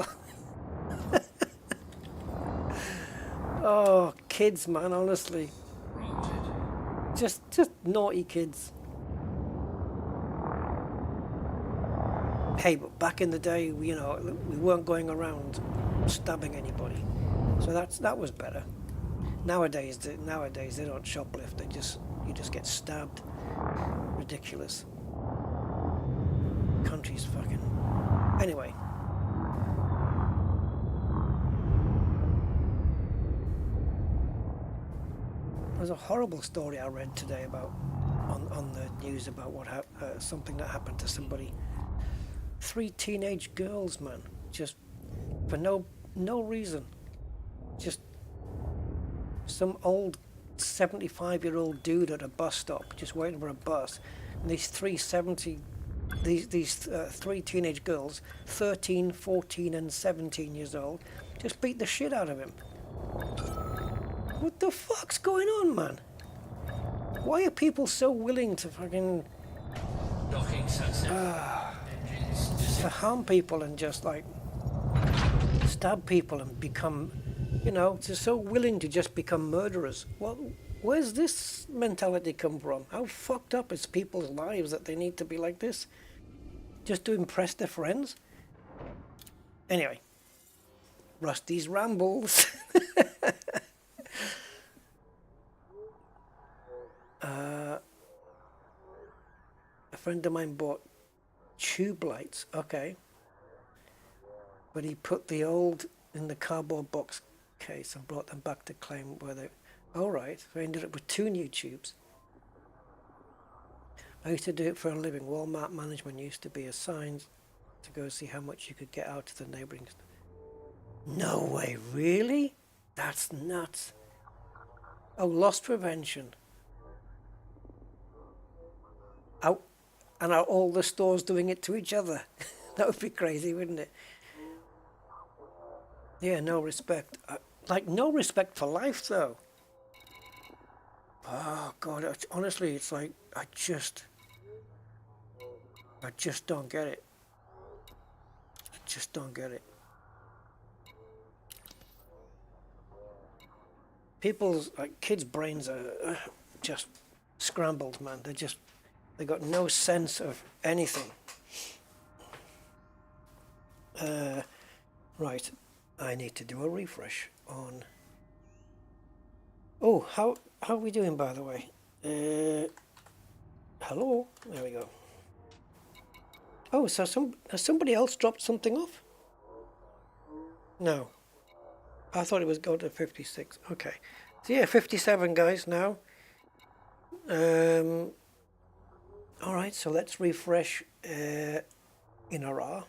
Oh, kids, man, honestly. Just naughty kids. Hey, but back in the day, we weren't going around stabbing anybody, so that was better. Nowadays they don't shoplift. You just get stabbed. Ridiculous. Country's fucking. Anyway. There's a horrible story I read today about on the news about something that happened to somebody. 3 teenage girls, man, just for no reason. Just some old 75-year-old dude at a bus stop, just waiting for a bus, and these three teenage girls, 13, 14, and 17 years old, just beat the shit out of him. What the fuck's going on, man? Why are people so willing to fucking to harm people and just like stab people and become, just so willing to just become murderers? Where's this mentality come from? How fucked up is people's lives that they need to be like this? Just to impress their friends? Anyway, Rusty's rambles. friend of mine bought tube lights. Okay. But he put the old in the cardboard box case and brought them back to claim where they... All right, so I ended up with 2 new tubes. I used to do it for a living. Walmart management used to be assigned to go see how much you could get out of the neighboring... No way, really? That's nuts. Oh, loss prevention. Out, and are all the stores doing it to each other? That would be crazy, wouldn't it? Yeah, no respect. Like, no respect for life, though. Oh, God, honestly, it's like, I just don't get it. I just don't get it. People's, like, kids' brains are just scrambled, man. They got no sense of anything. Right, I need to do a refresh on... Oh, how are we doing, by the way? Hello? There we go. Oh, so has somebody else dropped something off? No. I thought it was going to 56. Okay. So yeah, 57 guys now. Alright, so let's refresh in a RAR.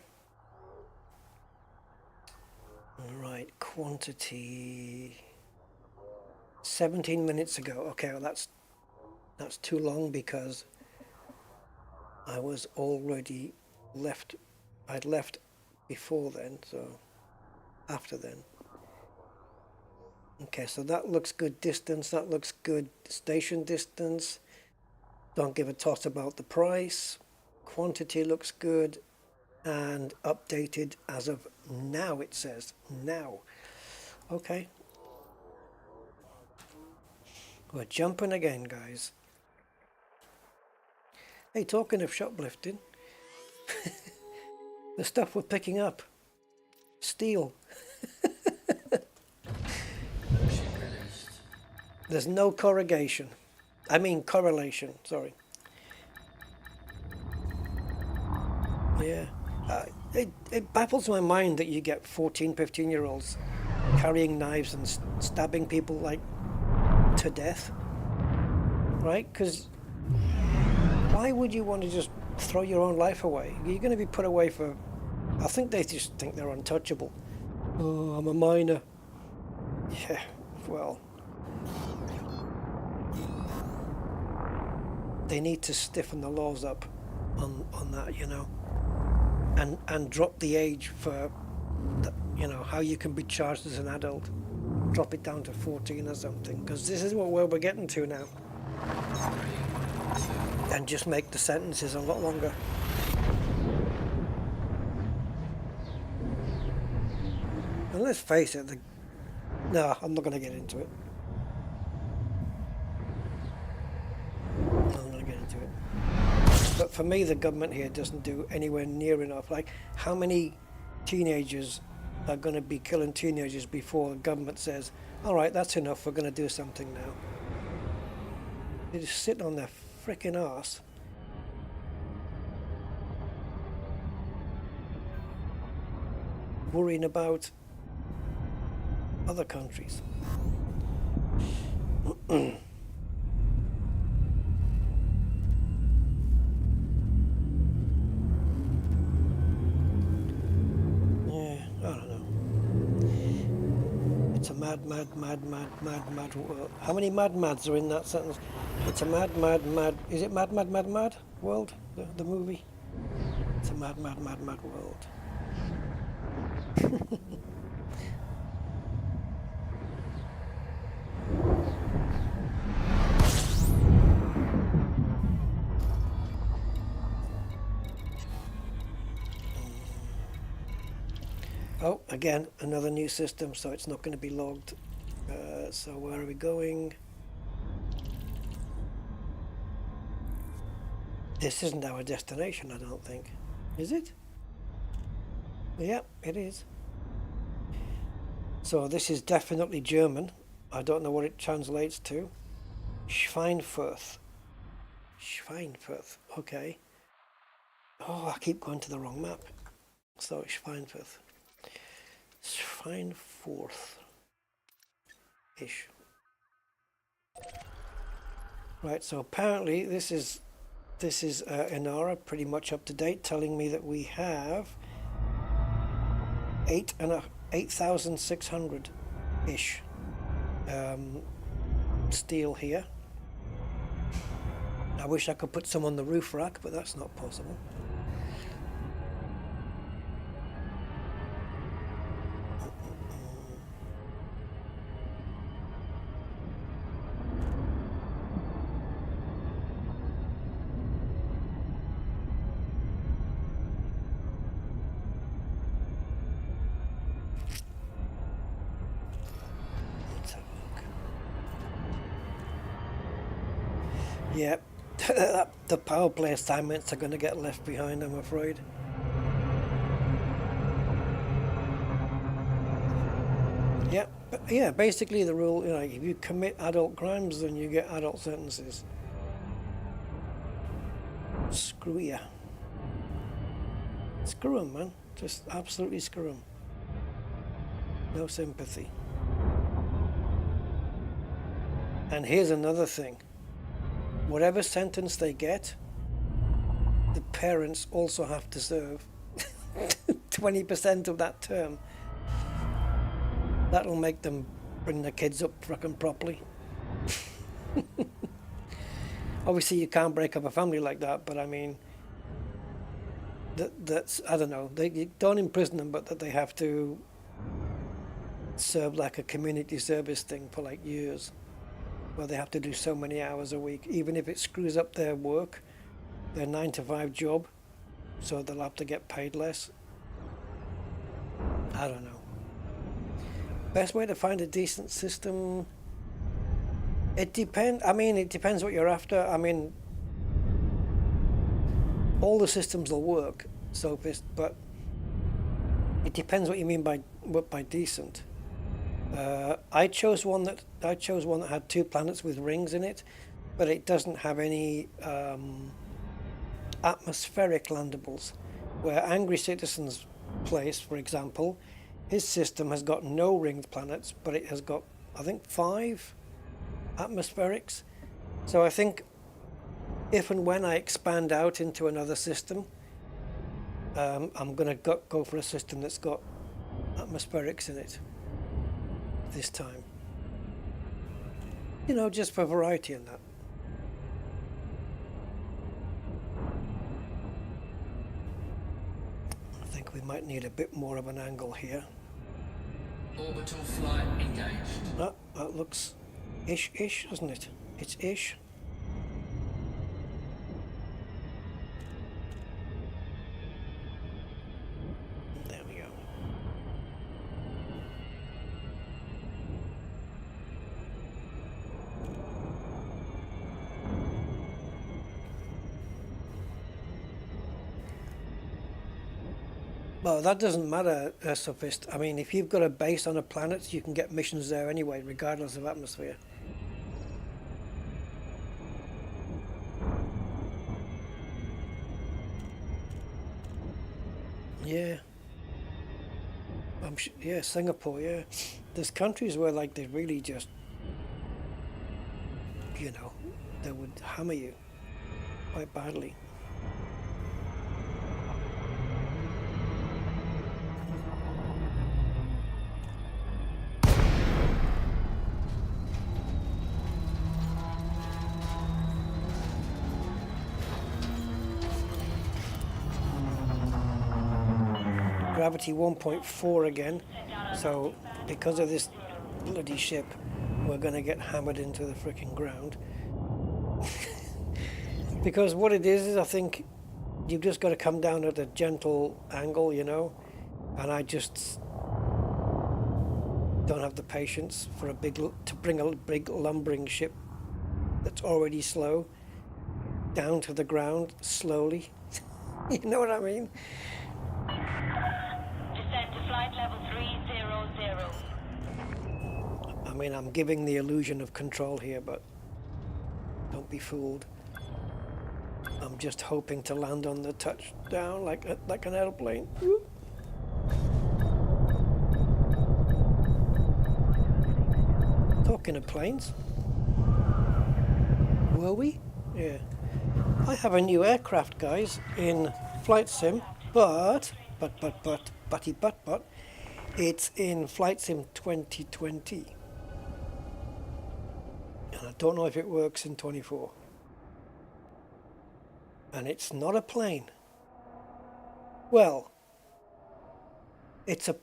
Alright, quantity 17 minutes ago. Okay, well that's too long because I was already left. I'd left before then, so after then. Okay, so that looks good distance, that looks good station distance. Don't give a toss about the price. Quantity looks good and updated as of now, it says now. Okay. We're jumping again, guys. Hey, talking of shoplifting, the stuff we're picking up. Steel. There's no correlation. Correlation, sorry. Yeah. It baffles my mind that you get 14, 15-year-olds carrying knives and stabbing people, like, to death. Right? Because why would you want to just throw your own life away? You're going to be put away for... I think they just think they're untouchable. Oh, I'm a minor. Yeah, well... They need to stiffen the laws up on that, you know, and drop the age for, you know, how you can be charged as an adult. Drop it down to 14 or something, because this is where we're getting to now. And just make the sentences a lot longer. And let's face it, no, I'm not going to get into it. But for me, the government here doesn't do anywhere near enough. Like, how many teenagers are going to be killing teenagers before the government says, all right, that's enough, we're going to do something now? They just sit on their frickin' arse. Worrying about other countries. Mad world. How many mad are in that sentence? It's a mad is it mad world, the movie? It's a mad world. Oh, again, another new system, so it's not going to be logged. So where are we going? This isn't our destination, I don't think. Is it? Yeah, it is. So this is definitely German. I don't know what it translates to. Schweinfurt. Okay. Oh, I keep going to the wrong map. So Schweinfurt. Schweinfurt-ish. Right, so apparently this is Inara, pretty much up to date, telling me that we have 8,600-ish steel here. I wish I could put some on the roof rack, but that's not possible. Yep, the power play assignments are going to get left behind, I'm afraid. Yeah, but yeah, basically the rule, you know, if you commit adult crimes, then you get adult sentences. Screw ya. Screw 'em, man. Just absolutely screw 'em. No sympathy. And here's another thing. Whatever sentence they get, the parents also have to serve 20% of that term. That'll make them bring their kids up fucking properly. Obviously you can't break up a family like that, but I mean, that's, I don't know, they don't imprison them, but that they have to serve like a community service thing for like years, where they have to do so many hours a week, even if it screws up their work, their 9-to-5 job, so they'll have to get paid less. I don't know. Best way to find a decent system, it depends. I mean, it depends what you're after. I mean, all the systems will work, but it depends what you mean by decent. I chose one that had 2 planets with rings in it, but it doesn't have any atmospheric landables. Where Angry Citizen's place, for example, his system has got no ringed planets, but it has got, I think, 5 atmospherics. So I think if and when I expand out into another system, I'm going to go for a system that's got atmospherics in it this time. You know, just for variety in that. I think we might need a bit more of an angle here. Orbital flight engaged. No, that looks ish, doesn't it? It's ish. There we go. Well, that doesn't matter, Sophist. I mean, if you've got a base on a planet, you can get missions there anyway, regardless of atmosphere. Yeah. Yeah, Singapore, yeah. There's countries where, like, they really just, you know, they would hammer you quite badly. Gravity 1.4 again, so because of this bloody ship, we're going to get hammered into the freaking ground. Because what it is I think you've just got to come down at a gentle angle, you know, and I just don't have the patience for to bring a big lumbering ship that's already slow down to the ground slowly. You know what I mean? Descend to flight level 300. I mean, I'm giving the illusion of control here, but don't be fooled. I'm just hoping to land on the touchdown like an airplane. Woo. Talking of planes, were we? Yeah. I have a new aircraft, guys, in Flight Sim, but, it's in Flight Sim 2020. And I don't know if it works in 24. And it's not a plane. Well, it's a,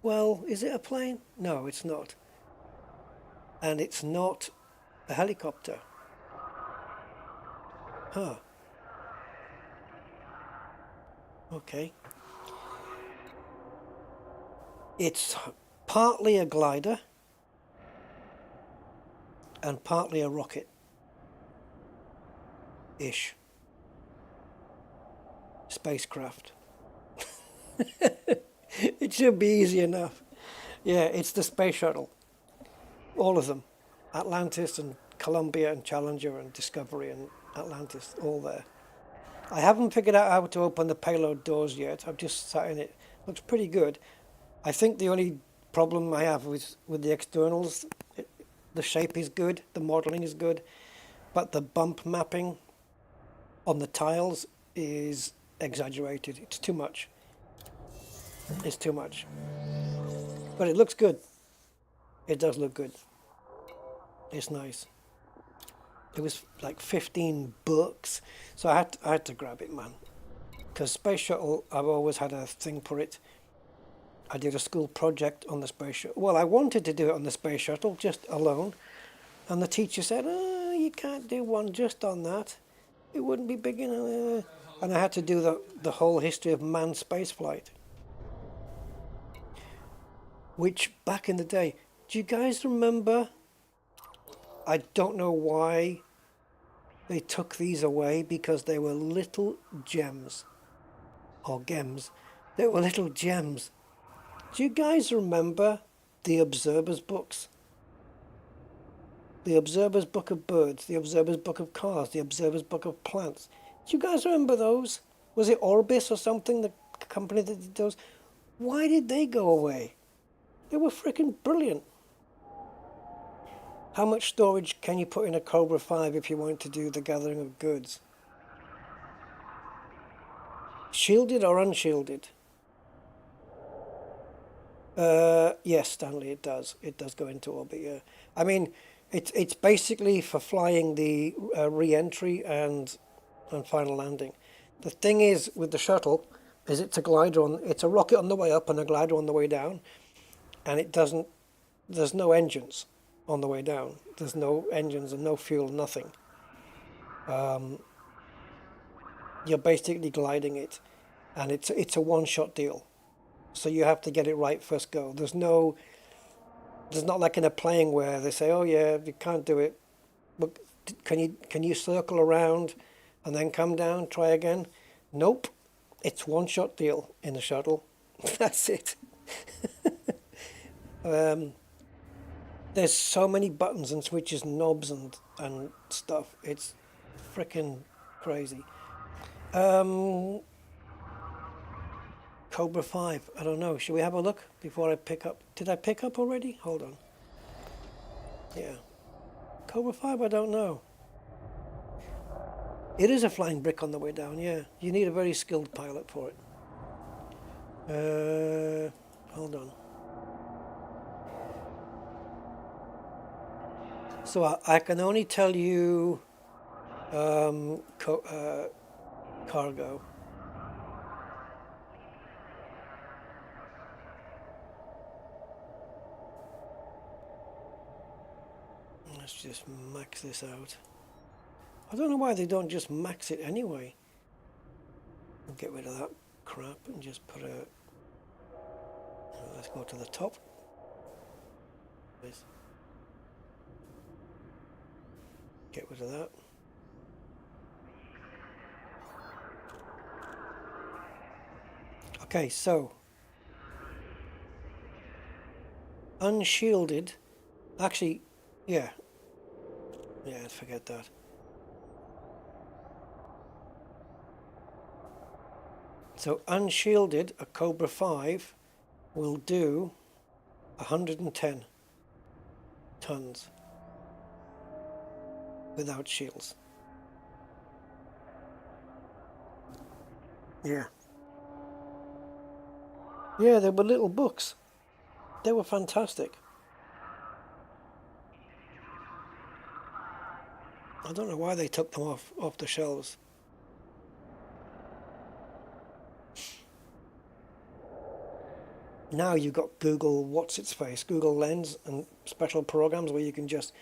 well, is it a plane? No, it's not. And it's not a helicopter. Huh. Okay. It's partly a glider and partly a rocket-ish spacecraft. It should be easy enough. Yeah, it's the space shuttle. All of them. Atlantis and Columbia and Challenger and Discovery and Atlantis, all there. I haven't figured out how to open the payload doors yet. I've just sat in it. Looks pretty good. I think the only problem I have with the externals, the shape is good, the modeling is good, but the bump mapping on the tiles is exaggerated. It's too much. It's too much. But it looks good. It does look good. It's nice. It was like 15 bucks, so I had to grab it, man. Because Space Shuttle, I've always had a thing for it. I did a school project on the Space Shuttle. Well, I wanted to do it on the Space Shuttle, just alone. And the teacher said, oh, you can't do one just on that. It wouldn't be big enough. And I had to do the whole history of manned spaceflight. Which, back in the day, do you guys remember? I don't know why they took these away, because they were little gems. Or gems. They were little gems. Do you guys remember the Observer's books? The Observer's Book of Birds, the Observer's Book of Cars, the Observer's Book of Plants. Do you guys remember those? Was it Orbis or something, the company that did those? Why did they go away? They were freaking brilliant. How much storage can you put in a Cobra 5 if you want to do the gathering of goods? Shielded or unshielded? Yes, Stanley, it does. It does go into orbit, yeah. I mean, it's basically for flying the re-entry and final landing. The thing is, with the shuttle, is it's a rocket on the way up and a glider on the way down, and there's no engines on the way down. There's no engines and no fuel, nothing. You're basically gliding it, and it's a one-shot deal. So you have to get it right first go. There's not like in a plane where they say, oh yeah, you can't do it, but can you circle around and then come down, try again? Nope. It's one-shot deal in the shuttle. That's it. There's so many buttons and switches and knobs and stuff. It's freaking crazy. Cobra 5, I don't know. Should we have a look before I pick up? Did I pick up already? Hold on. Yeah. Cobra 5, I don't know. It is a flying brick on the way down, yeah. You need a very skilled pilot for it. Hold on. So I can only tell you cargo. Let's just max this out. I don't know why they don't just max it anyway. We'll get rid of that crap and just put a... Let's go to the top. Get rid of that. Okay, so unshielded. Actually, yeah, forget that. So unshielded, a Cobra 5 will do 110 tons without shields. Yeah. Yeah, they were little books. They were fantastic. I don't know why they took them off the shelves. Now you've got Google what's-its-face, Google Lens, and special programs where you can just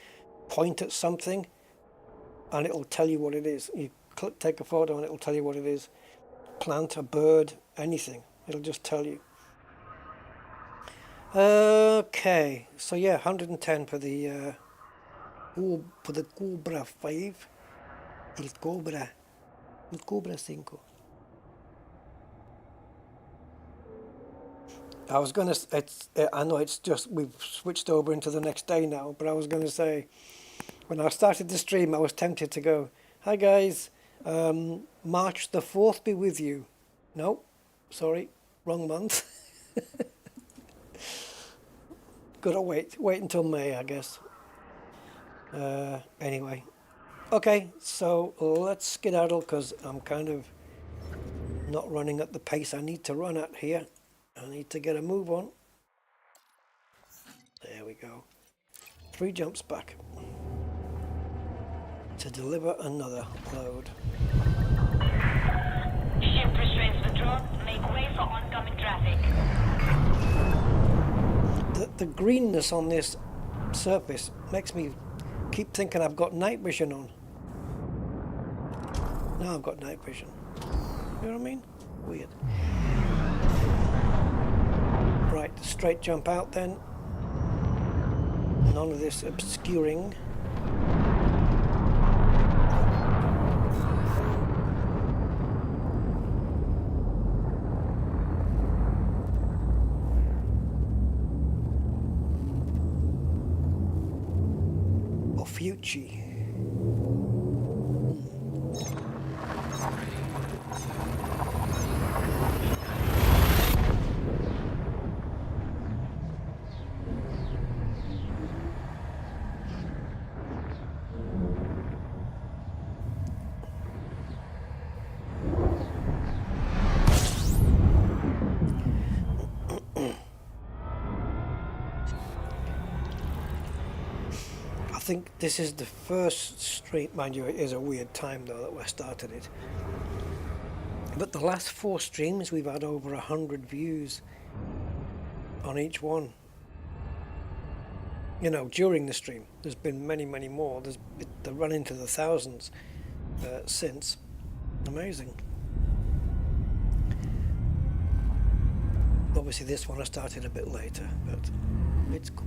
point at something and it'll tell you what it is. You take a photo and it'll tell you what it is. Plant, a bird, anything. It'll just tell you. Okay, so yeah, 110 for the Cobra 5. El Cobra 5. I was gonna. I know it's just we've switched over into the next day now, but I was gonna say, when I started the stream, I was tempted to go, "Hi guys, March the 4th be with you." No, sorry, wrong month. Gotta wait until May, I guess. Anyway, okay, so let's skedaddle because I'm kind of not running at the pace I need to run at here. I need to get a move on. There we go. 3 jumps back to deliver another load. Ship restraints withdrawn. Make way for oncoming traffic. The greenness on this surface makes me keep thinking I've got night vision on. Now I've got night vision. You know what I mean? Weird. Right, straight jump out then. None of this obscuring. Or Fucci. I think this is the first stream, mind you, it is a weird time though that we started it. But the last 4 streams we've had over 100 views on each one. You know, during the stream, there's been many more. They're run into the thousands since. Amazing. Obviously this one I started a bit later, but it's cool.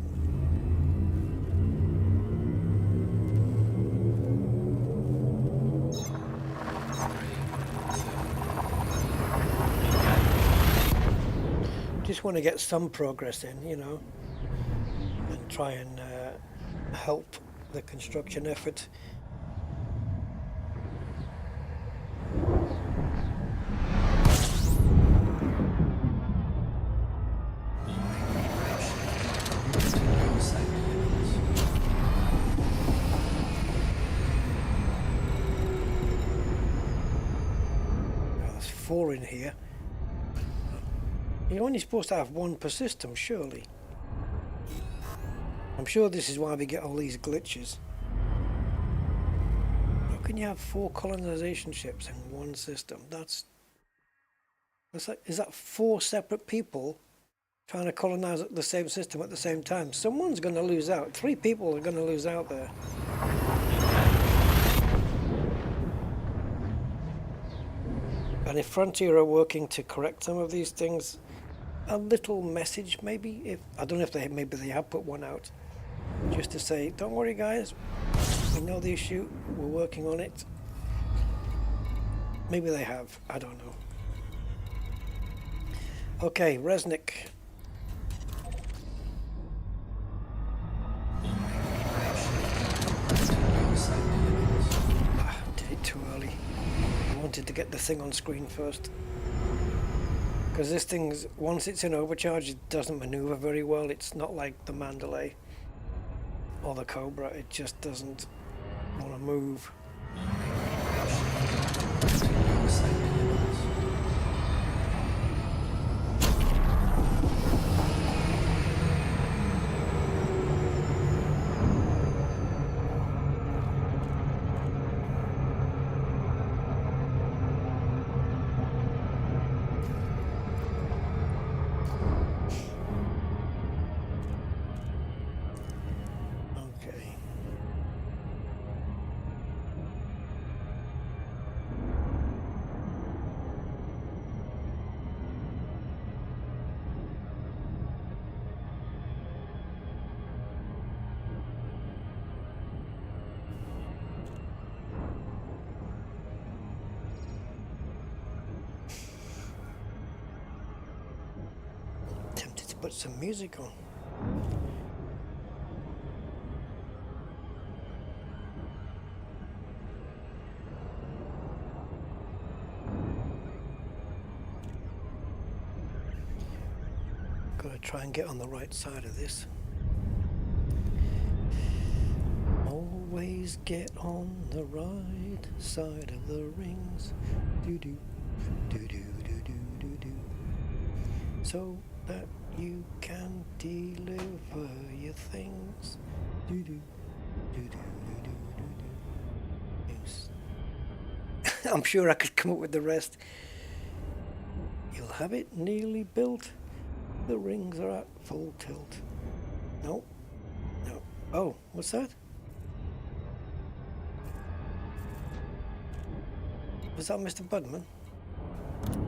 Just want to get some progress in, you know, and try and help the construction effort. Well, there's 4 in here. You're only supposed to have 1 per system, surely. I'm sure this is why we get all these glitches. How can you have 4 colonization ships in 1 system? That's like, is that 4 separate people trying to colonize the same system at the same time? Someone's going to lose out. 3 people are going to lose out there. And if Frontier are working to correct some of these things, a little message maybe, if I don't know if maybe they have put one out, just to say, don't worry guys, we know the issue, we're working on it. Maybe they have, I don't know. Okay, Resnick. Did it too early. I wanted to get the thing on screen first. Because this thing's, once it's in overcharge, it doesn't maneuver very well. It's not like the Mandalay or the Cobra. It just doesn't want to move. Put some music on. Gotta try and get on the right side of this. Always get on the right side of the rings. Do do do do do do do do. So that you can deliver your things. Do do do do do do do. Yes. I'm sure I could come up with the rest. You'll have it nearly built. The rings are at full tilt. No. No. Oh, what's that? Was that Mr. Budman?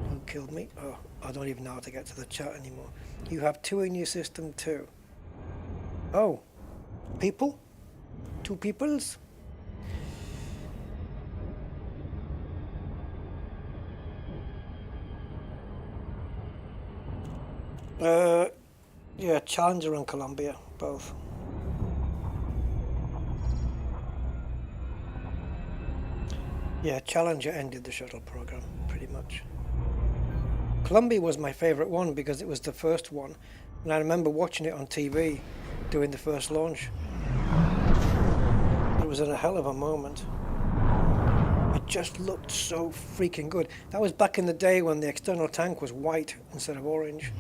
Who killed me? Oh, I don't even know how to get to the chat anymore. You have 2 in your system too. Oh, people? 2 peoples? Yeah, Challenger and Columbia, both. Yeah, Challenger ended the shuttle program, pretty much. Columbia was my favorite one because it was the first one, and I remember watching it on TV doing the first launch. It was in a hell of a moment. It just looked so freaking good. That was back in the day when the external tank was white instead of orange.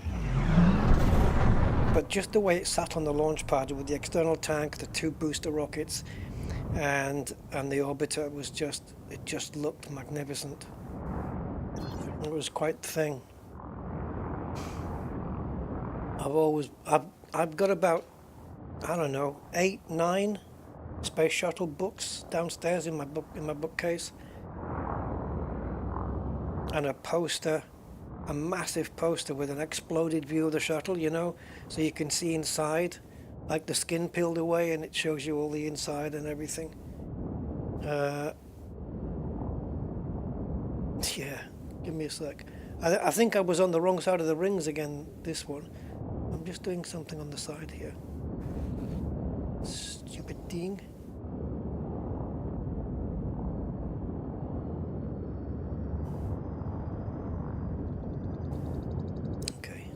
But just the way it sat on the launch pad with the external tank, the 2 booster rockets, and the orbiter was just, it just looked magnificent. It was quite the thing. I've got about, I don't know, 8, 9 space shuttle books downstairs in my bookcase, and a poster, a massive poster with an exploded view of the shuttle, you know, so you can see inside, like the skin peeled away, and it shows you all the inside and everything. Yeah, give me a sec. I think I was on the wrong side of the rings again, this one. I'm just doing something on the side here. Stupid thing. Okay.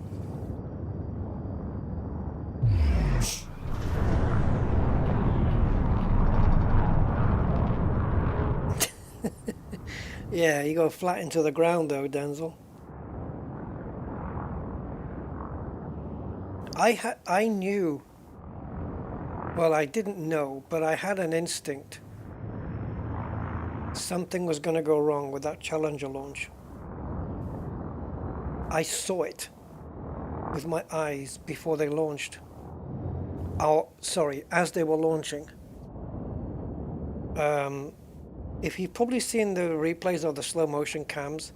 Yeah, you go flat into the ground though, Denzel. I knew, well, I didn't know, but I had an instinct. Something was going to go wrong with that Challenger launch. I saw it with my eyes before they launched. Oh, sorry, as they were launching. If you've probably seen the replays of the slow motion cams,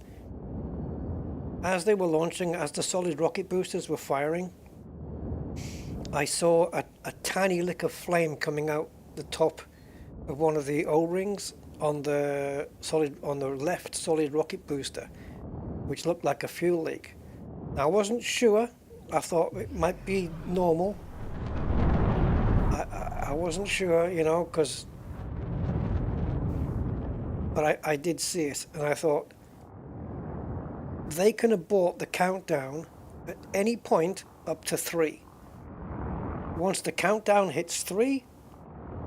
as they were launching, as the solid rocket boosters were firing, I saw a tiny lick of flame coming out the top of one of the O-rings on the left solid rocket booster, which looked like a fuel leak. Now, I wasn't sure. I thought it might be normal. I wasn't sure, you know, but I did see it, and I thought, they can abort the countdown at any point up to 3. Once the countdown hits 3,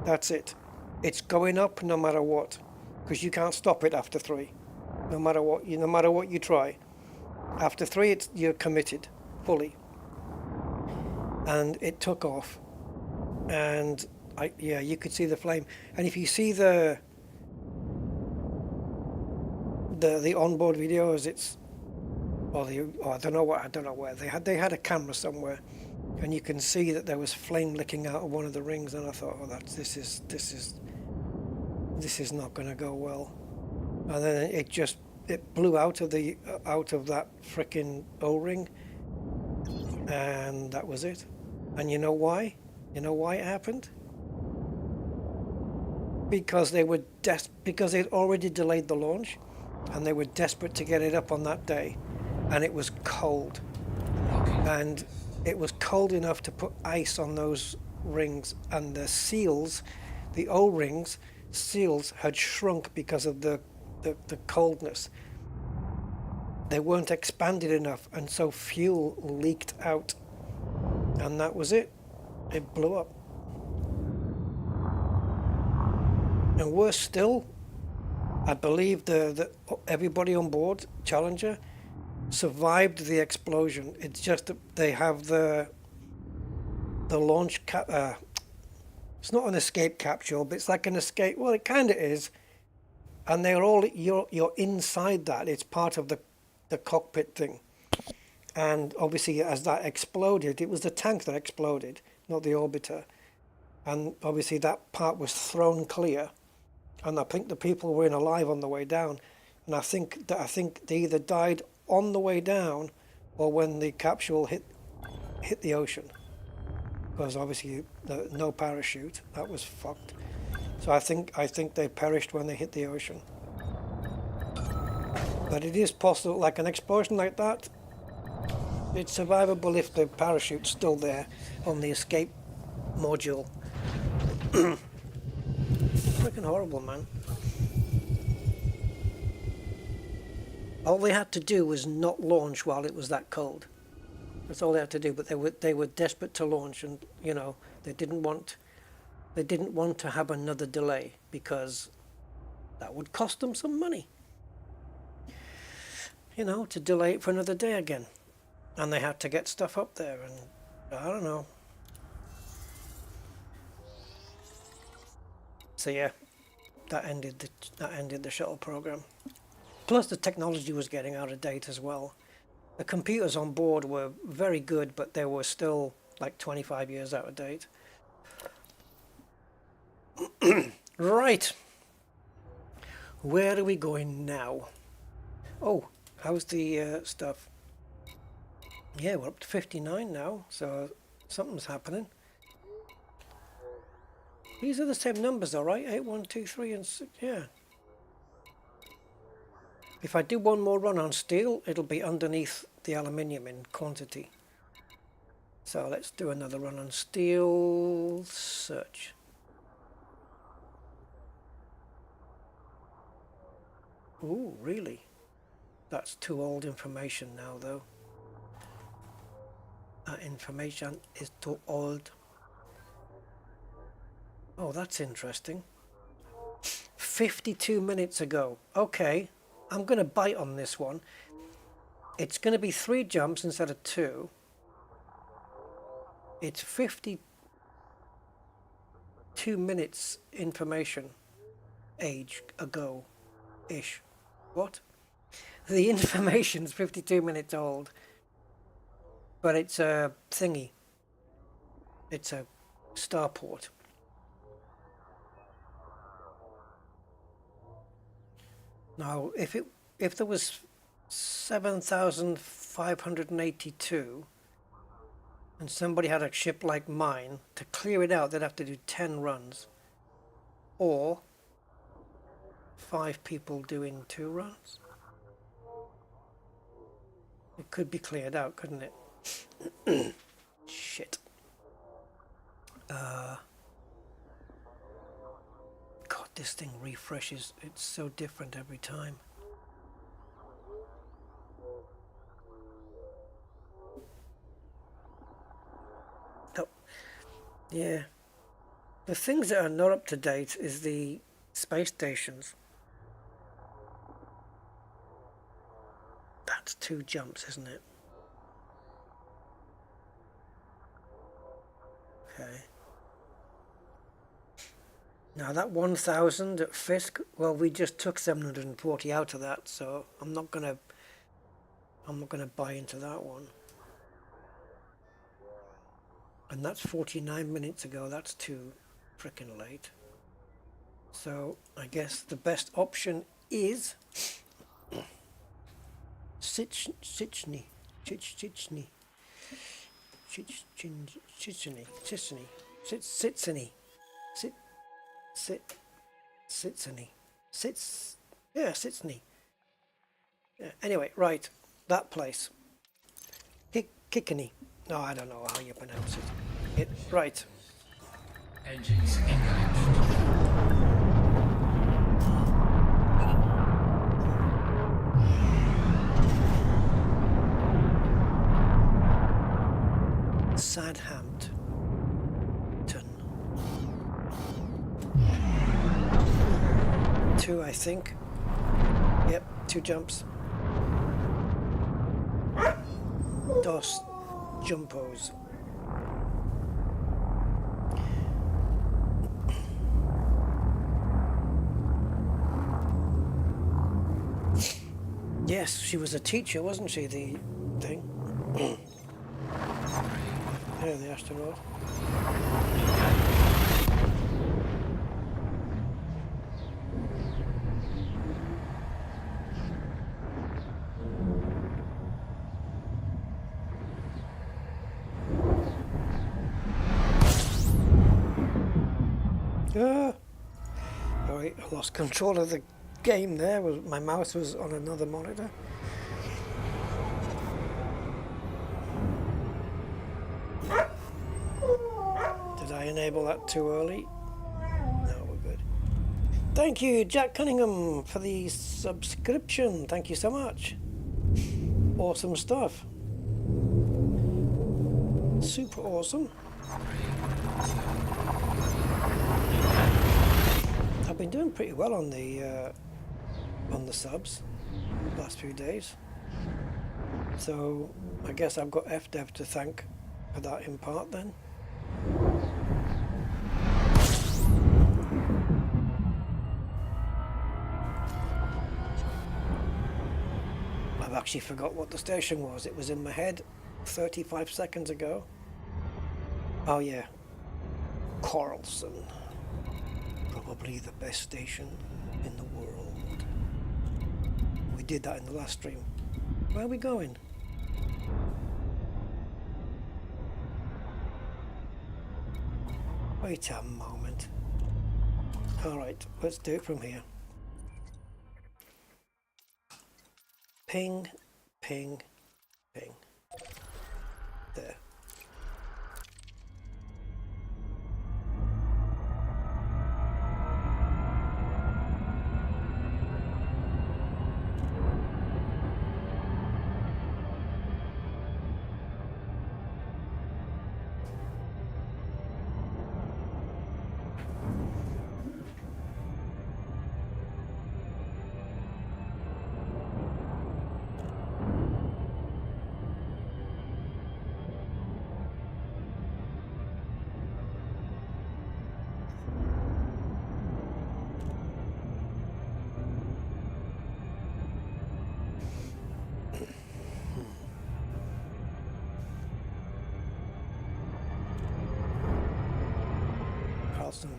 that's it. It's going up no matter what, because you can't stop it after 3. No matter what you try. After 3, you're committed fully. And it took off, and you could see the flame. And if you see the onboard videos, I don't know where they had a camera somewhere, and you can see that there was flame licking out of one of the rings. And I thought, oh, this is not going to go well. And then it blew out of that frickin' O-ring, and that was it. And you know why? You know why it happened? Because because they'd already delayed the launch, and they were desperate to get it up on that day, and it was cold, and it was cold enough to put ice on those rings, and the seals, the O-rings seals, had shrunk because of the coldness. They weren't expanded enough, and so fuel leaked out, and that was it. It blew up. And worse still, I believe everybody on board Challenger survived the explosion. It's just that they have the launch it's not an escape capsule, but it's like an escape. Well, it kind of is. And they're all you're inside that. It's part of the cockpit thing. And obviously, as that exploded, it was the tank that exploded, not the orbiter. And obviously, that part was thrown clear. And I think the people were in alive on the way down. And I think they either died on the way down or when the capsule hit the ocean. Because obviously no parachute, that was fucked. So I think they perished when they hit the ocean. But it is possible, like an explosion like that, it's survivable if the parachute's still there on the escape module. Freaking horrible, man. All they had to do was not launch while it was that cold. That's all they had to do. But they were desperate to launch, and they didn't want to have another delay, because that would cost them some money. To delay it for another day again, and they had to get stuff up there, and I don't know. So yeah, that ended the shuttle program. Plus the technology was getting out of date as well. The computers on board were very good, but they were still like 25 years out of date. Right. Where are we going now? Oh, how's the stuff? Yeah, we're up to 59 now, so something's happening. These are the same numbers though, right? 8, 1, 2, 3 and 6, yeah. If I do one more run on steel, it'll be underneath the aluminium in quantity. So let's do another run on steel. Search. Ooh, really? That's too old information now, though. That information is too old. Oh, that's interesting. 52 minutes ago. Okay, I'm going to bite on this one. It's going to be 3 jumps instead of 2. It's 52 minutes information age ago-ish. What? The information's 52 minutes old. But it's a thingy. It's a starport. Now, if there was 7,582 and somebody had a ship like mine, to clear it out they'd have to do 10 runs, or 5 people doing 2 runs. It could be cleared out, couldn't it? Shit. God, this thing refreshes. It's so different every time. Yeah. The things that are not up to date is the space stations. That's 2 jumps, isn't it? Okay. Now that 1000 at Fisk, well, we just took 740 out of that, so I'm not gonna buy into that one. And that's 49 minutes ago. That's too frickin' late. So I guess the best option is Sichny. Anyway, right, that place. Kickney. No, I don't know how you pronounce it. Right. Engines engaged. Sadhampton. 2, I think. Yep, 2 jumps. Dos jumpos. Yes, she was a teacher, wasn't she, the thing? Yeah, the astronaut. Sorry, I lost control of the game there. My mouse was on another monitor. Did I enable that too early? No, we're good. Thank you, Jack Cunningham, for the subscription. Thank you so much. Awesome stuff. Super awesome. I've been doing pretty well on the subs last few days. So I guess I've got FDev to thank for that in part then. I've actually forgot what the station was. It was in my head 35 seconds ago. Oh yeah, Carlson. Probably the best station in the world. We did that in the last stream. Where are we going? Wait a moment. Alright, let's do it from here. Ping, ping, ping. There.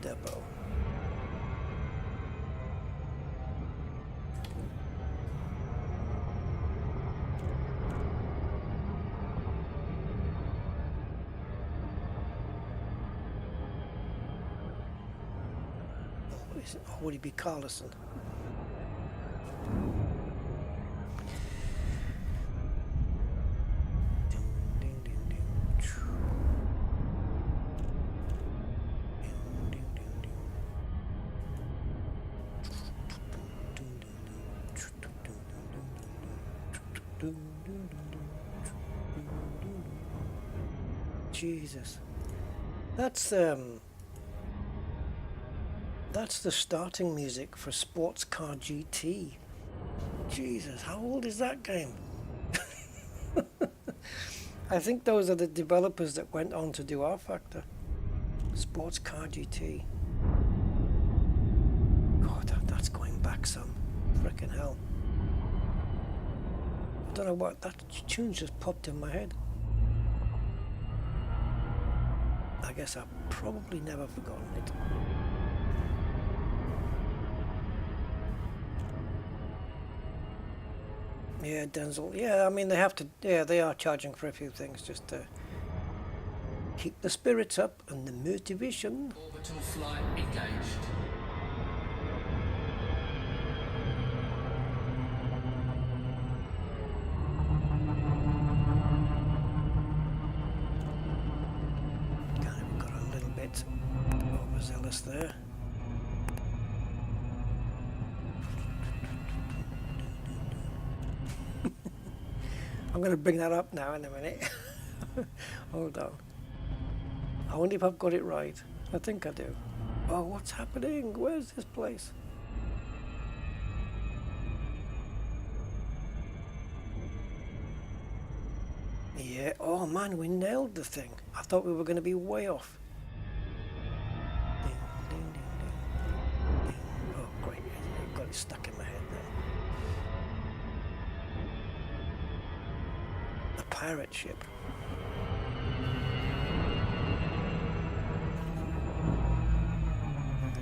Depot. Or would he be Carlson? Jesus. That's the starting music for Sports Car GT. Jesus, how old is that game? I think those are the developers that went on to do R Factor. Sports Car GT. God, that's going back some. Frickin' hell. I don't know what, that tune just popped in my head. I guess I've probably never forgotten it. Yeah, Denzel. Yeah, I mean they have to. Yeah, they are charging for a few things just to keep the spirits up and the motivation. Orbital flight engaged. Kind of got a little bit overzealous there. I'm going to bring that up now in a minute. Hold on. I wonder if I've got it right. I think I do. Oh, what's happening? Where's this place? Yeah. Oh man, we nailed the thing. I thought we were going to be way off. Ding, ding, ding, ding. Ding. Oh, great. I've got it stuck in my head now. A pirate ship.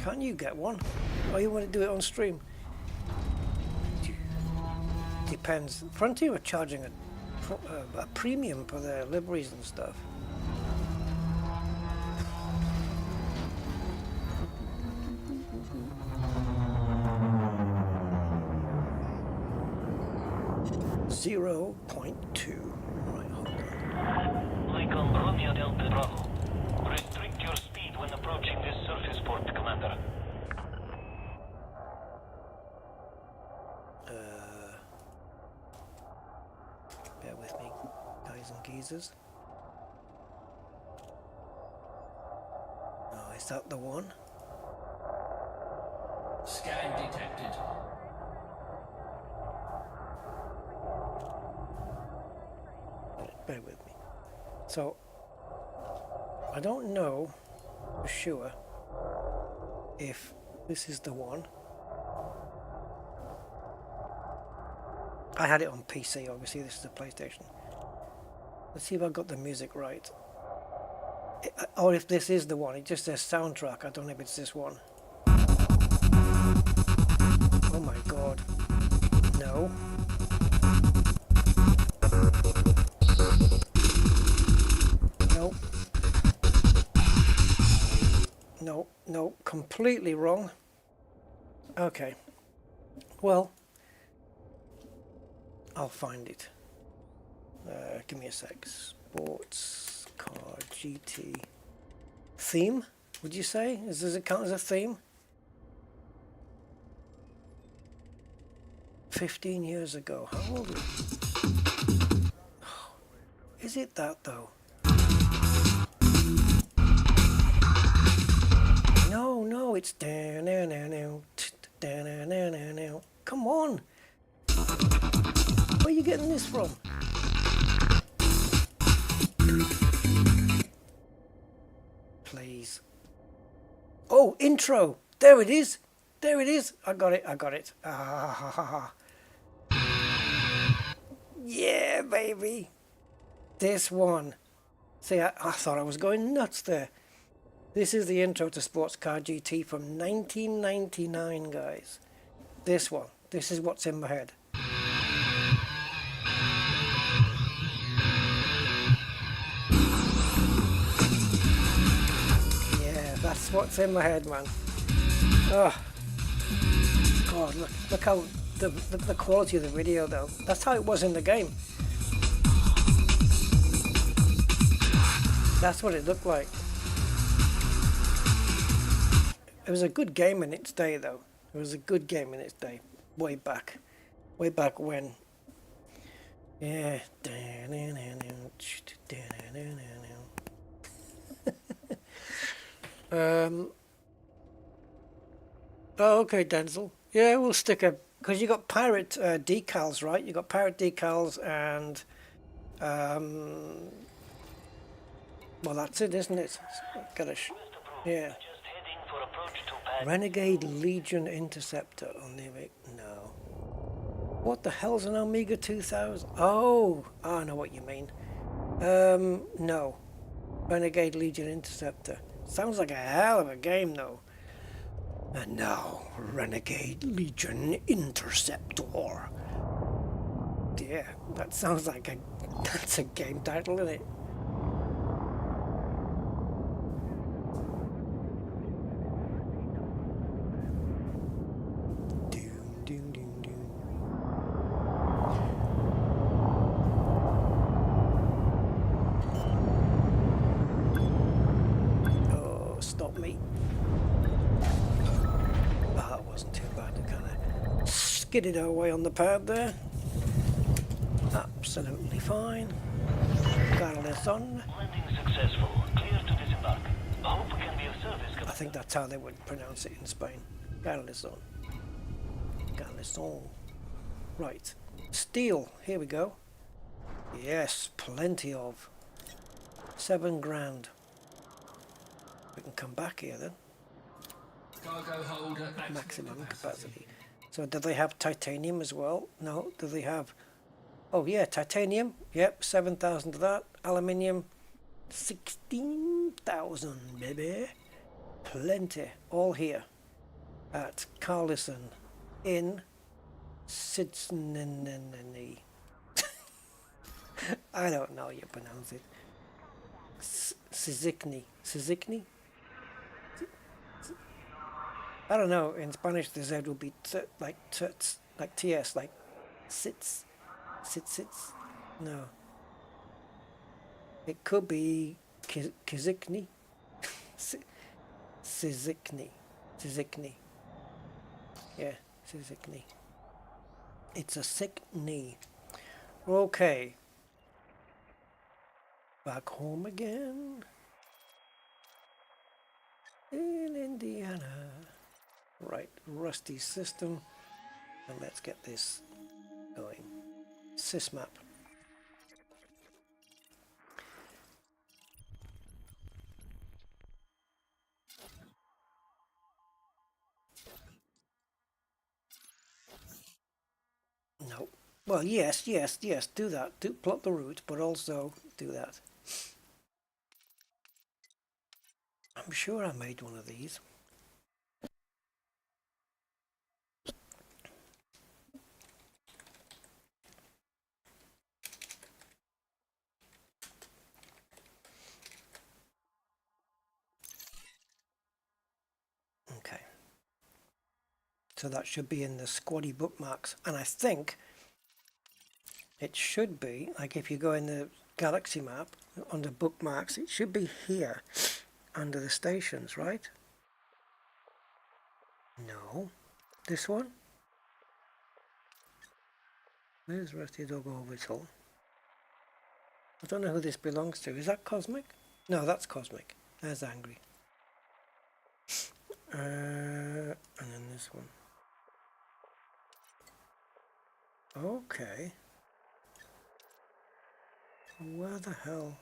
Can't you get one? Oh, you want to do it on stream? Depends. Frontier are charging a premium for their liveries and stuff. Zero 0.2. Right, hold on. Lincoln Romeo Delta Bravo. Restrict your speed when approaching this surface port, Commander. Bear with me, guys and geezers. Oh, is that the one? Scan detected. Bear with me. So, I don't know for sure if this is the one. I had it on PC, obviously. This is the PlayStation. Let's see if I got the music right. Or if this is the one. It just says soundtrack. I don't know if it's this one. Oh my god. No. No. No, no, completely wrong. Okay. Well, I'll find it. Give me a sec. Sports car GT theme. Would you say? Does it count as a theme? 15 years ago. How old is it? Is it that though? No, no, it's down, down, down, down, down, down, down, down. Come on. Where are you getting this from? Please. Oh, intro. There it is. There it is. I got it. I got it. Ah, ha, ha, ha. Yeah, baby. This one. See, I thought I was going nuts there. This is the intro to Sports Car GT from 1999, guys. This one. This is what's in my head. Yeah, that's what's in my head, man. Oh, God, look how the quality of the video, though. That's how it was in the game. That's what it looked like. It was a good game in its day, though. It was a good game in its day. Way back when. Yeah. Oh, okay, Denzel. Yeah, we'll stick a, because you got pirate decals, right? You got pirate decals and well, that's it, isn't it? Got a yeah. Just heading for approach to pad. Renegade Legion Interceptor on the no. What the hell's an Omega 2000? Oh, I know what you mean. No. Renegade Legion Interceptor. Sounds like a hell of a game, though. And now, Renegade Legion Interceptor. Yeah, that sounds like that's a game title, isn't it? Doom, doom, doom, doom. Oh, stop me. That wasn't too bad. It kind of skidded away on the pad there. Absolutely fine. Catalyst on. Landing successful. Clear to disembark. I hope we can be of service. I think that's how they would pronounce it in Spain. Catalyst on. Catalyst on. Right. Steel. Here we go. Yes, plenty of. 7 grand. We can come back here then. Cargo hold at Maximum capacity. So do they have titanium as well? No. Do they have... Oh yeah, titanium. Yep, 7,000 of that. Aluminium, 16,000, baby. Plenty. All here at Carlison in Sydney. I don't know how you pronounce it. Sizikni. Sizikni? I don't know. In Spanish, the Z will be like TS, like sits. Sits. No. It could be Kizikni. Sizikni. Yeah, Sizikni. It's a sick knee. Okay. Back home again. In Indiana. Right, rusty system. And let's get this going. Sysmap. No. Well, yes, do that. Do plot the route, but also do that. I'm sure I made one of these. Okay. So that should be in the squaddy bookmarks. And I think it should be, like if you go in the galaxy map, under bookmarks, it should be here, under the stations, right? No. This one? Where's Rusty Dog Orbital? I don't know who this belongs to. Is that Cosmic? No, that's Cosmic. There's Angry. And then this one. Okay. Where the hell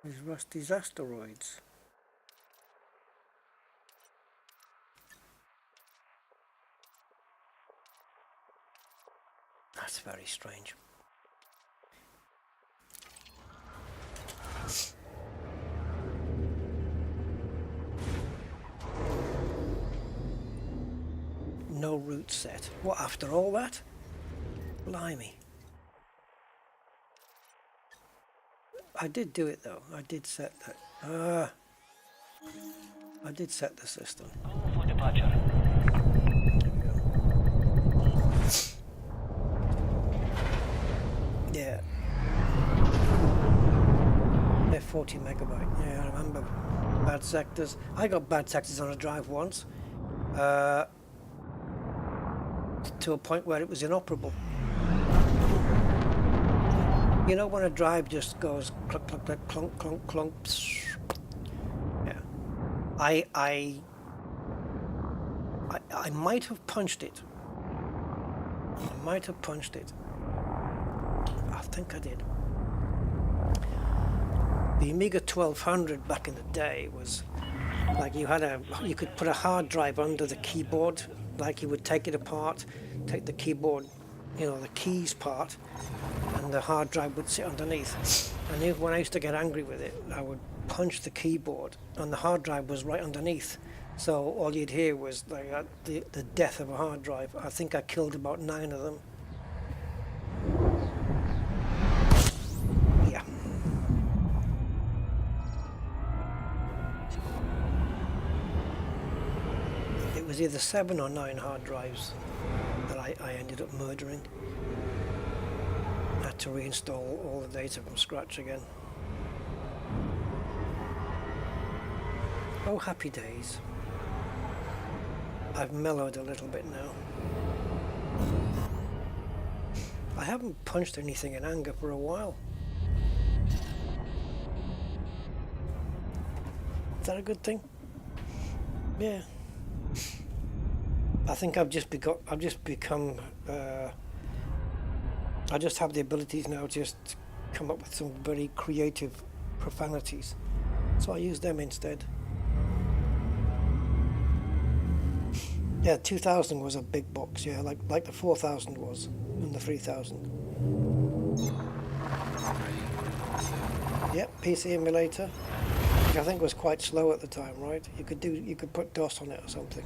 is Rusty's asteroids? That's very strange. No route set. What, after all that? Blimey. I did do it though. I did set that. I did set the system. Go for departure. There we go. Yeah. They're 40 megabyte. Yeah, I remember. Bad sectors. I got bad sectors on a drive once. To a point where it was inoperable. You know when a drive just goes clunk, clunk, clunk, clunk, clunk, psh, I might have punched it. I might have punched it. I think I did. The Amiga 1200 back in the day was like you could put a hard drive under the keyboard, like you would take it apart, take the keyboard, you know, the keys part, and the hard drive would sit underneath. And when I used to get angry with it, I would punch the keyboard, and the hard drive was right underneath. So all you'd hear was like the death of a hard drive. I think I killed about 9 of them. Yeah. It was either 7 or 9 hard drives that I ended up murdering. I had to reinstall all the data from scratch again. Oh, happy days. I've mellowed a little bit now. I haven't punched anything in anger for a while. Is that a good thing? Yeah. I think I've just become I just have the abilities now to just come up with some very creative profanities. So I use them instead. Yeah, 2000 was a big box, yeah, like the 4000 was, and the 3000. Yep, PC emulator, which I think was quite slow at the time, right? You could put DOS on it or something.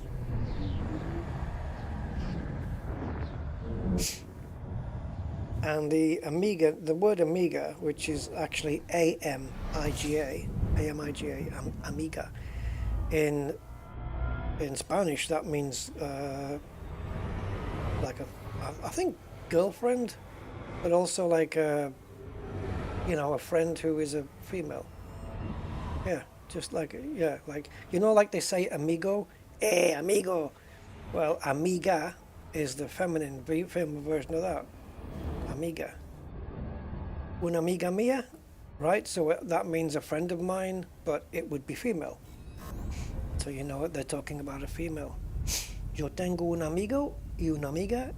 And the Amiga, the word Amiga, which is actually A-M-I-G-A, Amiga, in Spanish that means like I think girlfriend, but also like a friend who is a female. Yeah, just like, yeah, like, you know, like they say amigo, amigo. Well, amiga is the feminine version of that. Amiga. Una amiga mía, right? So that means a friend of mine, but it would be female. So you know what they're talking about, a female. Yo tengo un amigo y una amiga,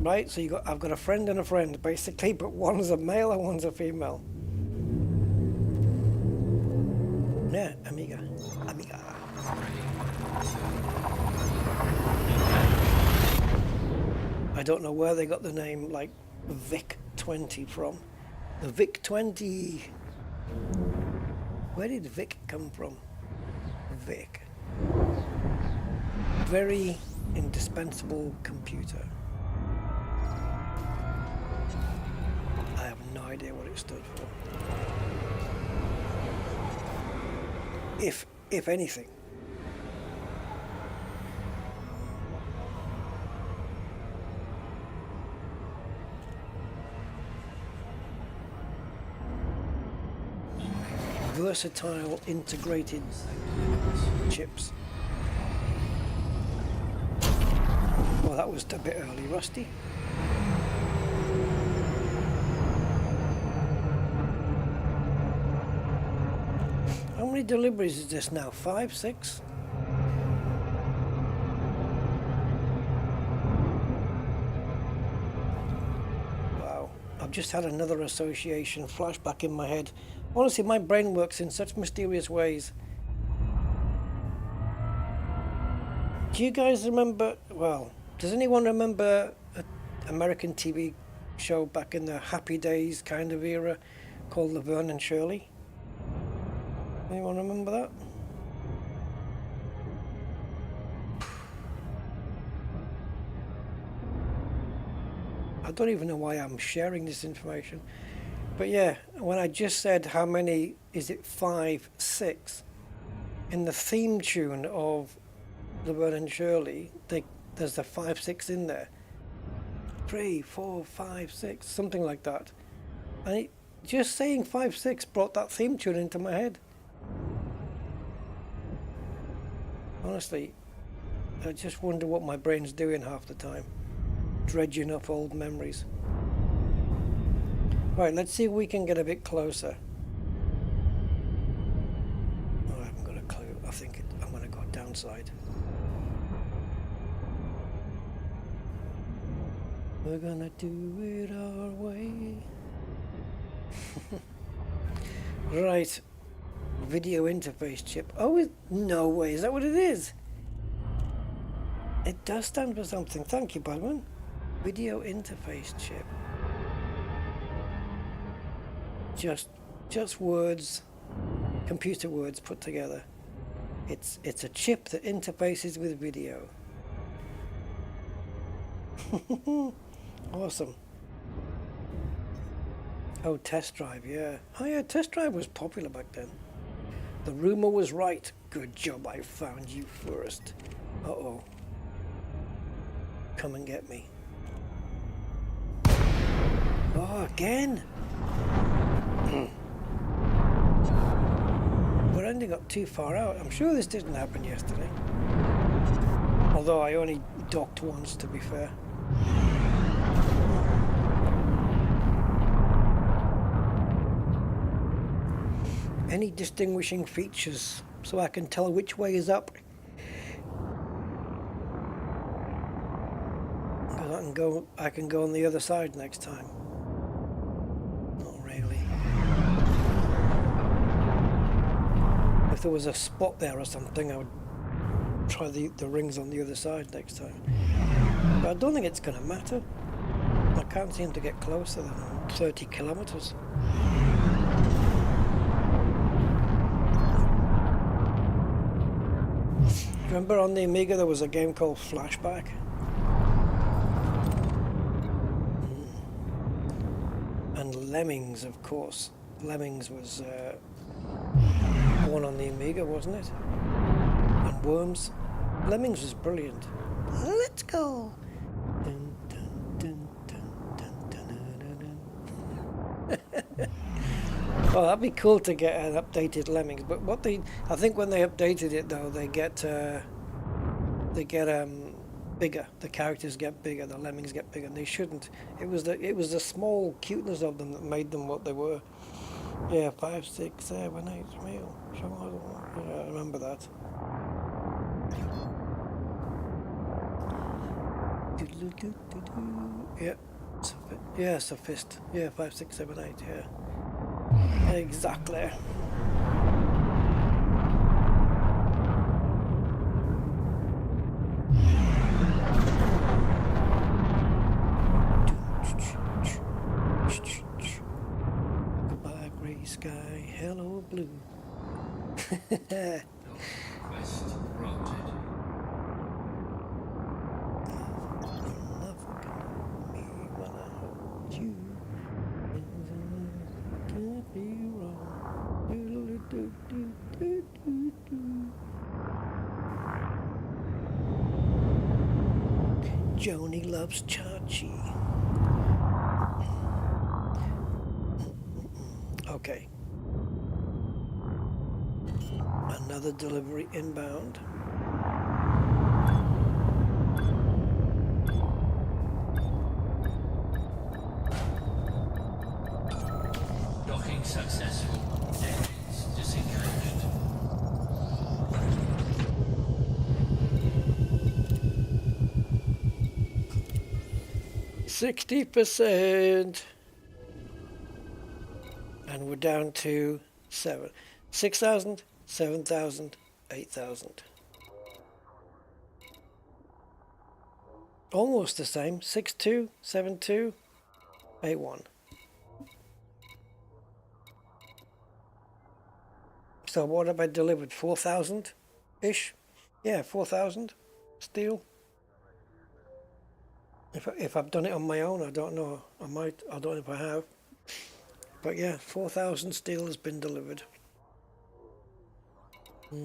right? So I've got a friend and a friend, basically, but one's a male and one's a female. Yeah, amiga, amiga. I don't know where they got the name like VIC-20 from. The VIC-20. Where did Vic come from? Vic. Very indispensable computer. I have no idea what it stood for. If anything. Versatile integrated chips. Well, that was a bit early, Rusty. How many deliveries is this now? 5, 6? Wow. I've just had another association flashback in my head. Honestly, my brain works in such mysterious ways. Do you guys remember, well, does anyone remember an American TV show back in the Happy Days kind of era called Laverne and Shirley? Anyone remember that? I don't even know why I'm sharing this information. But yeah, when I just said how many, is it 5, 6? In the theme tune of Laverne and Shirley, there's the 5, 6 in there. 3, 4, 5, 6, something like that. And just saying 5, 6 brought that theme tune into my head. Honestly, I just wonder what my brain's doing half the time. Dredging up old memories. Right, let's see if we can get a bit closer. Oh, I haven't got a clue. I side. We're gonna do it our way. Right. Video interface chip. Oh, no way. Is that what it is? It does stand for something. Thank you, Badman. Video interface chip. Just words, computer words put together. It's a chip that interfaces with video. Awesome. Oh, test drive, yeah. Oh yeah, test drive was popular back then. The rumor was right. Good job I found you first. Uh-oh. Come and get me. Oh, again? We're ending up too far out. I'm sure this didn't happen yesterday. Although I only docked once, to be fair. Any distinguishing features so I can tell which way is up? Because I can go on the other side next time. Not really. If there was a spot there or something, I would try the rings on the other side next time. But I don't think it's going to matter. I can't seem to get closer than 30 kilometers. Remember on the Amiga there was a game called Flashback? And Lemmings, of course. Lemmings was one on the Amiga, wasn't it? And Worms. Lemmings was brilliant. Let's go! Dun, dun, dun, dun, dun, dun, dun, dun. Oh, that'd be cool to get an updated Lemmings. But I think when they updated it though, they get bigger. The characters get bigger. The Lemmings get bigger. And they shouldn't. It was the small cuteness of them that made them what they were. Yeah, 5, 6, 7, 8 real. Yeah, I remember that. Yeah, Sophist. Yeah, 5, 6, 7, 8. Yeah. Exactly. Goodbye, gray sky. Hello, blue. Quest granted. Me when I hold you. Can't be wrong. Joni loves Chachi. Okay. Another delivery inbound. Docking successful. Engines disengaged. 60%. And we're down to 6,000, 7,000, 8,000. Almost the same. 6.2, 7.2, 8.1. So what have I delivered? 4,000-ish? Yeah, 4,000 steel. If I've done it on my own, I don't know. I don't know if I have. But yeah, 4,000 steel has been delivered. I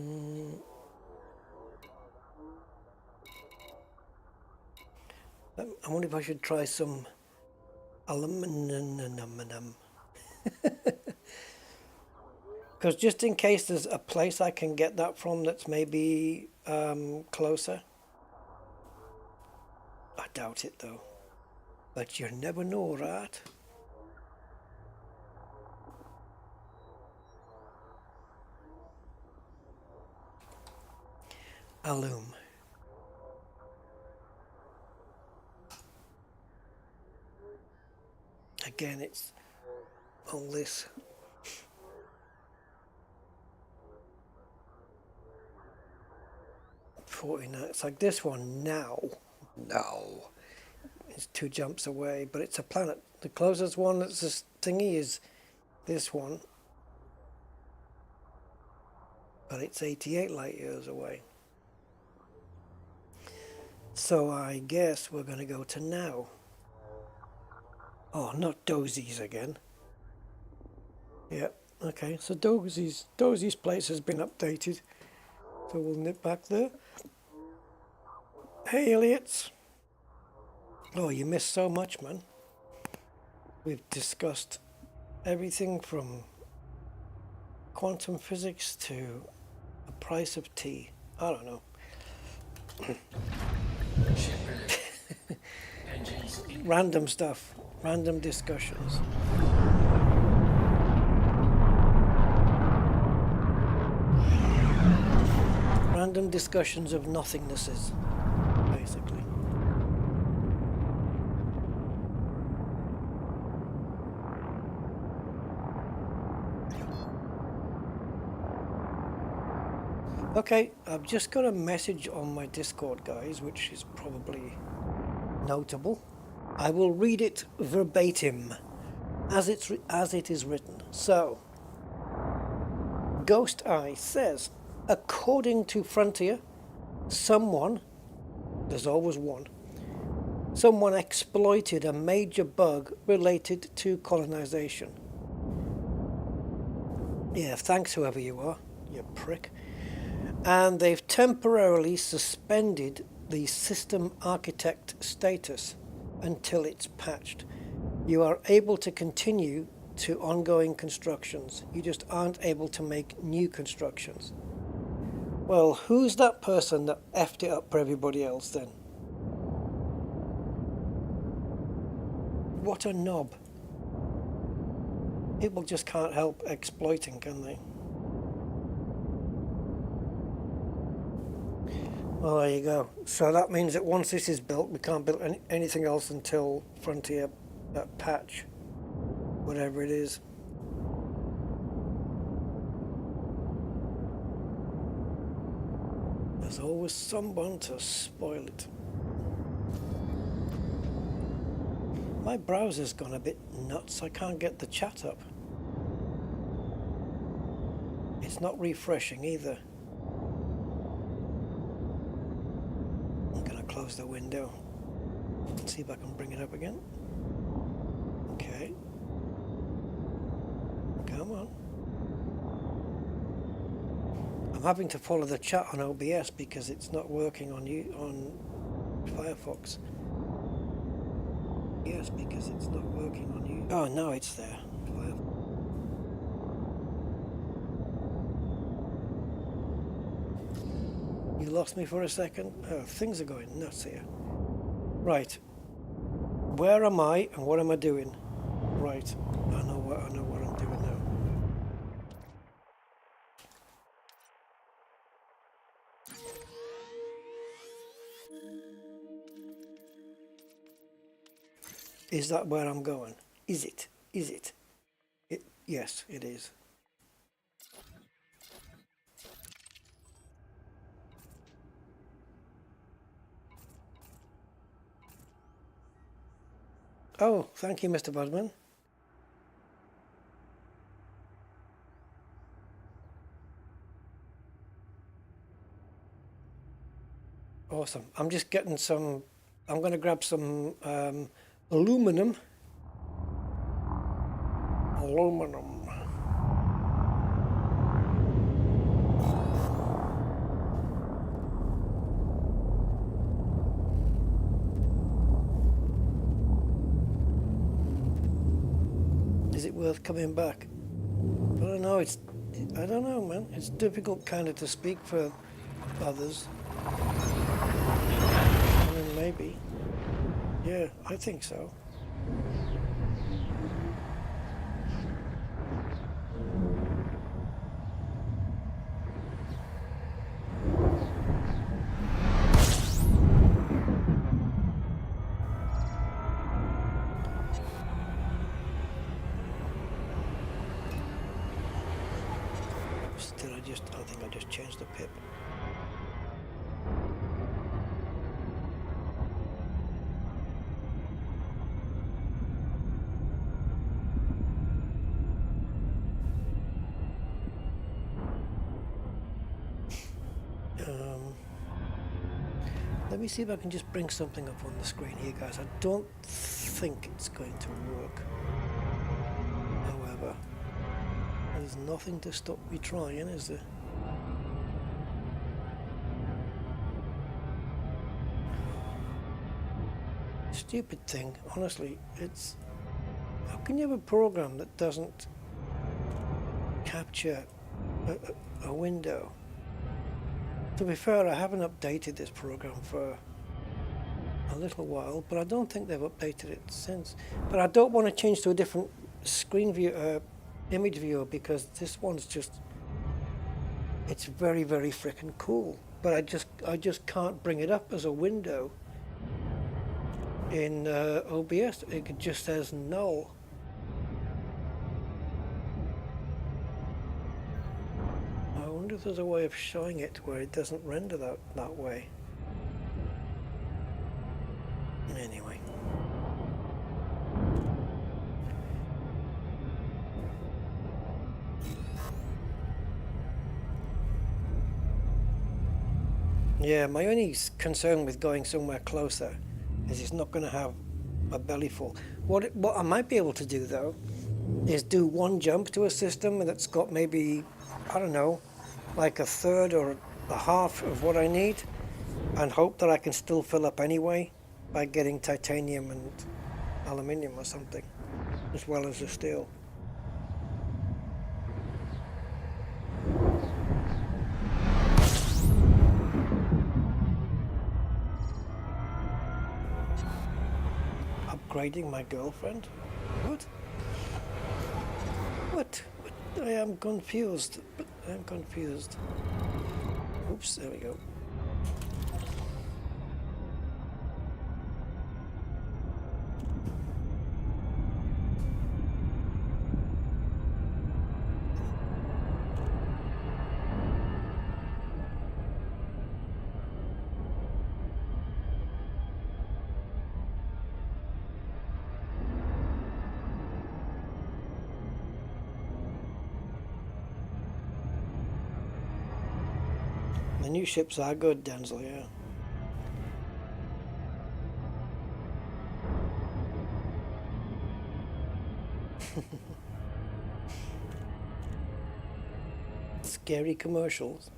wonder if I should try some aluminum. Because just in case there's a place I can get that from that's maybe closer. I doubt it though. But you never know, right? alum. Again, it's on this. $49. It's like this one now. No. It's 2 jumps away, but it's a planet. The closest one that's this thingy is this one. But it's 88 light years away. So I guess we're going to go to now. Oh, not Dozy's again. Yeah, okay. So Dozy's place has been updated. So we'll nip back there. Hey, Elliot's. Oh, you missed so much, man. We've discussed everything from quantum physics to the price of tea. I don't know. Random stuff. Random discussions. Random discussions of nothingnesses, basically. Okay, I've just got a message on my Discord, guys, which is probably notable. I will read it verbatim as it is written. So, Ghost Eye says, according to Frontier, someone, there's always one, someone exploited a major bug related to colonization. Yeah, thanks whoever you are, you prick. And they've temporarily suspended the system architect status until it's patched. You are able to continue to ongoing constructions. You just aren't able to make new constructions. Well, who's that person that effed it up for everybody else then? What a knob. People just can't help exploiting, can they? Well, there you go. So that means that once this is built, we can't build anything else until Frontier patch, whatever it is. There's always someone to spoil it. My browser's gone a bit nuts. I can't get the chat up. It's not refreshing either. Close the window. Let's see if I can bring it up again. Okay. Come on. I'm having to follow the chat on OBS because it's not working on Firefox. Yes, because it's not working on you. Oh, no, it's there. You lost me for a second. Oh, things are going nuts here. Right. Where am I and what am I doing? Right. I know what I'm doing now. Is that where I'm going? Is it? Is it? Yes, it is. Oh, thank you, Mr. Budman. Awesome. I'm just getting some, I'm going to grab some aluminum. Is it worth coming back? I don't know. I don't know, man. It's difficult kind of to speak for others. I mean, maybe. Yeah, I think so. did I just? I think I just changed the pip. Let me see if I can just bring something up on the screen here, guys. I don't think it's going to work. However, there's nothing to stop me trying, is there? Stupid thing, honestly. It's... How can you have a program that doesn't capture a window? To be fair, I haven't updated this program for a little while, but I don't think they've updated it since. But I don't want to change to a different screen view, image viewer, because this one's just, it's very, very freaking cool. But I just can't bring it up as a window in OBS. It just says null. I wonder if there's a way of showing it where it doesn't render that way. Anyway. Yeah, my only concern with going somewhere closer is it's not going to have a belly full. What I might be able to do though is do one jump to a system that's got maybe, I don't know, like a third or a half of what I need, and hope that I can still fill up anyway by getting titanium and aluminium or something, as well as the steel. Upgrading my girlfriend? What? What? I am confused. I'm confused. Oops, there we go. The new ships are good, Denzel, yeah. Scary commercials.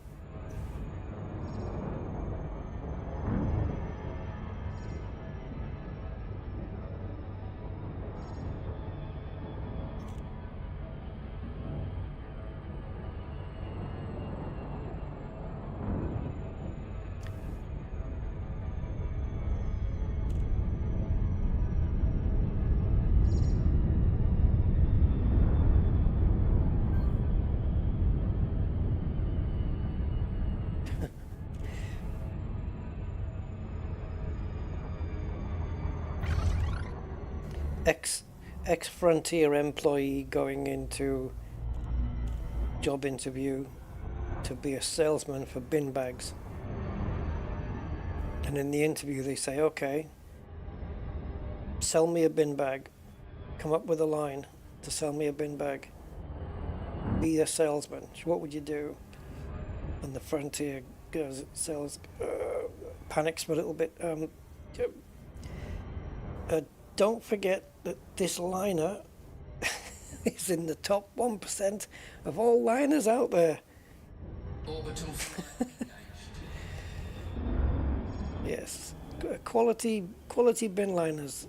Ex-Frontier employee going into job interview to be a salesman for bin bags. And in the interview they say, okay, sell me a bin bag. Come up with a line to sell me a bin bag. Be a salesman. What would you do? And the Frontier goes, panics for a little bit. Don't forget that this liner is in the top 1% of all liners out there. Orbital flight engaged. Yes, quality bin liners.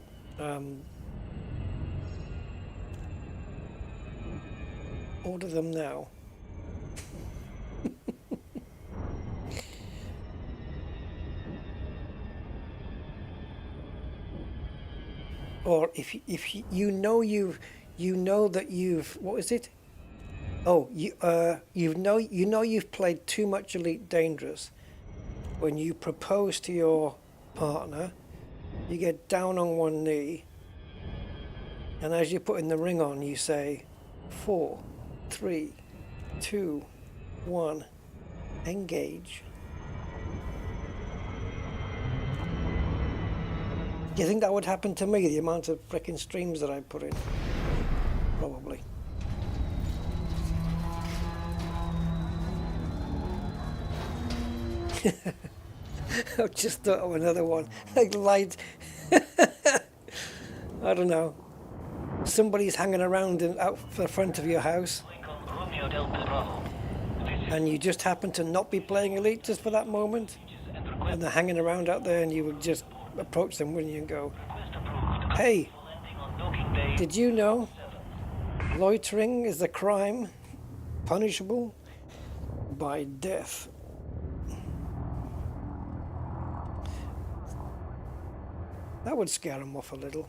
Order them now. Or if you know that you've, what is it? Oh, you know you've played too much Elite Dangerous. When you propose to your partner, you get down on one knee, and as you're putting the ring on, you say 4, 3, 2, 1. Engage. Do you think that would happen to me, the amount of frickin' streams that I put in? Probably. I just thought of another one. Like light. I don't know. Somebody's hanging around out the front of your house, Romeo Delta Bravo. and you just happen to not be playing Elite just for that moment, and they're hanging around out there, and you would just approach them, wouldn't you, and go, "Hey, Landing on docking bay. did you know loitering is a crime punishable by death?" That would scare them off a little.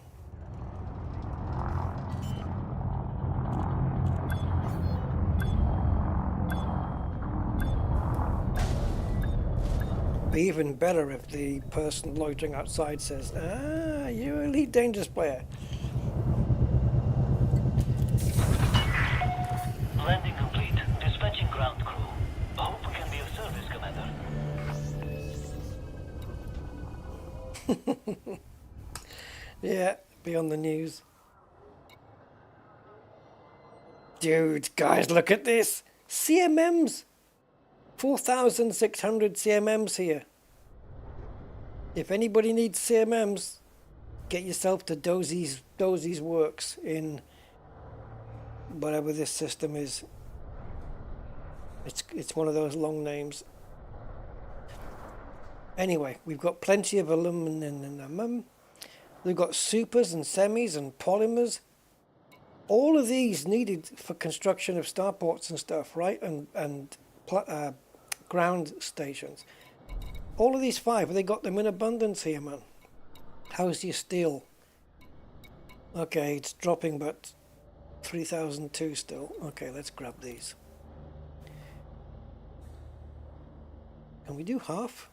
Be even better if the person loitering outside says, "Ah, you're an Elite Dangerous player." Landing complete. Dispatching ground crew. Hope we can be of service, Commander. Yeah, be on the news. Dude, guys, look at this. CMMs. 4,600 CMMs here. If anybody needs CMMs, get yourself to Dozy's Works in whatever this system is. It's one of those long names. Anyway, we've got plenty of aluminum. We've got supers and semis and polymers. All of these needed for construction of starports and stuff, right? And ground stations. All of these 5, they got them in abundance here, man. How's your steel? Okay, it's dropping, but 3,002 still. Okay, let's grab these. Can we do half?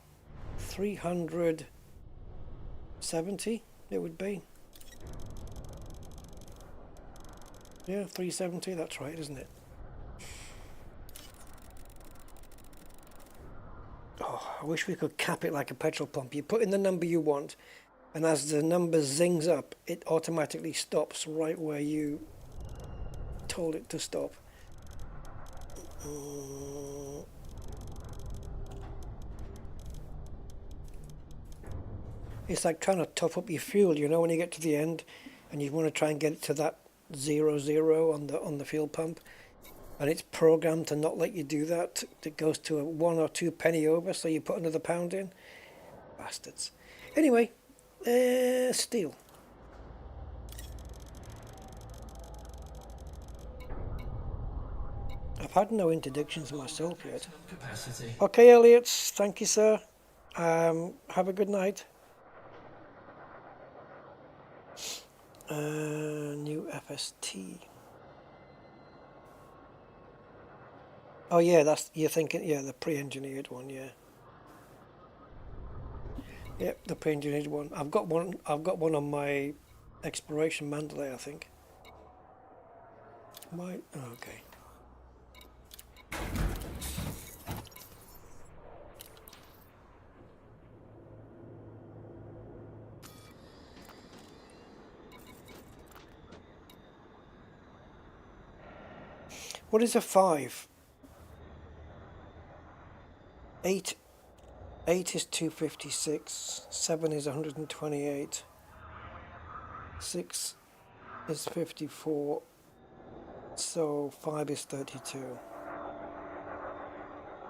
370 it would be. Yeah, 370, that's right, isn't it? Oh, I wish we could cap it like a petrol pump. You put in the number you want, and as the number zings up, it automatically stops right where you told it to stop. It's like trying to top up your fuel, you know, when you get to the end and you want to try and get it to that 0 on the fuel pump, and it's programmed to not let you do that. It goes to a 1 or 2 penny over, so you put another pound in. Bastards. Anyway, steel. I've had no interdictions myself yet. Capacity. Okay, Elliot, thank you, sir. Have a good night. New FST. Oh yeah, that's, you're thinking, yeah, the pre-engineered one, yeah. Yep, the pre-engineered one. I've got one on my Exploration Mandalay, I think. Okay. What is a 5? 8 is 256, 7 is 128, 6 is 54, so 5 is 32.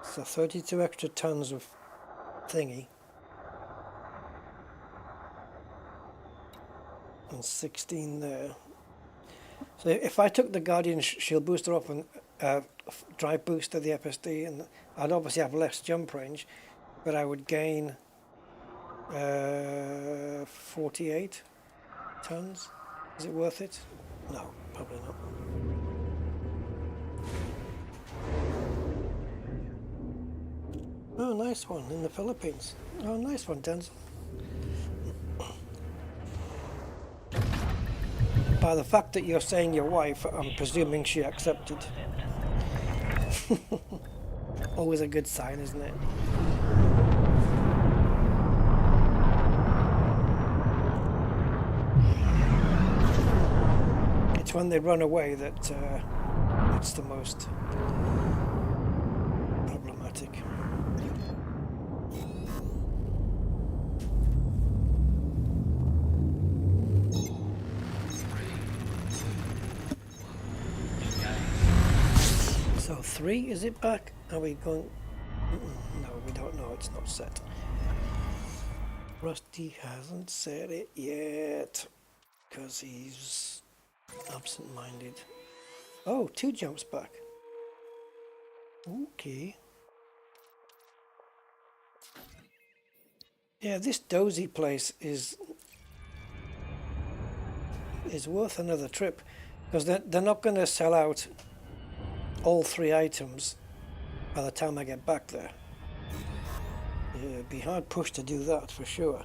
So 32 extra tons of thingy. And 16 there. So if I took the Guardian shield booster off and drive booster the FSD, and I'd obviously have less jump range, but I would gain 48 tons. Is it worth it? No, probably not. Oh, nice one in the Philippines. Oh, nice one, Denzel. By the fact that you're saying your wife, I'm presuming she accepted. always a good sign, isn't it? It's when they run away that it's the most problematic. So 3, is it back? Are we going? No, we don't know. It's not set. Rusty hasn't said it yet because he's absent-minded. Oh, 2 jumps back. Okay. Yeah, this dozy place is worth another trip because they're not going to sell out all 3 items by the time I get back there. Yeah, it'd be hard pushed to do that for sure.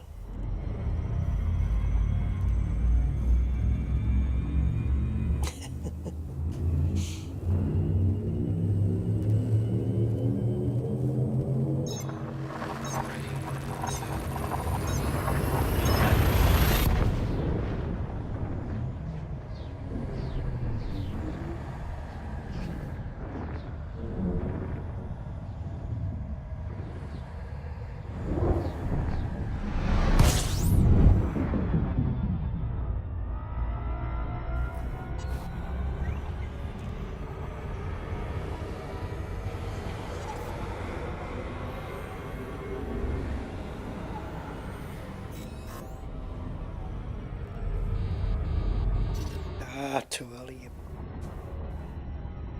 Too early, you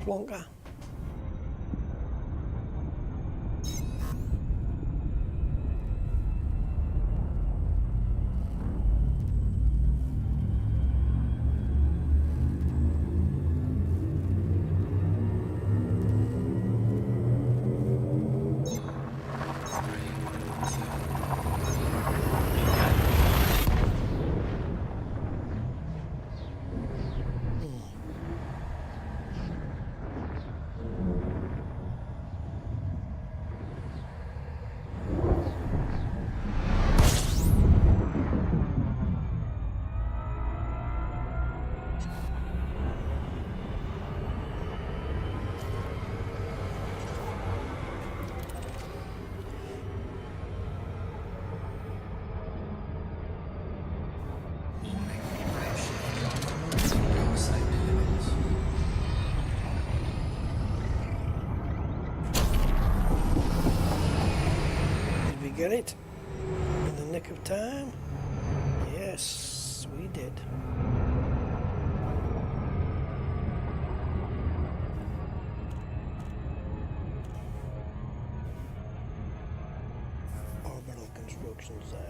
plonker. Get it in the nick of time? Yes, we did. Orbital constructions there.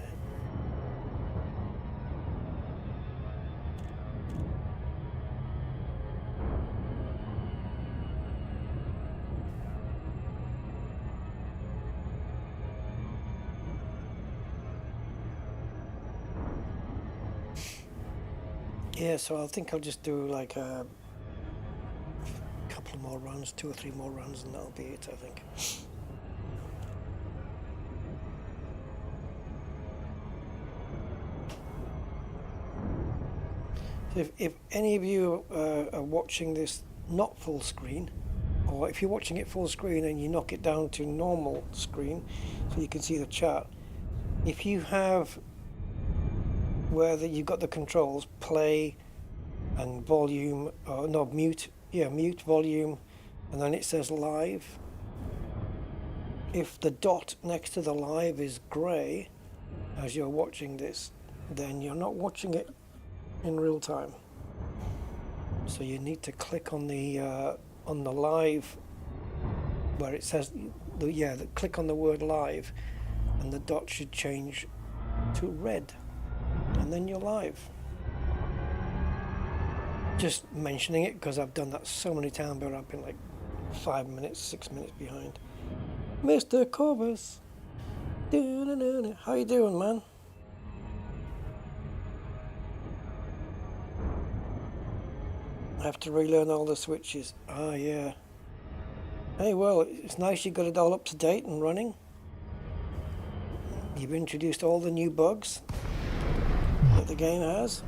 Yeah, so I think I'll just do like a couple of more runs, 2 or 3 more runs, and that'll be it, I think. So if any of you are watching this not full screen, or if you're watching it full screen and you knock it down to normal screen so you can see the chart, if you have where you've got the controls, play and volume, or no, mute, yeah, mute, volume, and then it says live. If the dot next to the live is grey as you're watching this, then you're not watching it in real time. So you need to click on the live where it says, click on the word live, and the dot should change to red. And then you're live. Just mentioning it because I've done that so many times where I've been like 5 minutes, 6 minutes behind. Mr. Corvus, how you doing, man? I have to relearn all the switches. Ah, yeah. Hey, well, it's nice you got it all up to date and running. You've introduced all the new bugs that the game has.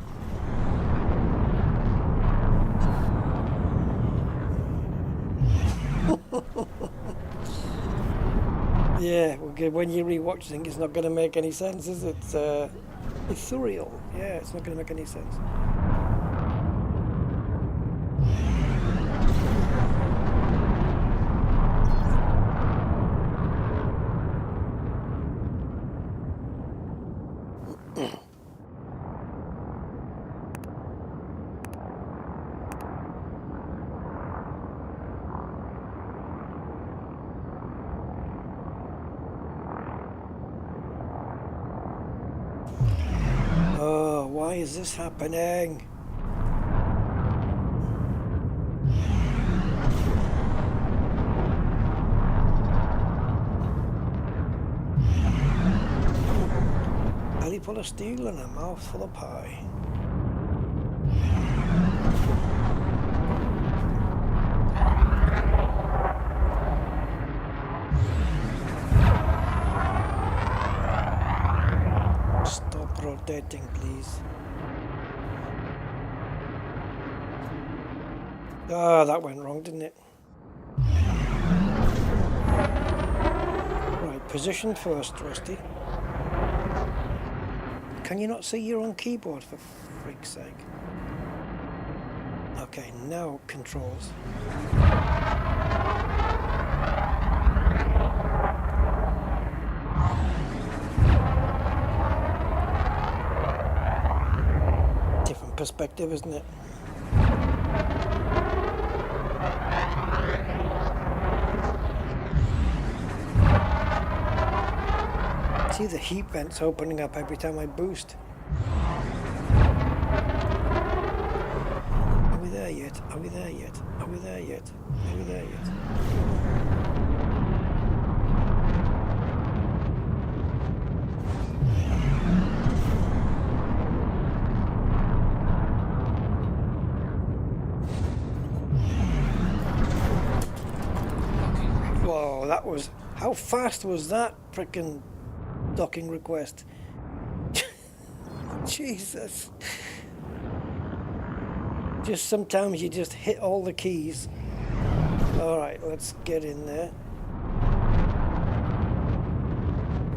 Yeah, well, when you rewatch things, it's not going to make any sense, is it? It's surreal. Yeah, it's not going to make any sense. Oh, why is this happening? Belly full of steel and a mouth full of pie. Stop rotating, please. Ah, that went wrong, didn't it? Right, position first, Rusty. Can you not see your own keyboard, for freak's sake? Okay, now controls. Different perspective, isn't it? See the heat vents opening up every time I boost. Are we there yet? Are we there yet? Are we there yet? Are we there yet? Whoa, that was... How fast was that frickin' docking request? Jesus. Just sometimes you just hit all the keys. Alright, let's get in there.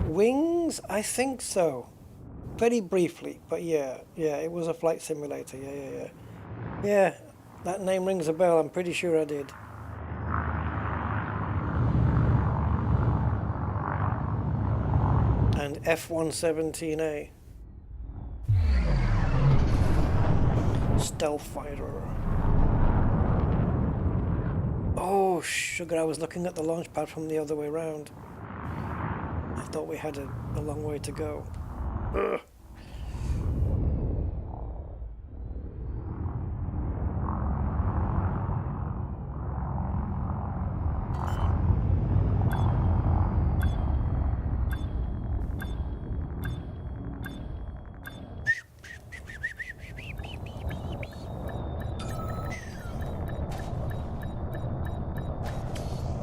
Wings? I think so. Very briefly, but yeah, it was a flight simulator. Yeah. Yeah, that name rings a bell, I'm pretty sure I did. And F-117A. Stealth fighter. Oh, sugar, I was looking at the launch pad from the other way around. I thought we had a long way to go. Ugh.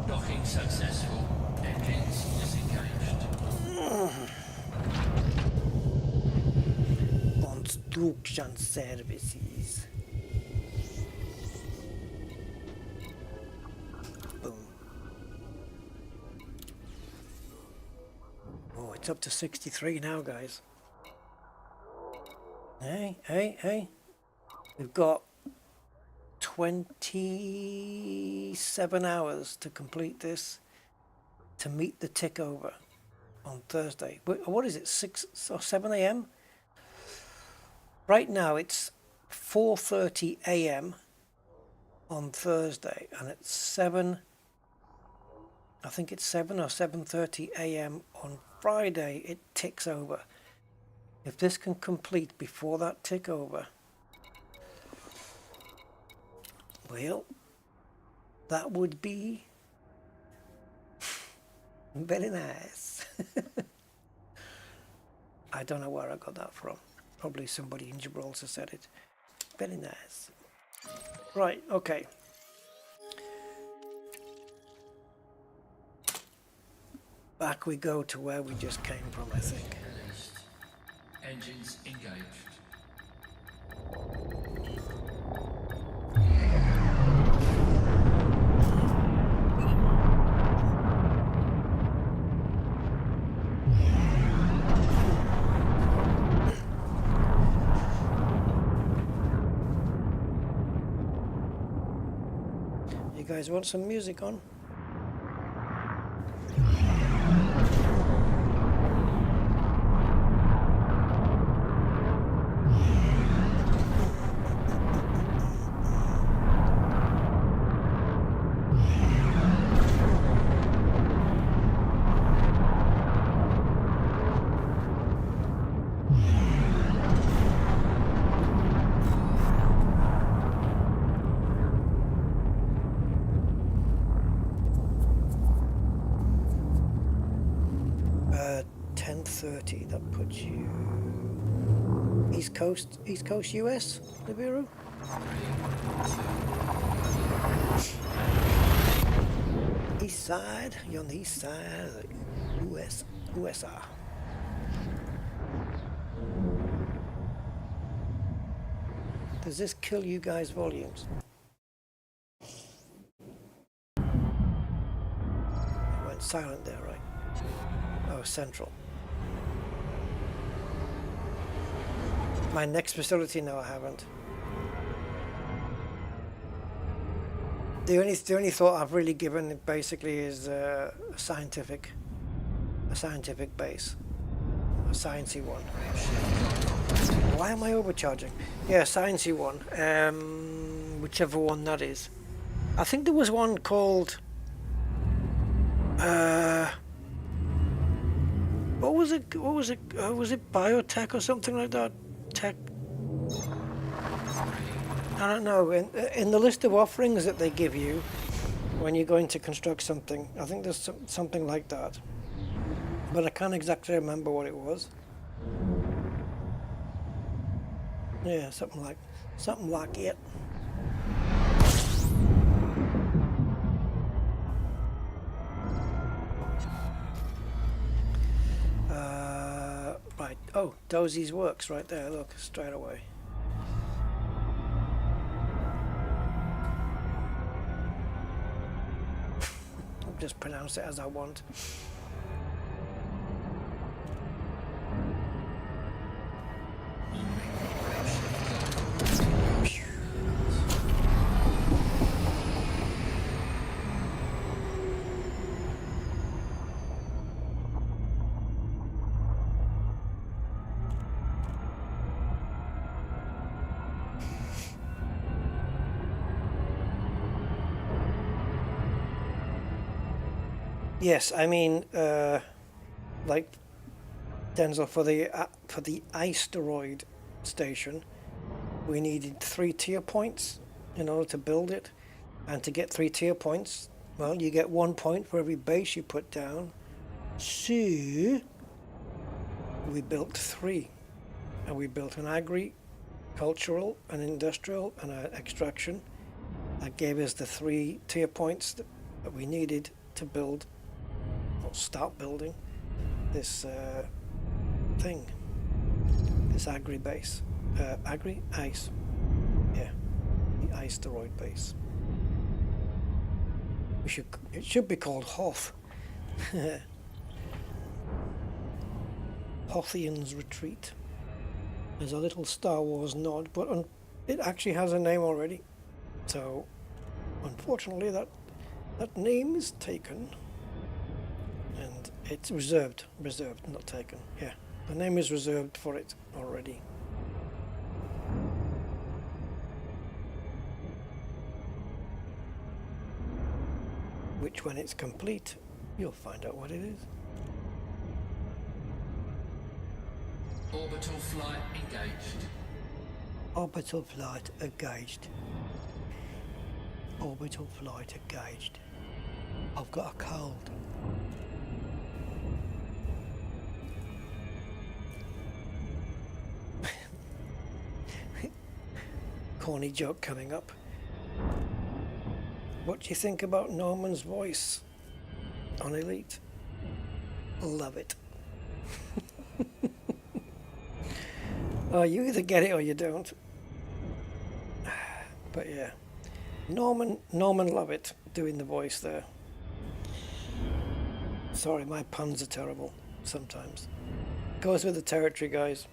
Docking successful. Engines disengaged. Construction services. Boom. Oh, it's up to 63 now, guys. Hey. We've got 27 hours to complete this, to meet the tick over on Thursday. What is it, 6 or 7 a.m.? Right now it's 4:30 a.m. on Thursday, and it's 7, I think it's 7 or 7:30 a.m. on Friday. It ticks over. If this can complete before that tick over, well, that would be very nice. I don't know where I got that from. Probably somebody in Gibraltar said it. Very nice. Right, okay. Back we go to where we just came from, I think. Released. Engines engaged. You guys want some music on? That puts you East Coast US, Nibiru. East side, you're on the east side of the USR. Does this kill you guys' volumes? It went silent there, right? Oh, central. My next facility, no, I haven't. The only thought I've really given basically is a scientific base, a sciencey one. Why am I overcharging? Yeah, sciencey one, whichever one that is. I think there was one called. What was it? Was it biotech or something like that? Tech. I don't know. In the list of offerings that they give you when you're going to construct something, I think there's something like that, but I can't exactly remember what it was. Yeah, something like it. Right. Oh, Dozie's works right there. Look, straight away. I'll just pronounce it as I want. Yes, I mean, like Denzel, for the Ice-teroid station, we needed 3 tier points in order to build it, and to get 3 tier points, well, you get 1 point for every base you put down. So we built 3, and we built an agricultural, an industrial, and an extraction. That gave us the 3 tier points that we needed to build. Start building this thing, this agri base, ice, yeah, the Ice-teroid base. It should be called Hoth. Hothian's Retreat. There's a little Star Wars nod, but it actually has a name already. So, unfortunately, that name is taken. And it's reserved, not taken. Yeah, the name is reserved for it already. Which, when it's complete, you'll find out what it is. Orbital flight engaged. Orbital flight engaged. Orbital flight engaged. I've got a cold. Corny joke coming up. What do you think about Norman's voice on Elite? Love it. Oh, you either get it or you don't. But yeah, Norman Lovett doing the voice there. Sorry, my puns are terrible sometimes. Goes with the territory, guys.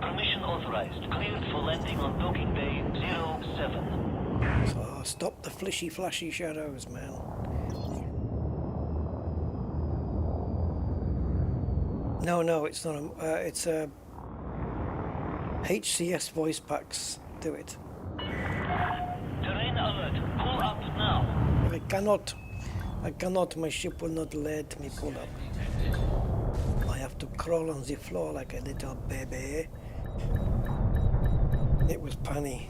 Permission authorized. Cleared for landing on docking bay 07. So stop the flishy flashy shadows, man. No, it's not a, it's a HCS voice packs do it. Terrain alert. Pull up now. I cannot, my ship will not let me pull up. I have to crawl on the floor like a little baby. It was punny.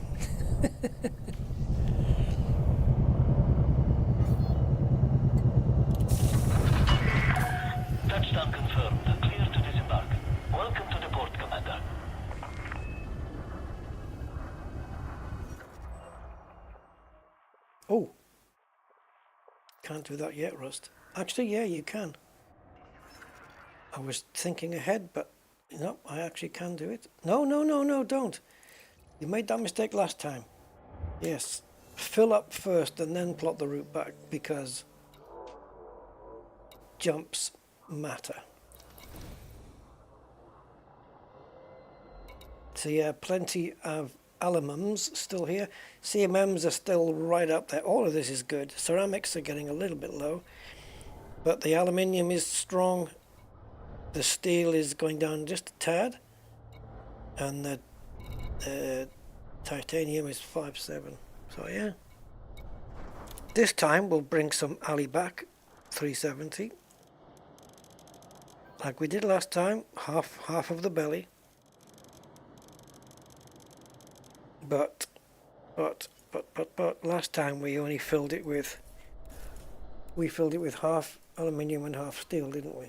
Touchdown confirmed. Clear to disembark. Welcome to the port, Commander. Oh, can't do that yet, Rust. Actually, yeah, you can. I was thinking ahead, but no, I actually can do it. No, don't. You made that mistake last time. Yes, fill up first and then plot the route back because jumps matter. So yeah, plenty of aluminiums still here. CMMs are still right up there. All of this is good. Ceramics are getting a little bit low, but the aluminium is strong. The steel is going down just a tad, and the titanium is 5.7. So yeah, this time we'll bring some Ali back, 370, like we did last time. Half of the belly. But last time we only filled it with half aluminium and half steel, didn't we?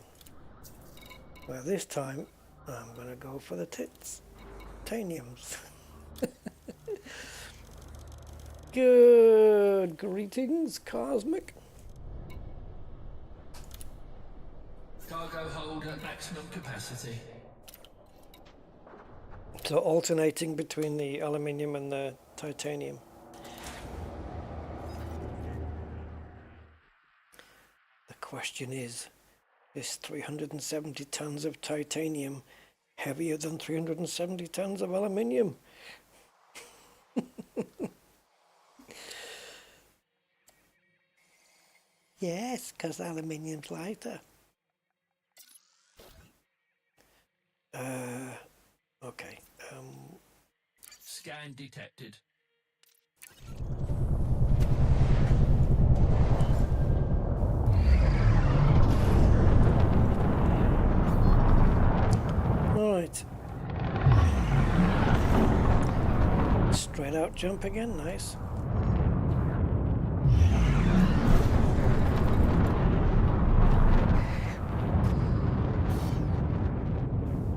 Well, this time I'm gonna go for the titaniums. Good greetings, Cosmic. Cargo hold at maximum capacity. So alternating between the aluminium and the titanium. The question is 370 tons of titanium heavier than 370 tons of aluminium? Yes, because aluminium's lighter. Okay. Scan detected. Right. Straight out jump again, nice.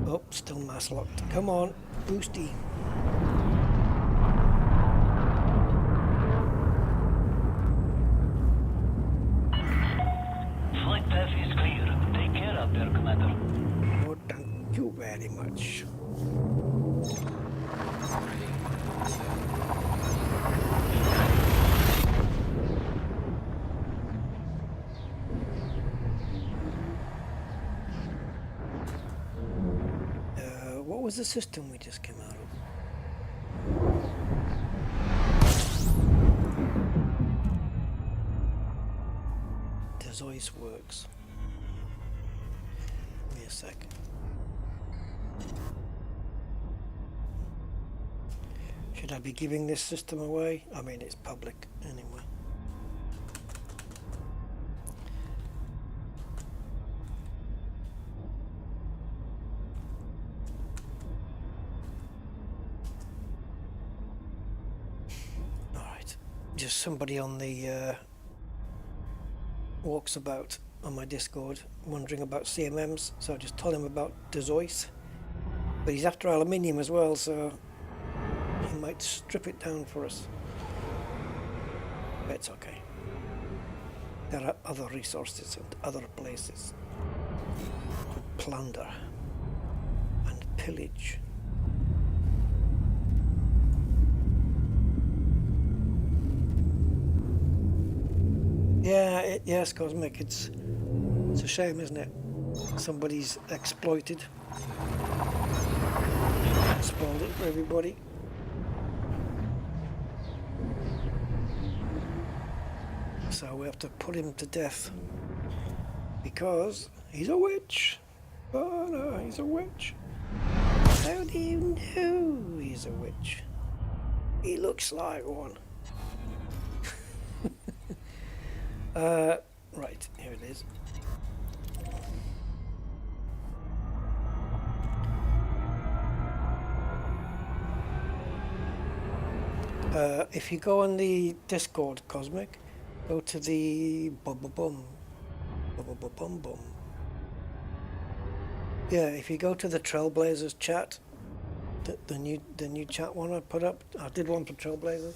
Oh, still mass locked. Come on, boosty. Flight path is clear. Take care out there, Commander. Oh, thank you very much. What was the system we just came out of? Does Ice works? Give me a sec. Should I be giving this system away? I mean, it's public anyway. just somebody on the walks about on my Discord wondering about CMMs, so I just told him about the Zeus. But he's after aluminium as well, so he might strip it down for us. But it's okay. There are other resources and other places to plunder and pillage. Yeah, yes, Cosmic, it's a shame, isn't it? Somebody's exploited. Spoiled it for everybody. So we have to put him to death because he's a witch. Oh no, he's a witch. How do you know he's a witch? He looks like one. Right, here it is. If you go on the Discord, Cosmic, go to the bum. Yeah, if you go to the Trailblazers chat, the new chat one I put up, I did one for Trailblazers.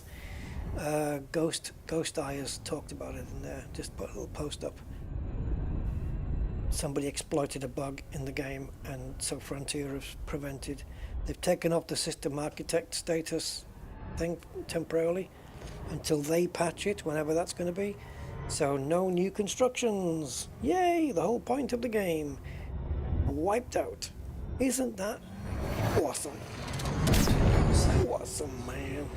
Ghost Eye has talked about it in there. Just put a little post up. Somebody exploited a bug in the game, and so Frontier has prevented. They've taken off the system architect status thing temporarily until they patch it, whenever that's going to be. So no new constructions. Yay! The whole point of the game wiped out. Isn't that awesome? Awesome, man.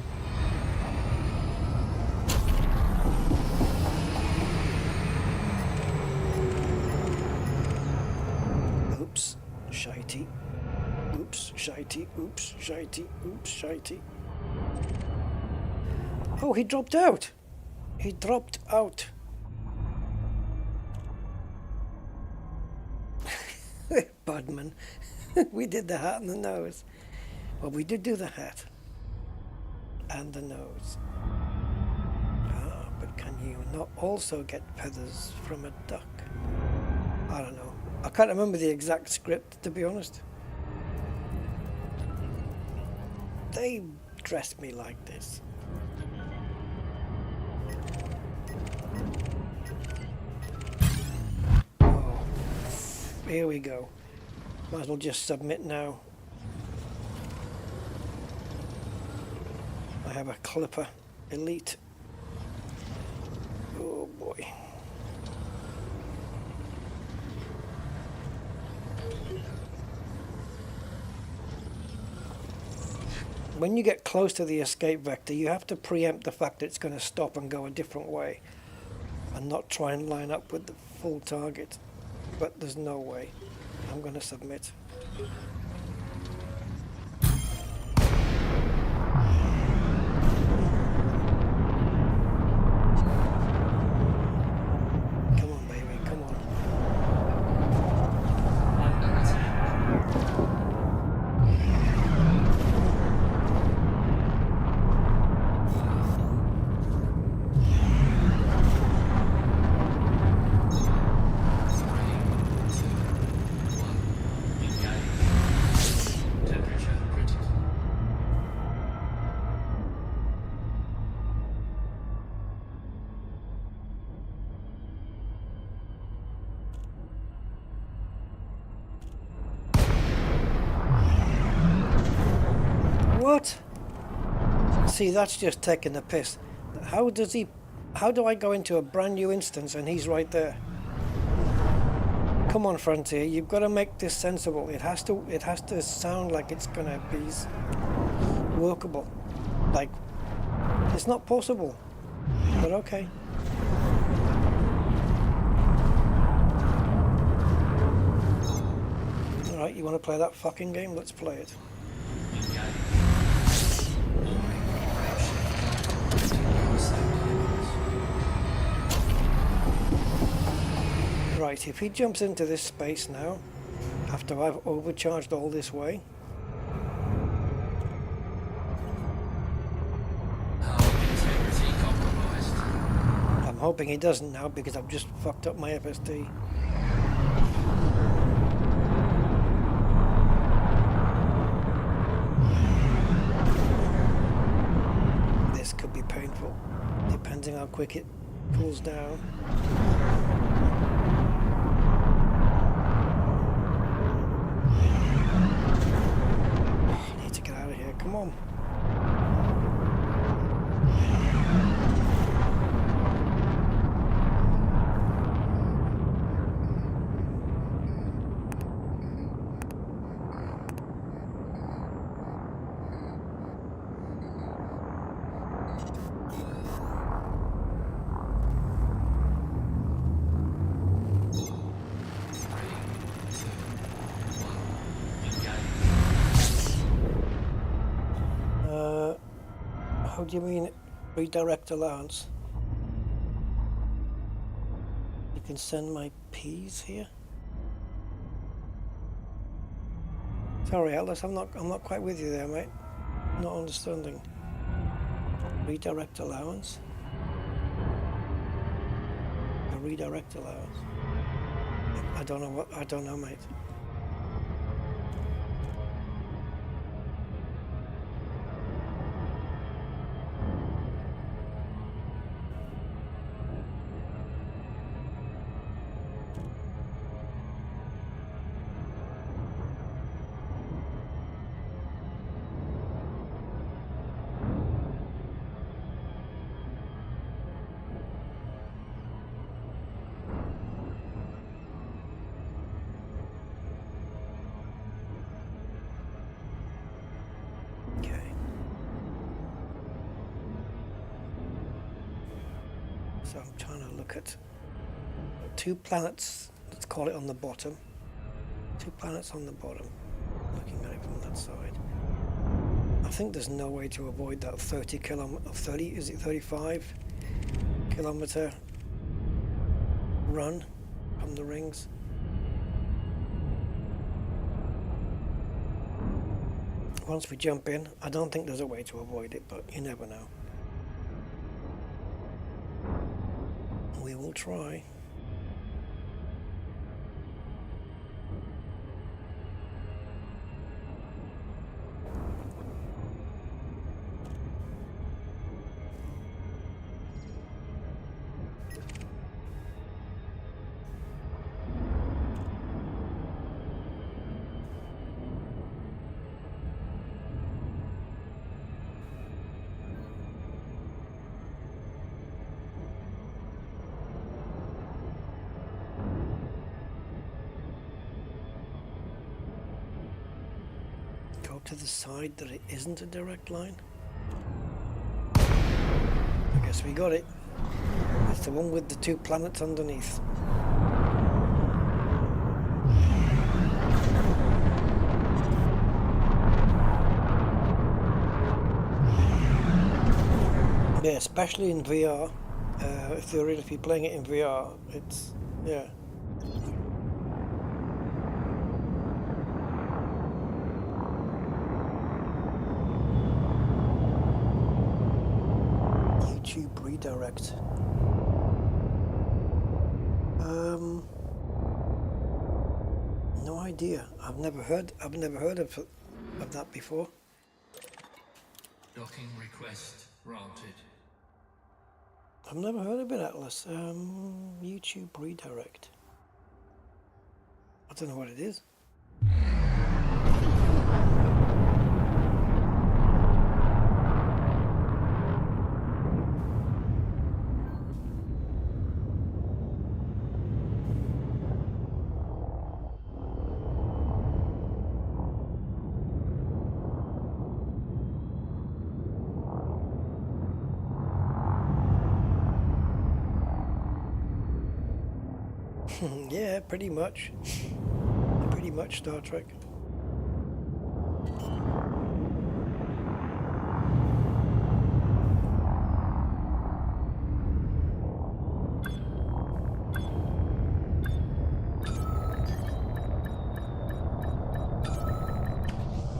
Oops, shitey. Oops, shitey. Oops, shitey. Oops, shitey. Oh, he dropped out. He dropped out. Budman. We did the hat and the nose. Well, we did do the hat and the nose. Ah, but can you not also get feathers from a duck? I don't know. I can't remember the exact script, to be honest. They dressed me like this. Oh, here we go. Might as well just submit now. I have a Clipper Elite. Oh boy. When you get close to the escape vector, you have to preempt the fact that it's going to stop and go a different way and not try and line up with the full target. But there's no way. I'm going to submit. Come on, baby, come on. What? See, that's just taking the piss. How do I go into a brand new instance and he's right there? Come on, Frontier, you've got to make this sensible. It has to sound like it's gonna be workable. Like, it's not possible. But okay. Alright, you want to play that fucking game? Let's play it. Right, if he jumps into this space now, after I've overcharged all this way, Our integrity compromised. hoping he doesn't now because I've just fucked up my FSD. This could be painful, depending how quick it cools down. I need to get out of here, come on. How do you mean redirect allowance? You can send my P's here? Sorry Atlas, I'm not quite with you there, mate. Not understanding. Redirect allowance? A redirect allowance? I don't know, mate. So I'm trying to look at 2 planets, let's call it on the bottom. 2 planets on the bottom, looking at it from that side. I think there's no way to avoid that 35 kilometer run from the rings. Once we jump in, I don't think there's a way to avoid it, but you never know. We will try. To the side that it isn't a direct line. I guess we got it. It's the one with the 2 planets underneath. Yeah, especially in VR. If you're playing it in VR, it's yeah. Redirect. No idea. I've never heard of that before. Docking request granted. I've never heard of it, Atlas. YouTube redirect. I don't know what it is. Yeah, pretty much. Pretty much Star Trek.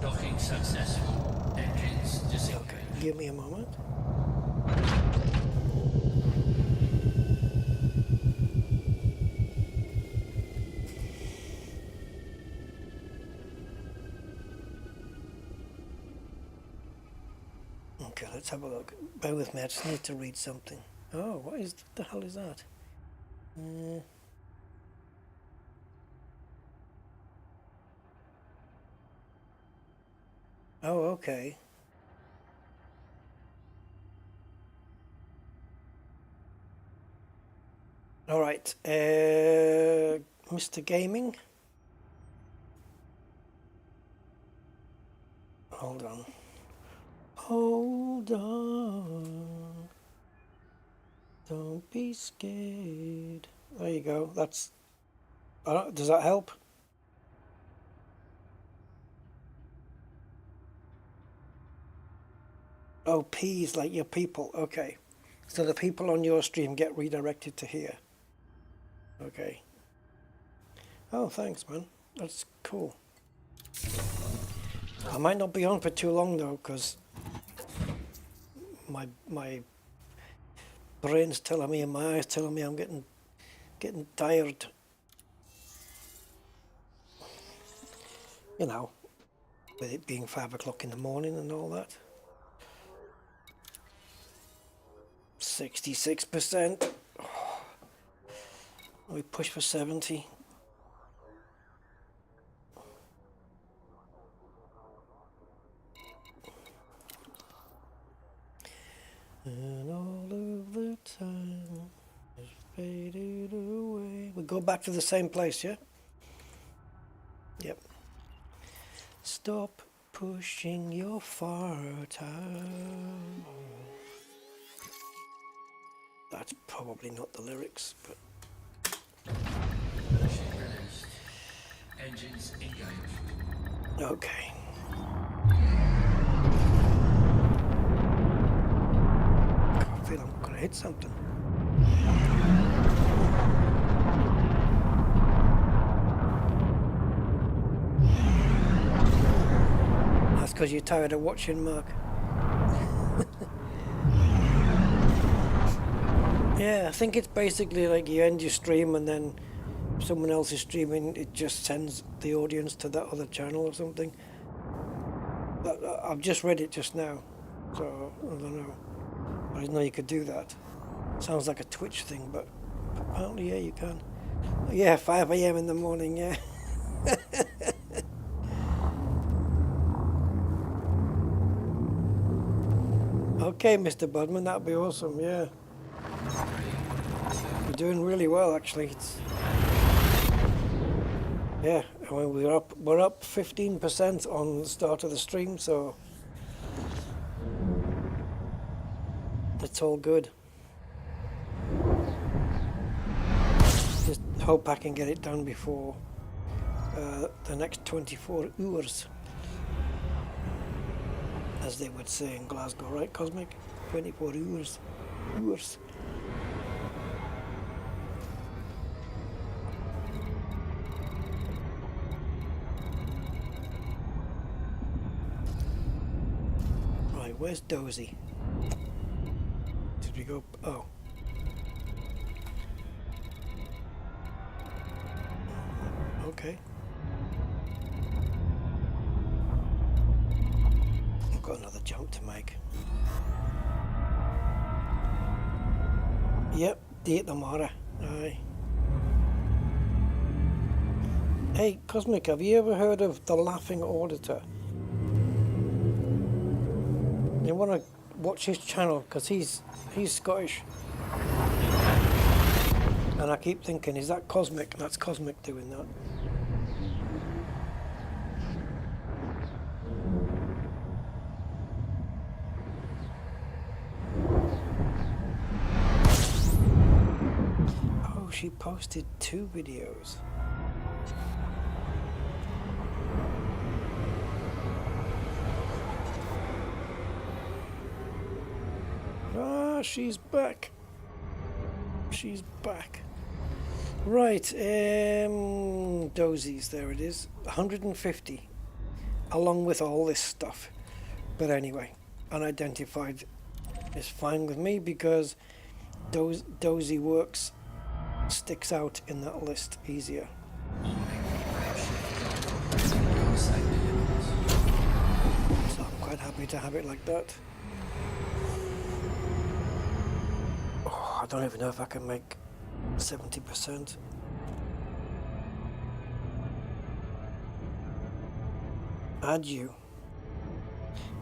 Docking successful. Engines disengaged. Okay, give me a moment. Okay, let's have a look. Bear with me, I just need to read something. Oh, what is the hell is that? Oh, okay. All right, Mr. Gaming. Hold on. Hold on. Don't be scared. There you go. That's. Does that help? Oh, P is like your people. Okay. So the people on your stream get redirected to here. Okay. Oh, thanks, man. That's cool. I might not be on for too long though, because my brain's telling me and my eyes telling me I'm getting tired. You know, with it being 5 o'clock in the morning and all that. 66%. Oh, we push for 70. And all of the time has faded away. We go back to the same place, yeah? Yep. Stop pushing your fart out. That's probably not the lyrics, but... Engines engaged. Okay. I feel I'm gonna hit something. That's because you're tired of watching, Mark. Yeah, I think it's basically like you end your stream and then someone else is streaming, it just sends the audience to that other channel or something. I've just read it just now, so I don't know. I didn't know you could do that. Sounds like a Twitch thing, but apparently, yeah, you can. Yeah, 5 AM in the morning, yeah. Okay, Mr. Budman, that'd be awesome, yeah. You're doing really well, actually. Yeah, I mean, we're up 15% on the start of the stream, so it's all good. Just hope I can get it done before the next 24 hours, as they would say in Glasgow, right, Cosmic? 24 hours. Hours. Where's Dozy? Did we go? Oh. Okay. I've got another jump to make. Yep, date tomorrow. Aye. Hey, Cosmic, have you ever heard of the Laughing Auditor? You want to watch his channel because he's Scottish, and I keep thinking, is that Cosmic? That's Cosmic doing that. Oh, she posted 2 videos. Ah, she's back. She's back. Right, Dozies, there it is. 150, along with all this stuff. But anyway, unidentified is fine with me because Dozy Works sticks out in that list easier. So I'm quite happy to have it like that. don't even know if I can make 70%. Add you.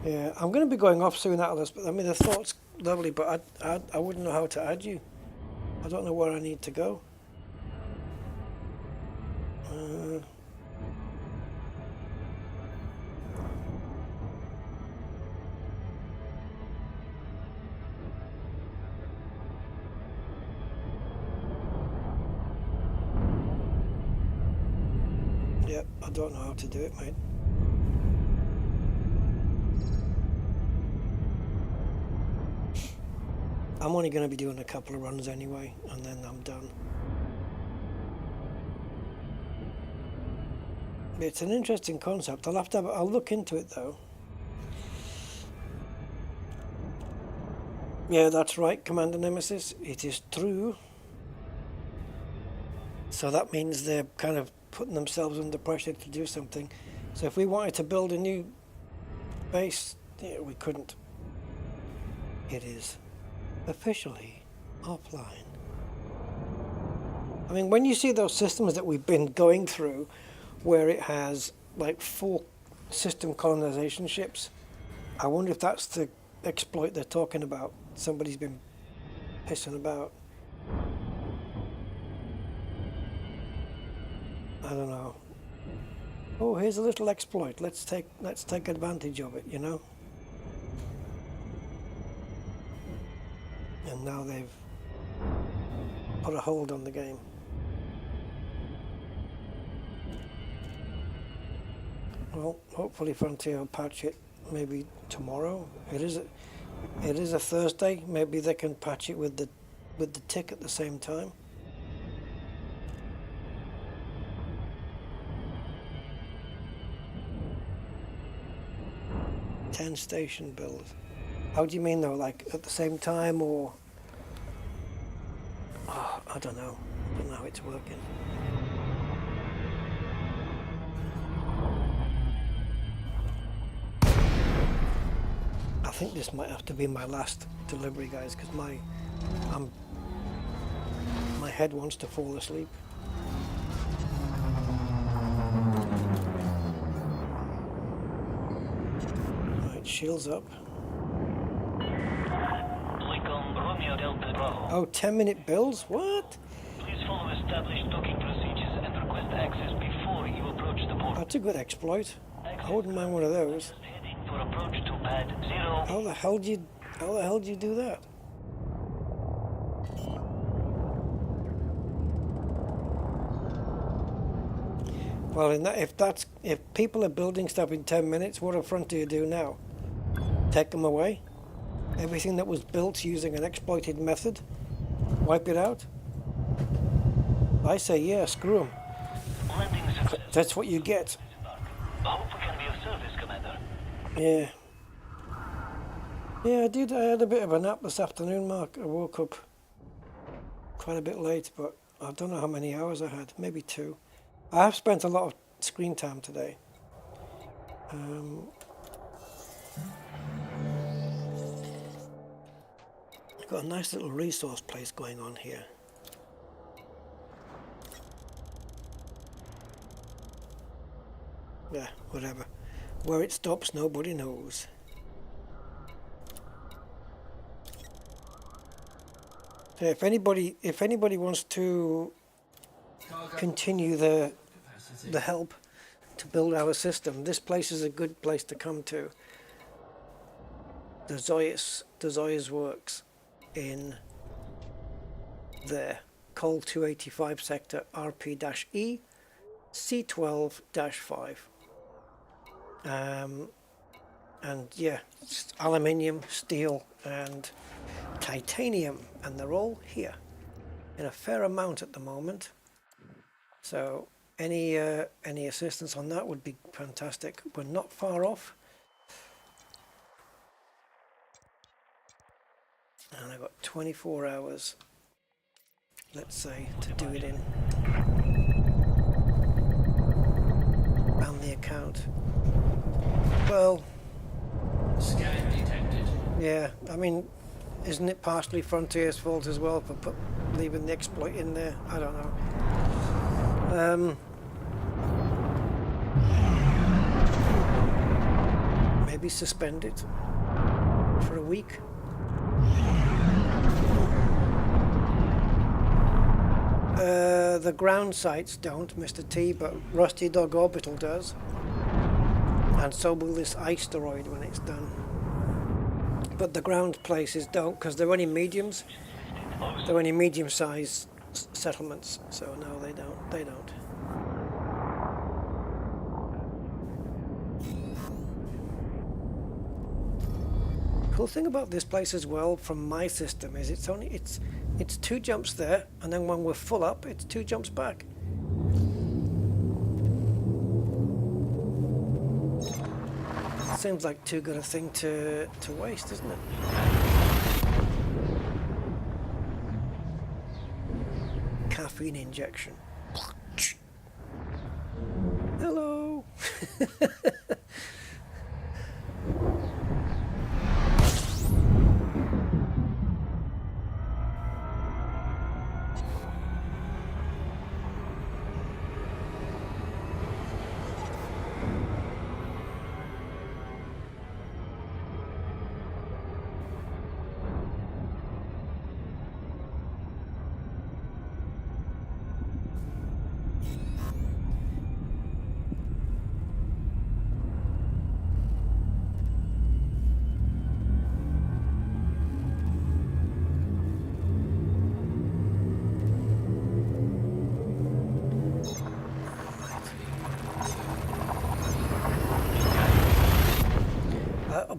Yeah, I'm going to be going off soon, Atlas, but I mean the thought's lovely, but I wouldn't know how to add you. I don't know where I need to go. Yeah, I don't know how to do it, mate. I'm only going to be doing a couple of runs anyway, and then I'm done. It's an interesting concept. I'll look into it though. Yeah, that's right, Commander Nemesis. It is true. So that means they're kind of putting themselves under pressure to do something. So if we wanted to build a new base, yeah, we couldn't. It is officially offline. I mean, when you see those systems that we've been going through, where it has like 4 system colonization ships, I wonder if that's the exploit they're talking about. Somebody's been pissing about. I don't know. Oh, here's a little exploit. Let's take advantage of it, you know. And now they've put a hold on the game. Well, hopefully Frontier will patch it maybe tomorrow. It is a Thursday. Maybe they can patch it with the tick at the same time. Station build. How do you mean though? Like at the same time, or oh, I don't know. I don't know how it's working. I think this might have to be my last delivery, guys, because my head wants to fall asleep. Shields up. Oh, 10-minute builds? What? Please follow established docking procedures and request access before you approach the port. That's a good exploit. I wouldn't mind one of those. Heading for approach to pad 0. How the hell do you do that? Well, if people are building stuff in 10 minutes, what do Frontier do now? Take them away? Everything that was built using an exploited method? Wipe it out? I say, yeah, screw them. That's what you get. I hope we can be of service, Commander. Yeah. Yeah, I did. I had a bit of a nap this afternoon, Mark. I woke up quite a bit late, but I don't know how many hours I had. Maybe 2. I have spent a lot of screen time today. Got a nice little resource place going on here. Yeah, whatever. Where it stops, nobody knows. So if anybody wants to continue the help to build our system, this place is a good place to come to. The Zoyas works in there. Col 285 sector RP-E C12-5. And yeah, aluminium, steel and titanium, and they're all here in a fair amount at the moment. So any assistance on that would be fantastic. We're not far off. And I've got 24 hours, let's say, to do it in. And the account. Well, Scan detected. yeah, I mean, Isn't it partially Frontier's fault as well for leaving the exploit in there? I don't know. Maybe suspend it for a week. The ground sites don't, Mr. T, but Rusty Dog Orbital does. And so will this Ice-teroid when it's done. But the ground places don't, because they're only mediums. They're only medium-sized settlements, so no, they don't. They don't. Cool thing about this place as well, from my system, is it's 2 jumps there, and then when we're full up, it's 2 jumps back. Seems like too good a thing to waste, isn't it? Caffeine injection. Hello.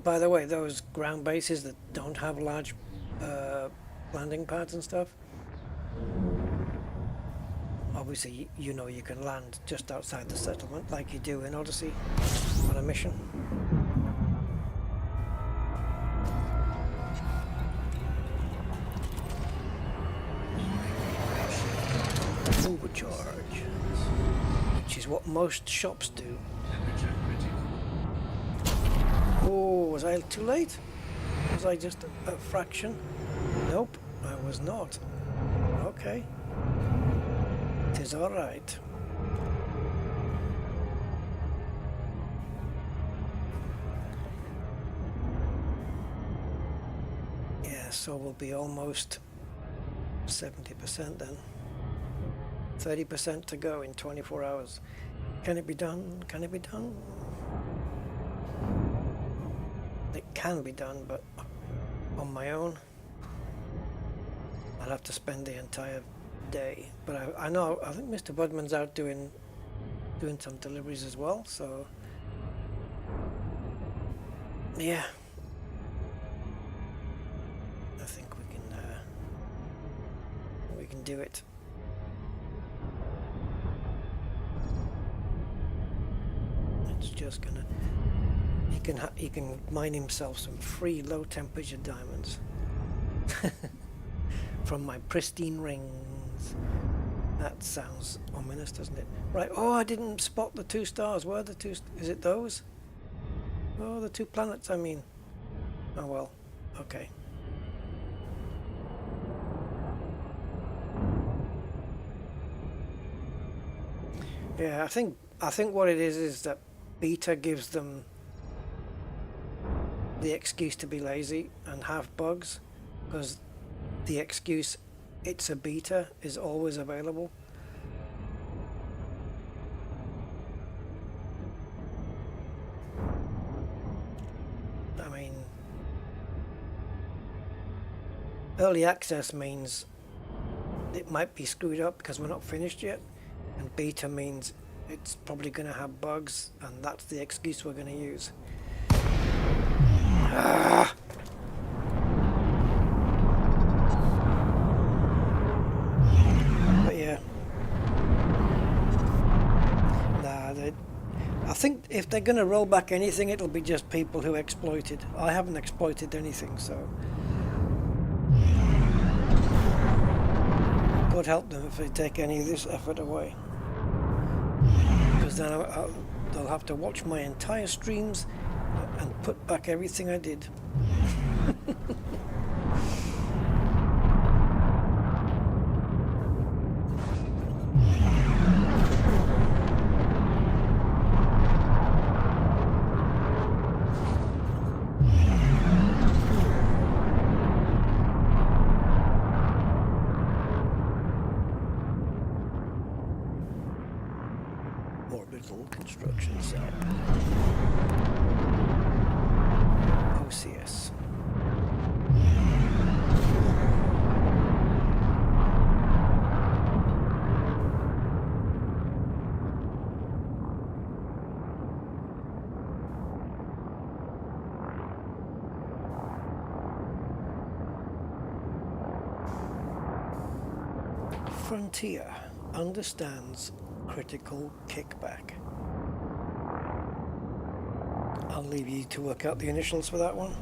By the way, those ground bases that don't have large landing pads and stuff, obviously you know you can land just outside the settlement like you do in Odyssey on a mission. Overcharge, which is what most shops do. Oh, was I too late? Was I just a fraction? Nope, I was not. Okay. It is alright. Yeah, so we'll be almost 70% then. 30% to go in 24 hours. Can it be done? Can it be done? It can be done, but on my own, I'll have to spend the entire day. But I know, I think Mr. Budman's out doing some deliveries as well, so yeah, I think we can do it. It's just gonna. He can mine himself some free low temperature diamonds from my pristine rings. That sounds ominous, doesn't it? Right. Oh, I didn't spot the 2 stars. Where are the 2? Is it those? Oh, the 2 planets. I mean. Oh well. Okay. Yeah, I think what it is that beta gives them the excuse to be lazy and have bugs, because the excuse it's a beta is always available. I mean, early access means it might be screwed up because we're not finished yet, and beta means it's probably going to have bugs, and that's the excuse we're going to use. Ah. But yeah, I think if they're going to roll back anything, it'll be just people who exploited. I haven't exploited anything, so God help them if they take any of this effort away, because then they'll have to watch my entire streams and put back everything I did. instruction set. OCS. Frontier understands critical kickback. I'll leave you to work out the initials for that one.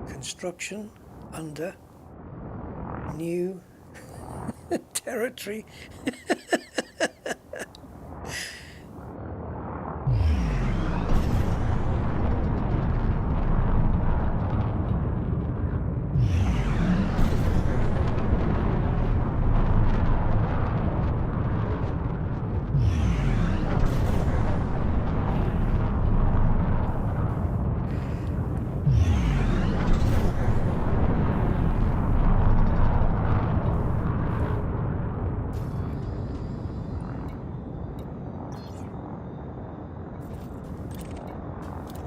Construction under new territory.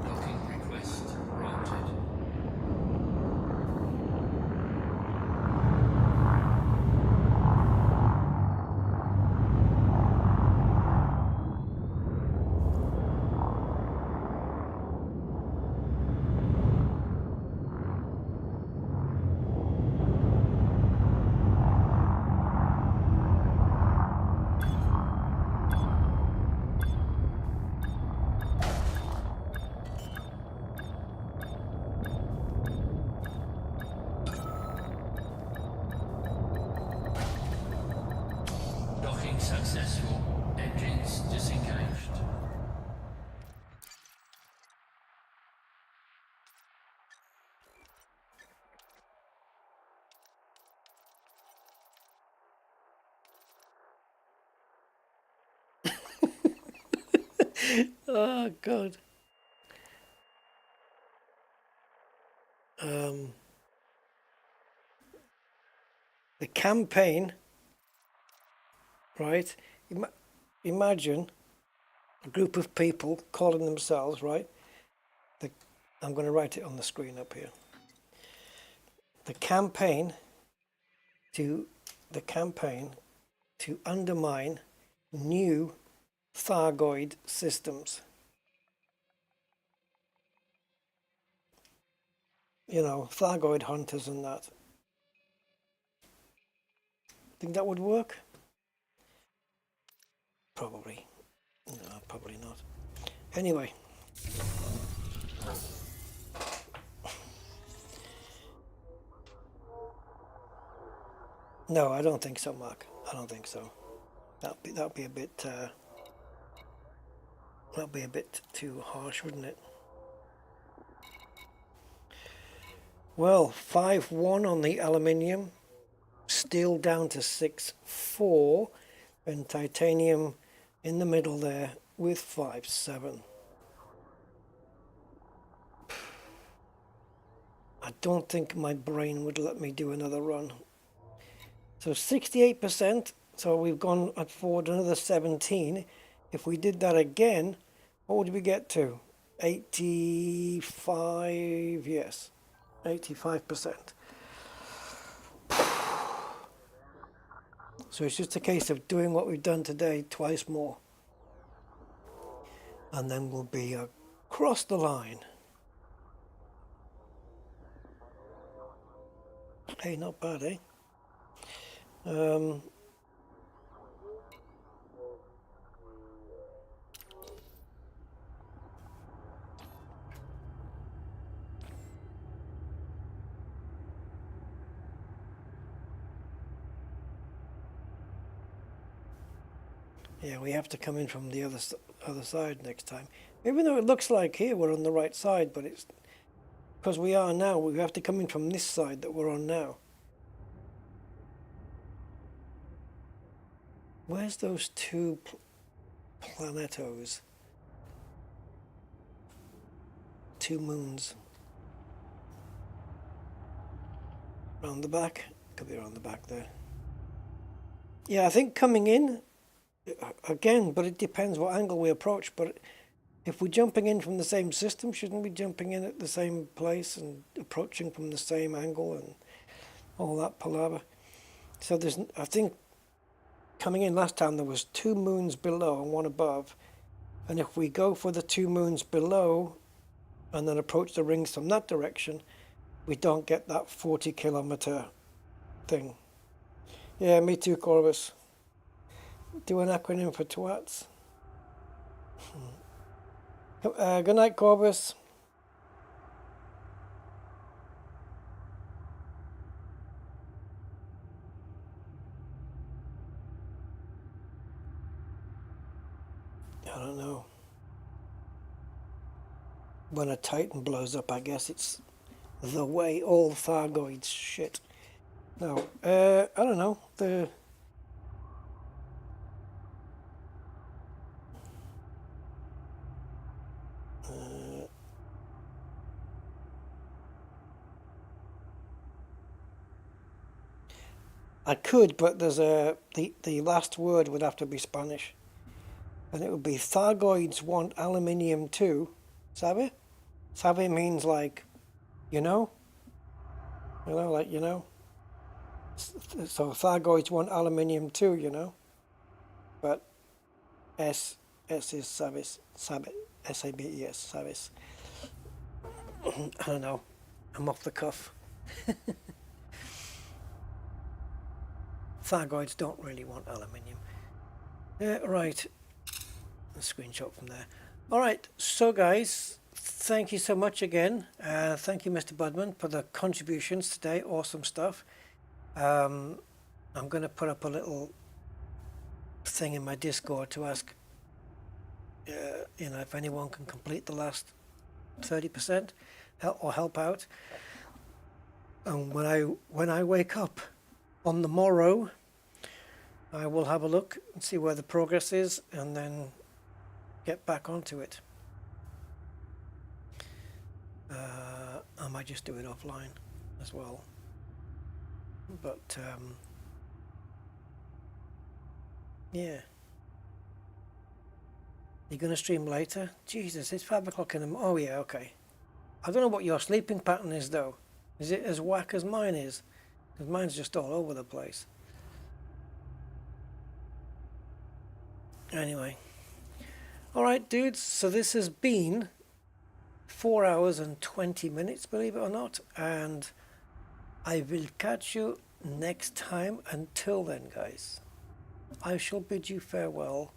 Docking request granted. Docking successful. Engines disengaged. Oh God. The campaign, right? Imagine a group of people calling themselves, right? I'm going to write it on the screen up here. The campaign to undermine new Thargoid systems. You know, Thargoid hunters and that. Think that would work? Probably. No, probably not. Anyway. No, I don't think so, Mark. I don't think so. That'd be a bit too harsh, wouldn't it? Well, 5-1 on the aluminium, steel down to 6-4, and titanium in the middle there with 5-7. I don't think my brain would let me do another run. So 68%, so we've gone forward another 17. If we did that again, what would we get to? 85, yes, 85%. So it's just a case of doing what we've done today twice more. And then we'll be across the line. Hey, not bad, eh? Yeah, we have to come in from the other side next time. Even though it looks like here we're on the right side, but it's because we are now. We have to come in from this side that we're on now. Where's those two planetos. 2 moons. Around the back. Could be around the back there. Yeah, I think coming in, again, but it depends what angle we approach, but if we're jumping in from the same system, shouldn't we be jumping in at the same place and approaching from the same angle and all that palaver? So there's, I think, coming in last time there was 2 moons below and 1 above, and if we go for the 2 moons below and then approach the rings from that direction, we don't get that 40-kilometer thing. Yeah, me too, Corvus. Do an acronym for twats. Good night, Corvus. I don't know. When a Titan blows up, I guess it's the way all Thargoids shit. No, I don't know. I could, but there's the last word would have to be Spanish, and it would be Thargoids want aluminium too. Sabe? Sabe means like, you know, like you know. So Thargoids want aluminium too, you know. But S is sabes, S-A-B-E-S, sabes. I don't know. I'm off the cuff. Thargoids don't really want aluminium. Right. A screenshot from there. Alright, so guys, thank you so much again. Thank you, Mr. Budman, for the contributions today. Awesome stuff. I'm going to put up a little thing in my Discord to ask, you know, if anyone can complete the last 30% or help out. And when I wake up on the morrow, I will have a look and see where the progress is, and then get back onto it. I might just do it offline as well. But yeah. You're gonna stream later? Jesus, it's 5 o'clock in the morning. Oh yeah, okay. I don't know what your sleeping pattern is though. Is it as whack as mine is? Because mine's just all over the place. Anyway. Alright dudes, so this has been 4 hours and 20 minutes, believe it or not, and I will catch you next time. Until then, guys, I shall bid you farewell,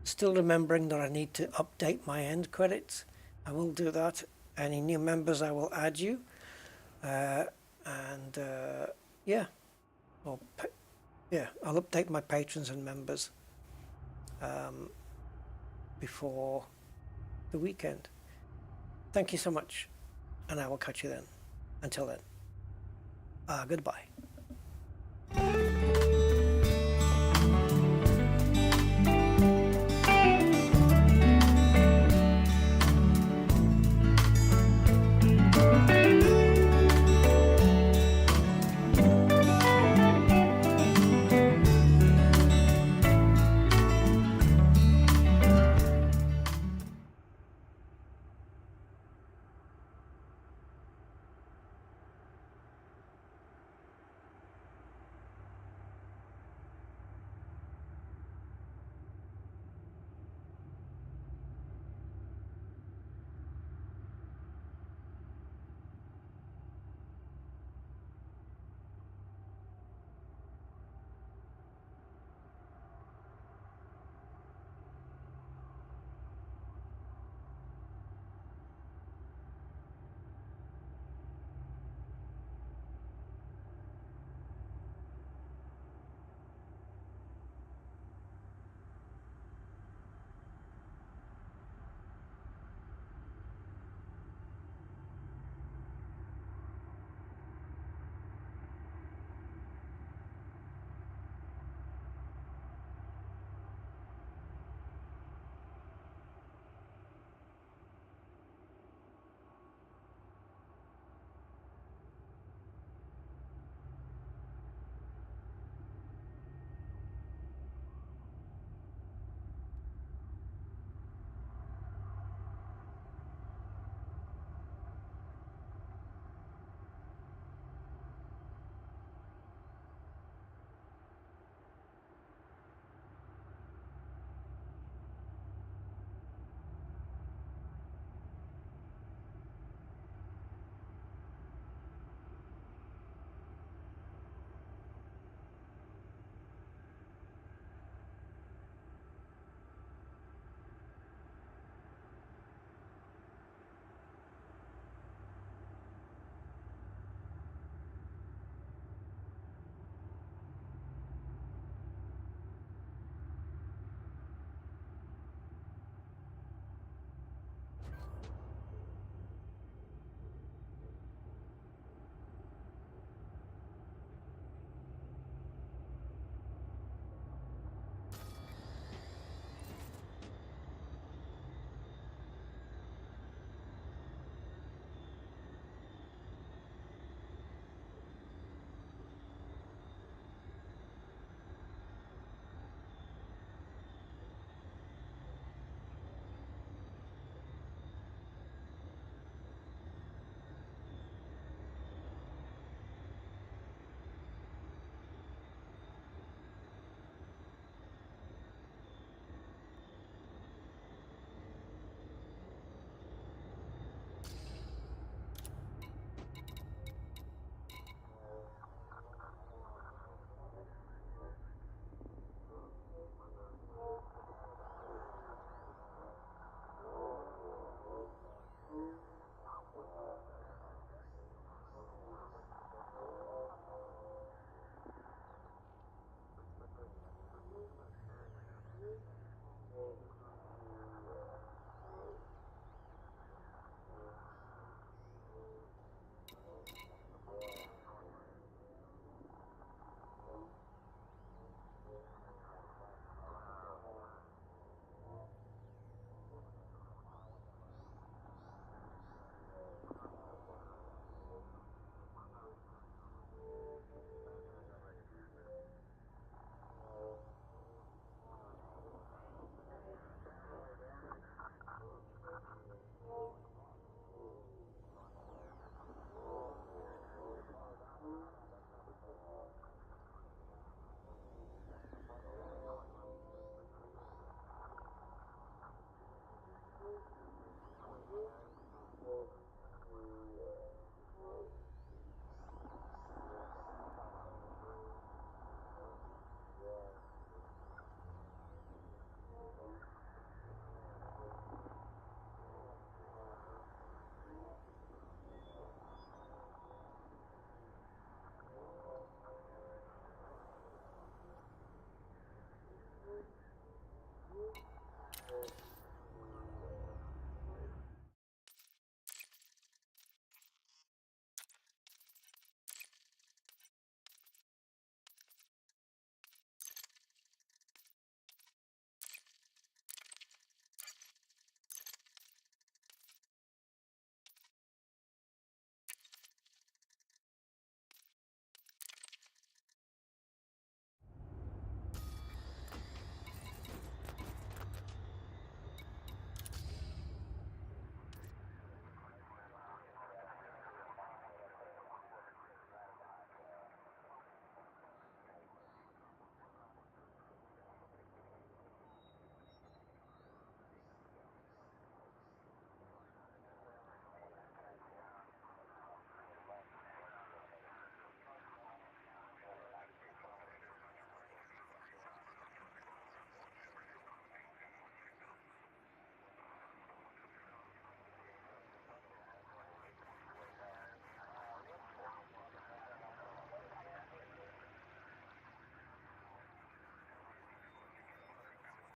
still remembering that I need to update my end credits. I will do that. Any new members, I will add you, yeah, I'll update my patrons and members before the weekend. Thank you so much, and I will catch you then. Until then, goodbye.